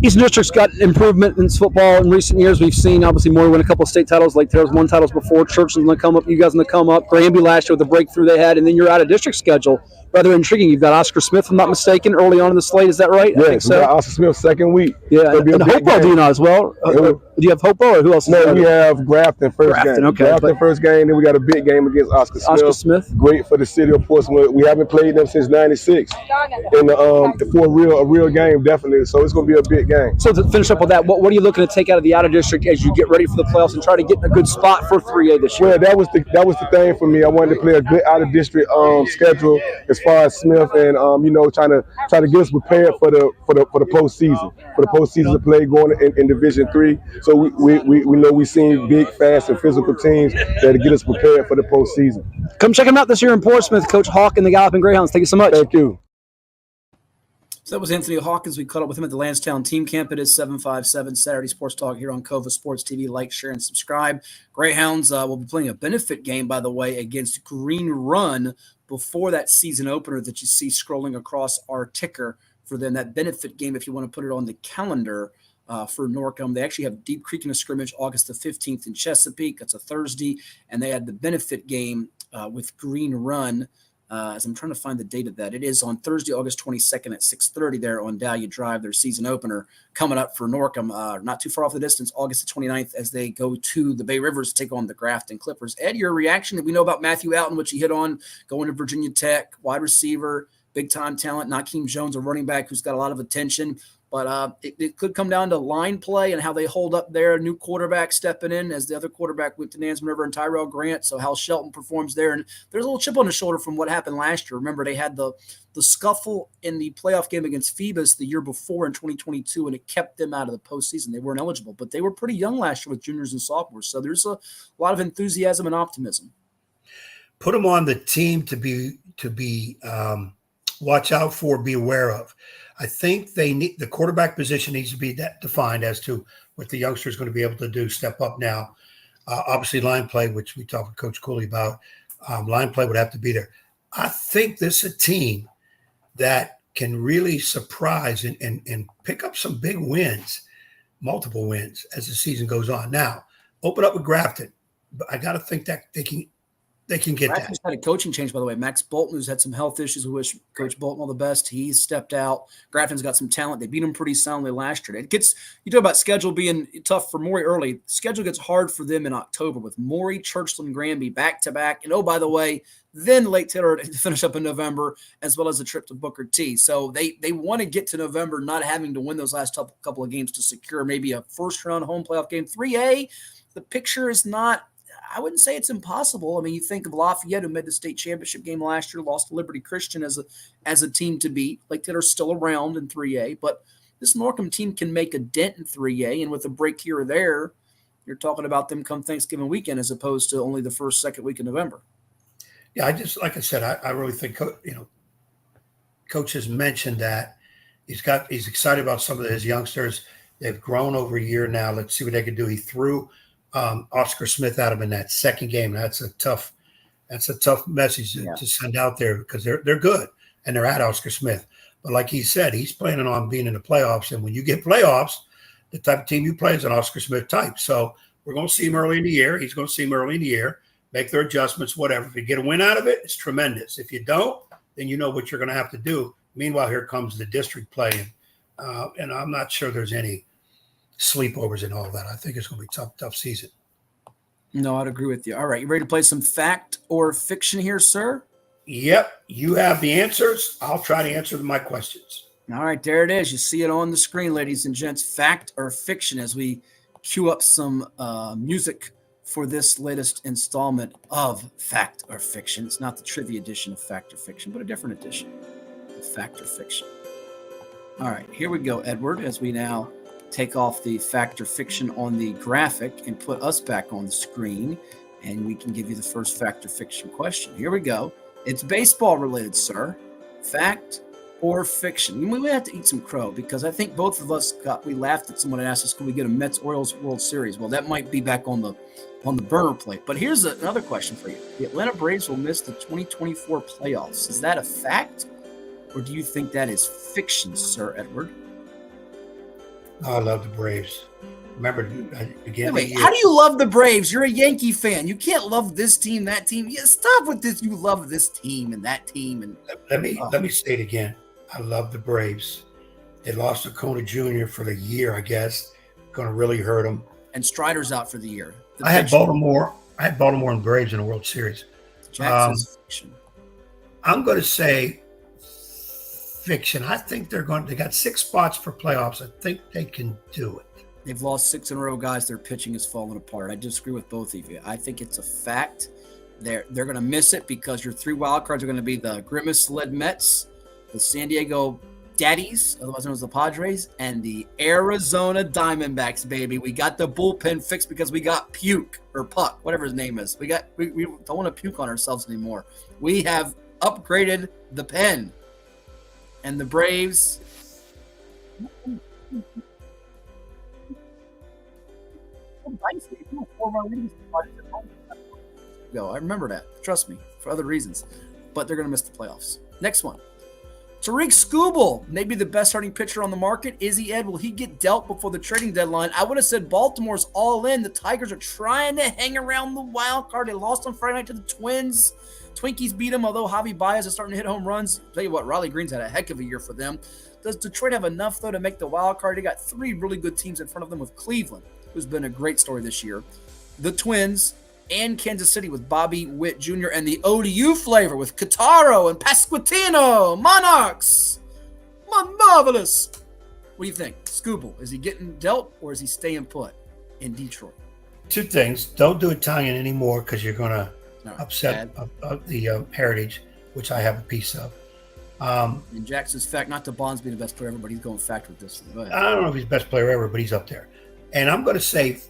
Eastern District's got improvement in football in recent years. We've seen, obviously, Maury win a couple of state titles. Lake Taylor's won titles before. Churchland's on the come up. You guys on the come up. Granby last year with the breakthrough they had. And then you're out of district schedule. Rather intriguing. You've got Oscar Smith, if I'm not mistaken, early on in the slate. Is that right? Yes, I think so. We got Oscar Smith 2nd week. Yeah, and Hopewell, do you know as well? Do you have Hopewell or who else? No, we have Grafton first game. Okay. Grafton first game, then we got a big game against Oscar Smith. Great for the city of Portsmouth. We haven't played them since '96. And for a real game, definitely. So it's going to be a big game. So to finish up with that, what are you looking to take out of the out of district as you get ready for the playoffs and try to get in a good spot for 3A this year? Well, that was the thing for me. I wanted to play a good out of district schedule as far as Smith and trying to get us prepared for the postseason. For the postseason to play going in Division 3. So we know we've seen big, fast, and physical teams that get us prepared for the postseason. Come check them out this year in Portsmouth. Coach Hawk and the Galloping Greyhounds. Thank you so much. Thank you. So that was Anthony Hawkins. We caught up with him at the Lansdowne Team Camp. It is 757 Saturday Sports Talk here on Cova Sports TV. Like, share, and subscribe. Greyhounds will be playing a benefit game, by the way, against Green Run before that season opener that you see scrolling across our ticker for them. That benefit game, if you want to put it on the calendar for Norcom. They actually have Deep Creek in a scrimmage August the 15th in Chesapeake. That's a Thursday. And they had the benefit game with Green Run. As I'm trying to find the date of that, it is on Thursday, August 22nd at 6:30 there on Dahlia Drive, their season opener coming up for Norcom, not too far off the distance, August the 29th, as they go to the Bay Rivers to take on the Grafton Clippers. Ed, your reaction that we know about Matthew Alton, which he hit on, going to Virginia Tech, wide receiver, big-time talent, Nakeem Jones, a running back who's got a lot of attention. But it could come down to line play and how they hold up there. New quarterback stepping in as the other quarterback went to Nansemond River and Tyrell Grant. So how Shelton performs there. And there's a little chip on the shoulder from what happened last year. Remember, they had the scuffle in the playoff game against Phoebus the year before in 2022, and it kept them out of the postseason. They weren't eligible, but they were pretty young last year with juniors and sophomores. So there's a lot of enthusiasm and optimism. Put them on the team to be watch out for, be aware of. I think they need the quarterback position needs to be defined as to what the youngster is going to be able to do, step up now. Obviously, line play, which we talked with Coach Coley about, line play would have to be there. I think this is a team that can really surprise and pick up some big wins, multiple wins as the season goes on. Now, open up with Grafton, but I got to think that they can get that. Had a coaching change, by the way. Max Bolton, who's had some health issues, we wish Coach Bolton all the best. He's stepped out. Grafton's got some talent. They beat him pretty soundly last year. You talk about schedule being tough for Maury early. Schedule gets hard for them in October with Maury, Churchland, Granby back-to-back. And, oh, by the way, then Lake Taylor to finish up in November, as well as a trip to Booker T. So they want to get to November not having to win those last couple of games to secure maybe a first-round home playoff game. 3A, the picture is not – I wouldn't say it's impossible. I mean, you think of Lafayette, who made the state championship game last year, lost to Liberty Christian as a team to beat. Lake Taylor's still around in 3A, but this Norcom team can make a dent in 3A, and with a break here or there, you're talking about them come Thanksgiving weekend as opposed to only the first, second week in November. Yeah, like I said, I really think Coach has mentioned that he's excited about some of his youngsters. They've grown over a year now. Let's see what they can do. He threw Oscar Smith out of in that second game. That's a tough message to send out there because they're good and they're at Oscar Smith. But like he said, he's planning on being in the playoffs. And when you get playoffs, the type of team you play is an Oscar Smith type. So we're going to see him early in the year. He's going to see him early in the year, make their adjustments, whatever. If you get a win out of it, it's tremendous. If you don't, then you know what you're going to have to do. Meanwhile, here comes the district play. And I'm not sure there's any sleepovers and all that. I think it's going to be tough season. No, I'd agree with you. All right, you ready to play some fact or fiction here, sir? Yep, you have the answers. I'll try to answer my questions. All right, there it is. You see it on the screen, ladies and gents. Fact or fiction, as we cue up some music for this latest installment of Fact or Fiction. It's not the trivia edition of Fact or Fiction, but a different edition of Fact or Fiction. All right, here we go, Edward, as we now take off the fact or fiction on the graphic and put us back on the screen, and we can give you the first fact or fiction question. Here we go. It's baseball related, sir. Fact or fiction? We have to eat some crow because I think both of us we laughed at someone and asked us, can we get a Mets-Orioles World Series? Well, that might be back on the burner plate. But here's another question for you. The Atlanta Braves will miss the 2024 playoffs. Is that a fact, or do you think that is fiction, Sir Edward? I love the Braves. Remember, again. Wait, how do you love the Braves? You're a Yankee fan. You can't love this team, that team. Yeah, stop with this. You love this team and that team. And let me say it again. I love the Braves. They lost to Kona Jr. for the year, I guess. Going to really hurt them. And Strider's out for the year. I had Baltimore and Braves in the World Series. Jackson's fiction. I'm going to say fiction. I think they got 6 spots for playoffs. I think they can do it. They've lost 6 in a row, guys. Their pitching has fallen apart. I disagree with both of you. I think it's a fact. They're going to miss it because your 3 wild cards are going to be the Grimace-led Mets, the San Diego Daddies, otherwise known as the Padres, and the Arizona Diamondbacks, baby. We got the bullpen fixed because we got Puke or Puck, whatever his name is. We don't want to puke on ourselves anymore. We have upgraded the pen. And the Braves, Go. I remember that. Trust me, for other reasons. But they're going to miss the playoffs. Next one. Tariq Skubal, maybe the best starting pitcher on the market. Is he, Ed? Will he get dealt before the trading deadline? I would have said Baltimore's all in. The Tigers are trying to hang around the wild card. They lost on Friday night to the Twins. Twinkies beat them, although Javi Baez is starting to hit home runs. I'll tell you what, Riley Green's had a heck of a year for them. Does Detroit have enough, though, to make the wild card? They got 3 really good teams in front of them with Cleveland, who's been a great story this year, the Twins, and Kansas City with Bobby Witt Jr. and the ODU flavor with Cataro and Pasquantino. Monarchs. Marvelous. What do you think? Skubal, is he getting dealt or is he staying put in Detroit? 2 things. Don't do Italian anymore because you're going to upset the heritage, which I have a piece of. And Jackson's fact, not to Bonds being the best player ever, but he's going fact with this. I don't know if he's the best player ever, but he's up there. And I'm going to say,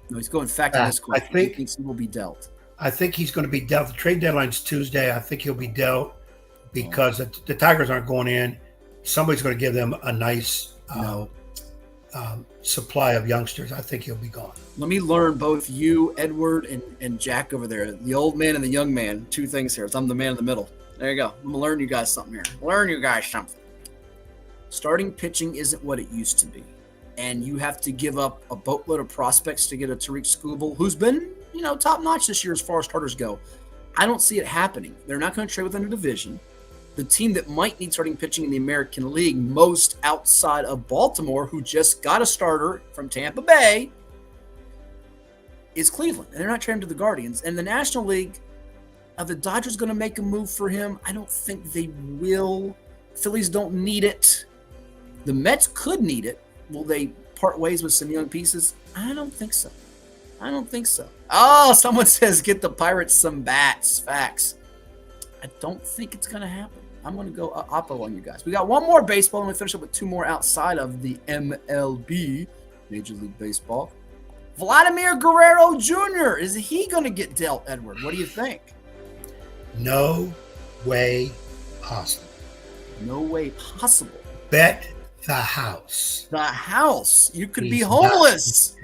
no, he's going fact in this question. I think he will be dealt. I think he's going to be dealt. The trade deadline's Tuesday. I think he'll be dealt because the Tigers aren't going in. Somebody's going to give them a nice supply of youngsters. I think he'll be gone. Let me learn both you, Edward, and Jack over there, the old man and the young man. 2 things here. I'm the man in the middle. There you go. I'm going to learn you guys something here. Learn you guys something. Starting pitching isn't what it used to be. And you have to give up a boatload of prospects to get a Tariq Skubal, who's been, top-notch this year as far as starters go. I don't see it happening. They're not going to trade within a division. The team that might need starting pitching in the American League, most outside of Baltimore, who just got a starter from Tampa Bay, is Cleveland. And they're not trading to the Guardians. And the National League, are the Dodgers going to make a move for him? I don't think they will. Phillies don't need it. The Mets could need it. Will they part ways with some young pieces? I don't think so. Oh, someone says get the Pirates some bats. Facts. I don't think it's going to happen. I'm going to go oppo on you guys. We got one more baseball, and we finish up with 2 more outside of the MLB, Major League Baseball. Vladimir Guerrero Jr., is he going to get dealt, Edward? What do you think? No way possible. No way possible. Bet the house. The house. You could be homeless.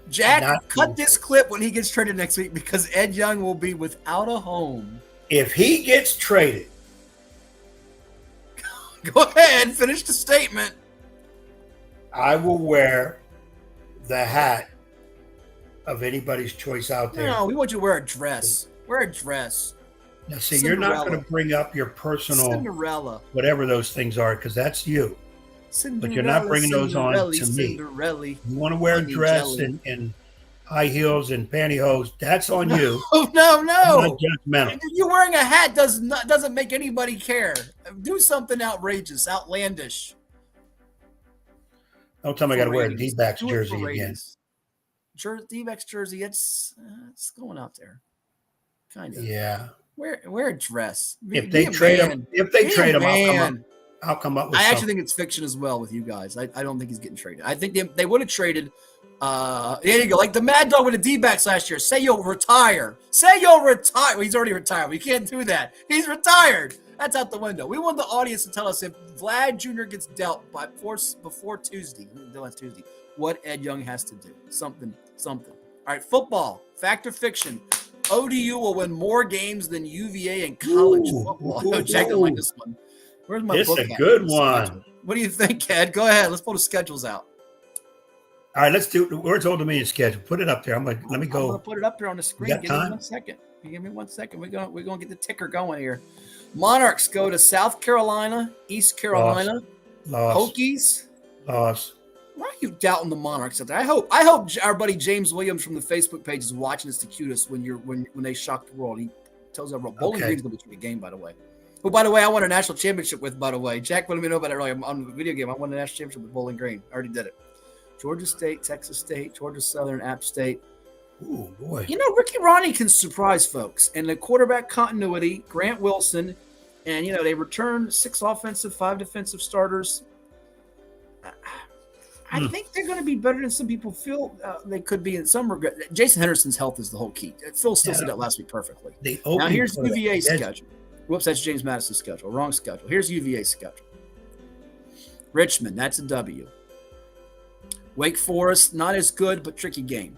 Jack, cut this clip when he gets traded next week because Ed Young will be without a home. If he gets traded. Go ahead, finish the statement. I will wear the hat of anybody's choice out there. No, we want you to wear a dress. Wear a dress. Now, see, you're not going to bring up your personal Cinderella, whatever those things are, because that's you. But you're not bringing those on to me. You want to wear a dress and high heels and pantyhose, that's on you. No. I'm not judgmental. You wearing a hat doesn't make anybody care. Do something outrageous, outlandish. Don't tell me I got to wear a D-backs jersey again. D-backs jersey, it's going out there. Kind of. Yeah. Wear a dress. If they trade him, I'll come up with I actually think it's fiction as well with you guys. I don't think he's getting traded. I think they would have traded. There you go. Like the Mad Dog with the D-backs last year. Say you'll retire. Well, he's already retired. We can't do that. He's retired. That's out the window. We want the audience to tell us if Vlad Jr. gets dealt before Tuesday, what Ed Young has to do. Something. All right, football. Fact or fiction? ODU will win more games than UVA in college football. Check it like this one. Where's my book? It's a good one. What do you think, Ed? Go ahead. Let's pull the schedules out. All right, let's do where's Old Dominion schedule. Put it up there. Let me go. I'm gonna put it up there on the screen. Give me 1 second. We're gonna get the ticker going here. Monarchs go to South Carolina, East Carolina, Hokies. Loss. Why are you doubting the Monarchs out there? I hope our buddy James Williams from the Facebook page is watching this to cue us when they shock the world. He tells everyone Bowling Green's gonna be a game, by the way. Who, by the way, I won a national championship with, by the way. Jack wanted me to know about it earlier. On the video game, I won a national championship with Bowling Green. I already did it. Georgia State, Texas State, Georgia Southern, App State. Ooh, boy. Ricky Ronnie can surprise folks. And the quarterback continuity, Grant Wilson, and, they returned 6 offensive, 5 defensive starters. I think they're going to be better than some people feel they could be in some regard. Jason Henderson's health is the whole key. Phil still said that last week perfectly. Now, here's UVA's schedule. Whoops, that's James Madison's schedule. Wrong schedule. Here's UVA's schedule. Richmond, that's a W. Wake Forest, not as good, but tricky game.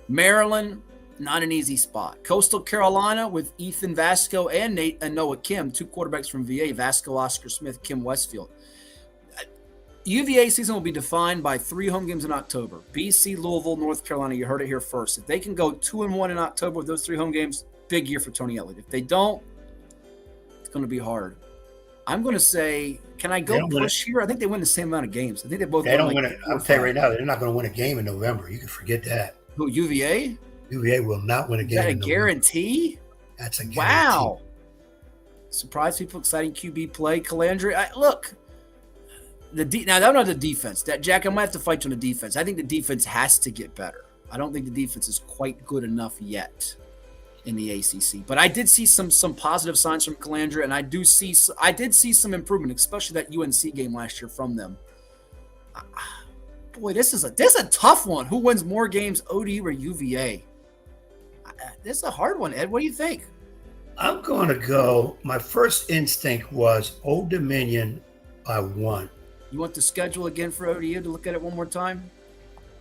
Maryland, not an easy spot. Coastal Carolina with Ethan Vasco and Noah Kim, 2 quarterbacks from VA, Vasco, Oscar Smith, Kim Westfield. UVA season will be defined by 3 home games in October. BC, Louisville, North Carolina, you heard it here first. If they can go 2-1 in October with those 3 home games, big year for Tony Elliott. If they don't, it's going to be hard. I'm going to say, can I go push here? I think they win the same amount of games. I think they both They don't win it. I'll tell you right now, they're not going to win a game in November. You can forget that. Who, UVA? UVA will not win a game. Is that a in November. guarantee? That's a guarantee. Wow. Surprise people, exciting QB play. Calandri, look. Now, I don't know the defense. Jack, I might have to fight you on the defense. I think the defense has to get better. I don't think the defense is quite good enough yet in the ACC. But I did see some positive signs from Calandra, and I did see some improvement, especially that UNC game last year from them. Boy, this is a tough one. Who wins more games, ODU or UVA? This is a hard one, Ed. What do you think? I'm going to go. My first instinct was Old Dominion by 1. You want the schedule again for ODU to look at it one more time?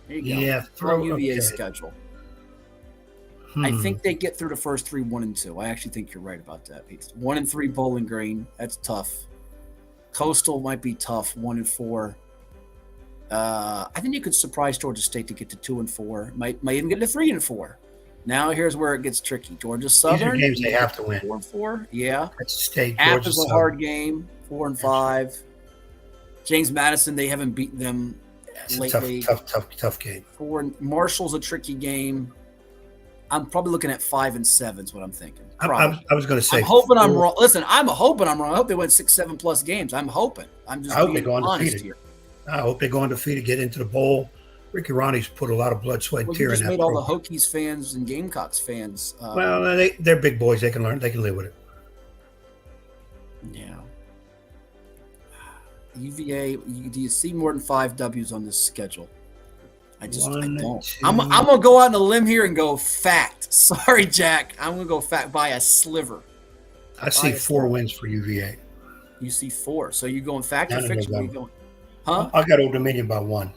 There you go. Yeah, throw UVA's schedule. I think they get through the first 3, 1 and 2. I actually think you're right about that, Pete. 1 and 3 Bowling Green. That's tough. Coastal might be tough. 1 and 4. I think you could surprise Georgia State to get to 2 and 4. Might even get to 3 and 4. Now here's where it gets tricky. Georgia Southern. These are games they have to win. 4 and 4. Yeah. That's State. App is a hard game. 4 and 5. James Madison, they haven't beaten them lately. Tough game. Marshall's a tricky game. I'm probably looking at 5 and 7 is what I'm thinking. I was going to say. I'm hoping I'm wrong. Listen, I'm hoping I'm wrong. I hope they win 6, 7 plus games. I'm hoping. I'm just being honest here. I hope they go undefeated, get into the bowl. Ricky Ronnie's put a lot of blood, sweat, and tear in that. You just made all the Hokies fans and Gamecocks fans. They're big boys. They can learn. They can live with it. Yeah. UVA, do you see more than 5 W's on this schedule? I don't. I'm going to go out on a limb here and go fact. Sorry, Jack. I'm going to go fact by a sliver. I see 4 wins for UVA. You see 4. So you going fact or fiction? Where you going? Huh? I got Old Dominion by 1.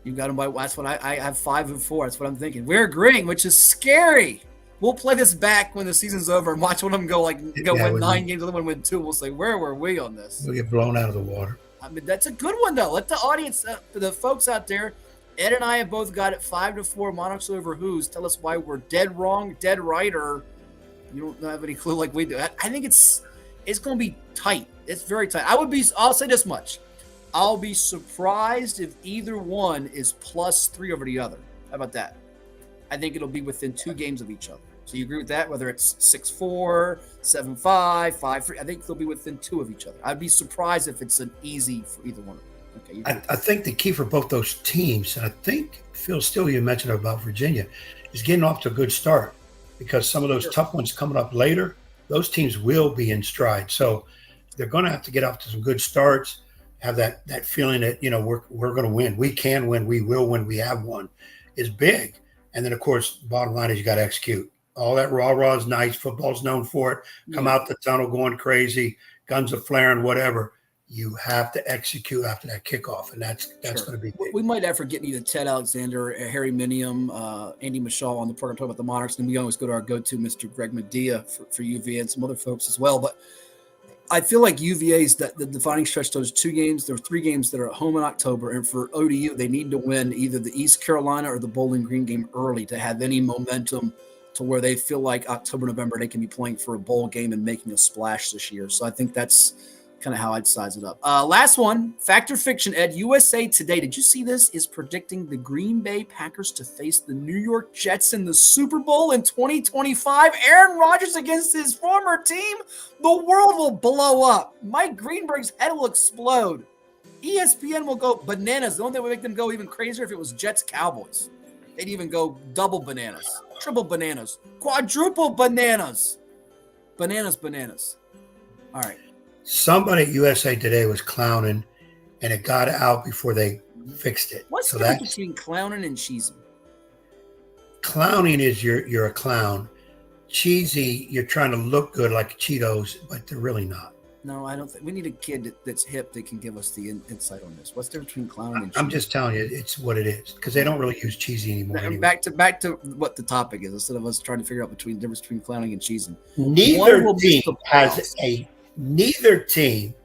You got them by, that's what I have 5 and 4. That's what I'm thinking. We're agreeing, which is scary. We'll play this back when the season's over and watch one of them go win 9 games, the other one win 2. We'll say, where were we on this? We'll get blown out of the water. I mean, that's a good one, though. Let the audience, the folks out there, Ed and I have both got it 5 to 4. Monarchs over Who's. Tell us why we're dead wrong, dead right, or you don't have any clue like we do. I think it's going to be tight. It's very tight. I'll say this much. I'll be surprised if either one is +3 over the other. How about that? I think it'll be within 2 games of each other. So you agree with that? Whether it's 6-4, 7-5, 5-3, I think they'll be within 2 of each other. I'd be surprised if it's an easy for either one of them. Okay, I think the key for both those teams, and I think Phil Steele, you mentioned about Virginia, is getting off to a good start because some of those tough ones coming up later, those teams will be in stride. So they're going to have to get off to some good starts, have that feeling that, we're going to win. We can win. We will win. We have won is big. And then, of course, bottom line is you got to execute. All that rah-rah is nice. Football's known for it. Come out the tunnel going crazy, guns are flaring, whatever. You have to execute after that kickoff, and that's going to be big. We might ever get either Ted Alexander, Harry Minium, Andy Michaud on the program talking about the Monarchs, and we always go to our go-to Mr. Greg Medea for UVA and some other folks as well. But I feel like UVA's the defining stretch. Those 2 games, there are 3 games that are at home in October, and for ODU, they need to win either the East Carolina or the Bowling Green game early to have any momentum to where they feel like October, November, they can be playing for a bowl game and making a splash this year. So I think that's kind of how I'd size it up. Last one, fact or fiction, Ed. USA Today, did you see this? Is predicting the Green Bay Packers to face the New York Jets in the Super Bowl in 2025. Aaron Rodgers against his former team. The world will blow up. Mike Greenberg's head will explode. ESPN will go bananas. The only thing would make them go even crazier if it was Jets Cowboys. They'd even go double bananas, triple bananas, quadruple bananas. Bananas. All right. Somebody at USA Today was clowning, and it got out before they fixed it. What's the difference between clowning and cheesing? Clowning is you're a clown. Cheesy, you're trying to look good like Cheetos, but they're really not. No, I don't think we need a kid that's hip that can give us the insight on this. What's the difference between clowning and cheesy? I'm just telling you, it's what it is because they don't really use cheesy anymore. Anyway. Back to what the topic is instead of us trying to figure out the difference between clowning and cheesing. Neither team.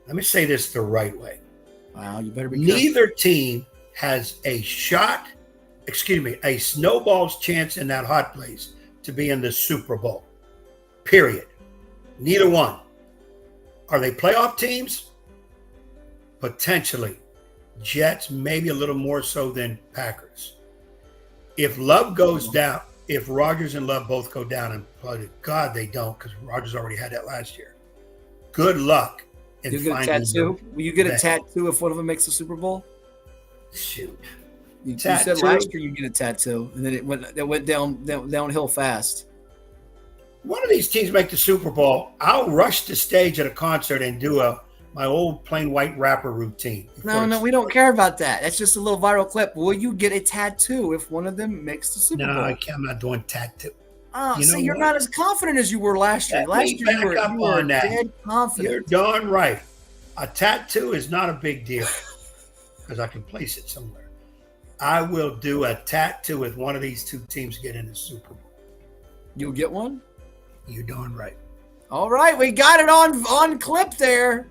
Let me say this the right way. Wow, you better be. Neither team has a snowball's chance in that hot place to be in the Super Bowl. Period. Neither one. Are they playoff teams? Potentially. Jets, maybe a little more so than Packers. If Love goes down, if Rodgers and Love both go down, and probably God they don't, because Rodgers already had that last year. Good luck in you get finding a tattoo. Will you get a tattoo if one of them makes the Super Bowl? Shoot. You said last year you get a tattoo, and then it went downhill fast. One of these teams make the Super Bowl, I'll rush the stage at a concert and do my old plain white rapper routine. No, we don't care about that. That's just a little viral clip. Will you get a tattoo if one of them makes the Super Bowl? No, I'm not doing tattoo. Oh, see, you're not as confident as you were last year. Last year you were dead confident. You're darn right. A tattoo is not a big deal because I can place it somewhere. I will do a tattoo if one of these two teams get in the Super Bowl. You'll get one? You're darn right. All right, we got it on clip there.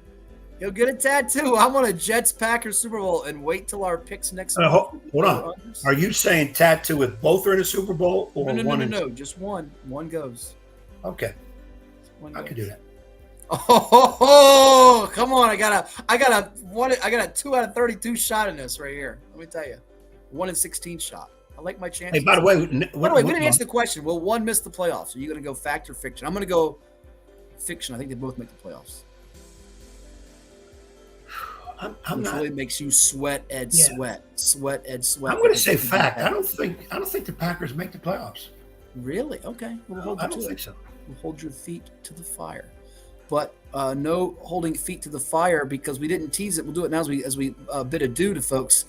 You'll get a tattoo. I'm on a Jets-Packers Super Bowl and wait till our picks next week. Hold on. Are you saying tattoo if both are in the Super Bowl or one? No. Just one. One goes. Okay. I can do that. Oh, come on. I got a 2 out of 32 shot in this right here. Let me tell you. 1 in 16 shot. I like my chances. Hey, by the way, we didn't answer the question. Will one miss the playoffs? Are you going to go fact or fiction? I'm going to go fiction. I think they both make the playoffs. I'm not. Really makes you sweat, Ed. Sweat. I'm going to say fact. I don't think the Packers make the playoffs. Really? Okay. I don't think so. We'll hold your feet to the fire. But no holding feet to the fire because we didn't tease it. We'll do it now as we bid adieu to folks.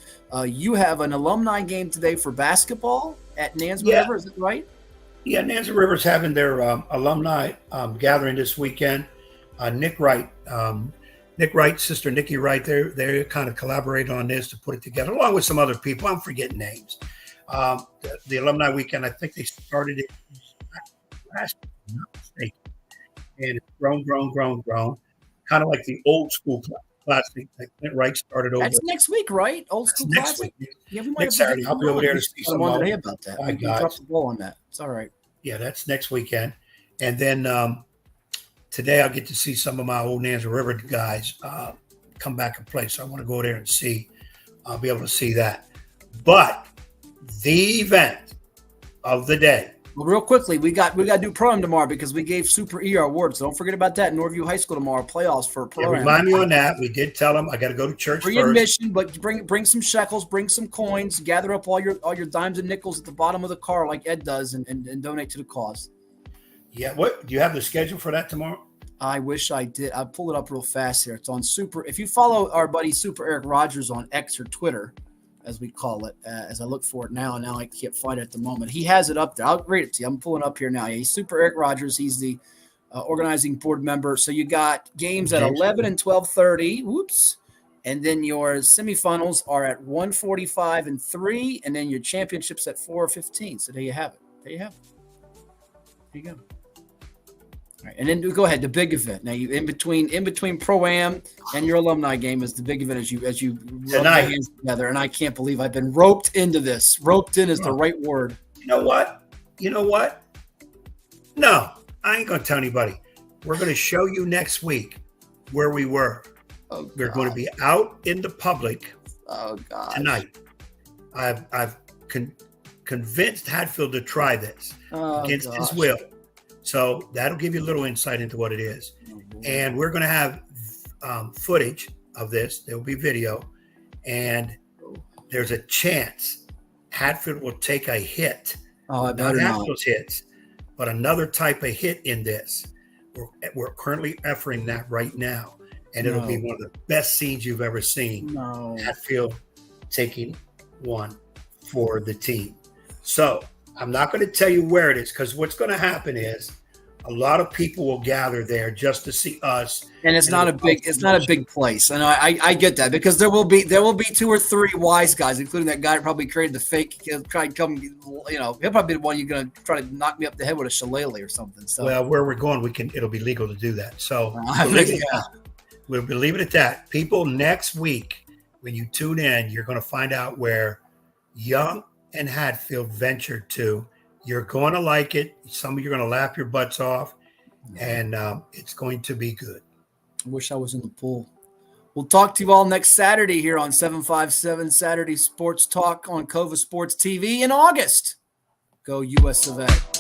You have an alumni game today for basketball at Nansemond River. Is that right? Yeah, Nansemond River's having their alumni gathering this weekend. Nick Wright, sister Nikki Wright, they kind of collaborated on this to put it together, along with some other people. I'm forgetting names. The alumni weekend, I think they started it last year, if I'm not mistaken. And it's grown. Kind of like the old school classic that Clint Wright started over. That's next week, right? Old school classic. Yeah, we might next Saturday. I'll be over there to see some more today about that. We dropped the ball on that. It's all right. Yeah, that's next weekend. And then today I'll get to see some of my old Nansemond River guys come back and play. So I want to go there and see. I'll be able to see that. But the event of the day. Well, real quickly, we got to do pro-am tomorrow because we gave Super E our award. So don't forget about that. Norview High School tomorrow, playoffs for pro-am. Yeah, remind me on that. We did tell them I got to go to church free first. Admission, but bring some shekels, bring some coins, gather up all your dimes and nickels at the bottom of the car like Ed does, and donate to the cause. Yeah. What do you have the schedule for that tomorrow? I wish I did. I'll pull it up real fast here. It's on Super. If you follow our buddy Super Eric Rogers on X or Twitter, as we call it, as I look for it now, and now I can't find it at the moment. He has it up there. I'll read it to you. I'm pulling up here now. He's Super Eric Rogers. He's the organizing board member. So you got games at 11 and 12:30. Whoops. And then your semifinals are at 1:45 and 3, and then your championships at 4:15. So there you have it. There you go. All right, and then go ahead. The big event now. You in between pro-am and your alumni game is the big event as you rub your hands together. And I can't believe I've been roped into this. Roped in is the right word. You know what? No, I ain't gonna tell anybody. We're gonna show you next week where we were. Oh, we're going to be out in the public. Tonight. I've convinced Hatfield to try this against his will. So that'll give you a little insight into what it is. And we're going to have footage of this. There will be video. And there's a chance Hatfield will take a hit. Not Hatfield's hits, but another type of hit in this. We're currently efforting that right now. And it'll be one of the best scenes you've ever seen. Hatfield taking one for the team. So I'm not going to tell you where it is because what's going to happen is A lot of people will gather there just to see us. And it's not a big place. And I get that, because there will be 2 or 3 wise guys, including that guy who probably created the fake. He'll try and come, he'll probably be the one you're going to try to knock me up the head with a shillelagh or something. So, well, where we're going, it'll be legal to do that. So we'll leave it at that. People, next week, when you tune in, you're going to find out where Young and Hatfield ventured to. You're going to like it. Some of you are going to laugh your butts off, and it's going to be good. I wish I was in the pool. We'll talk to you all next Saturday here on 757 Saturday Sports Talk on Cova Sports TV in August. Go US of A.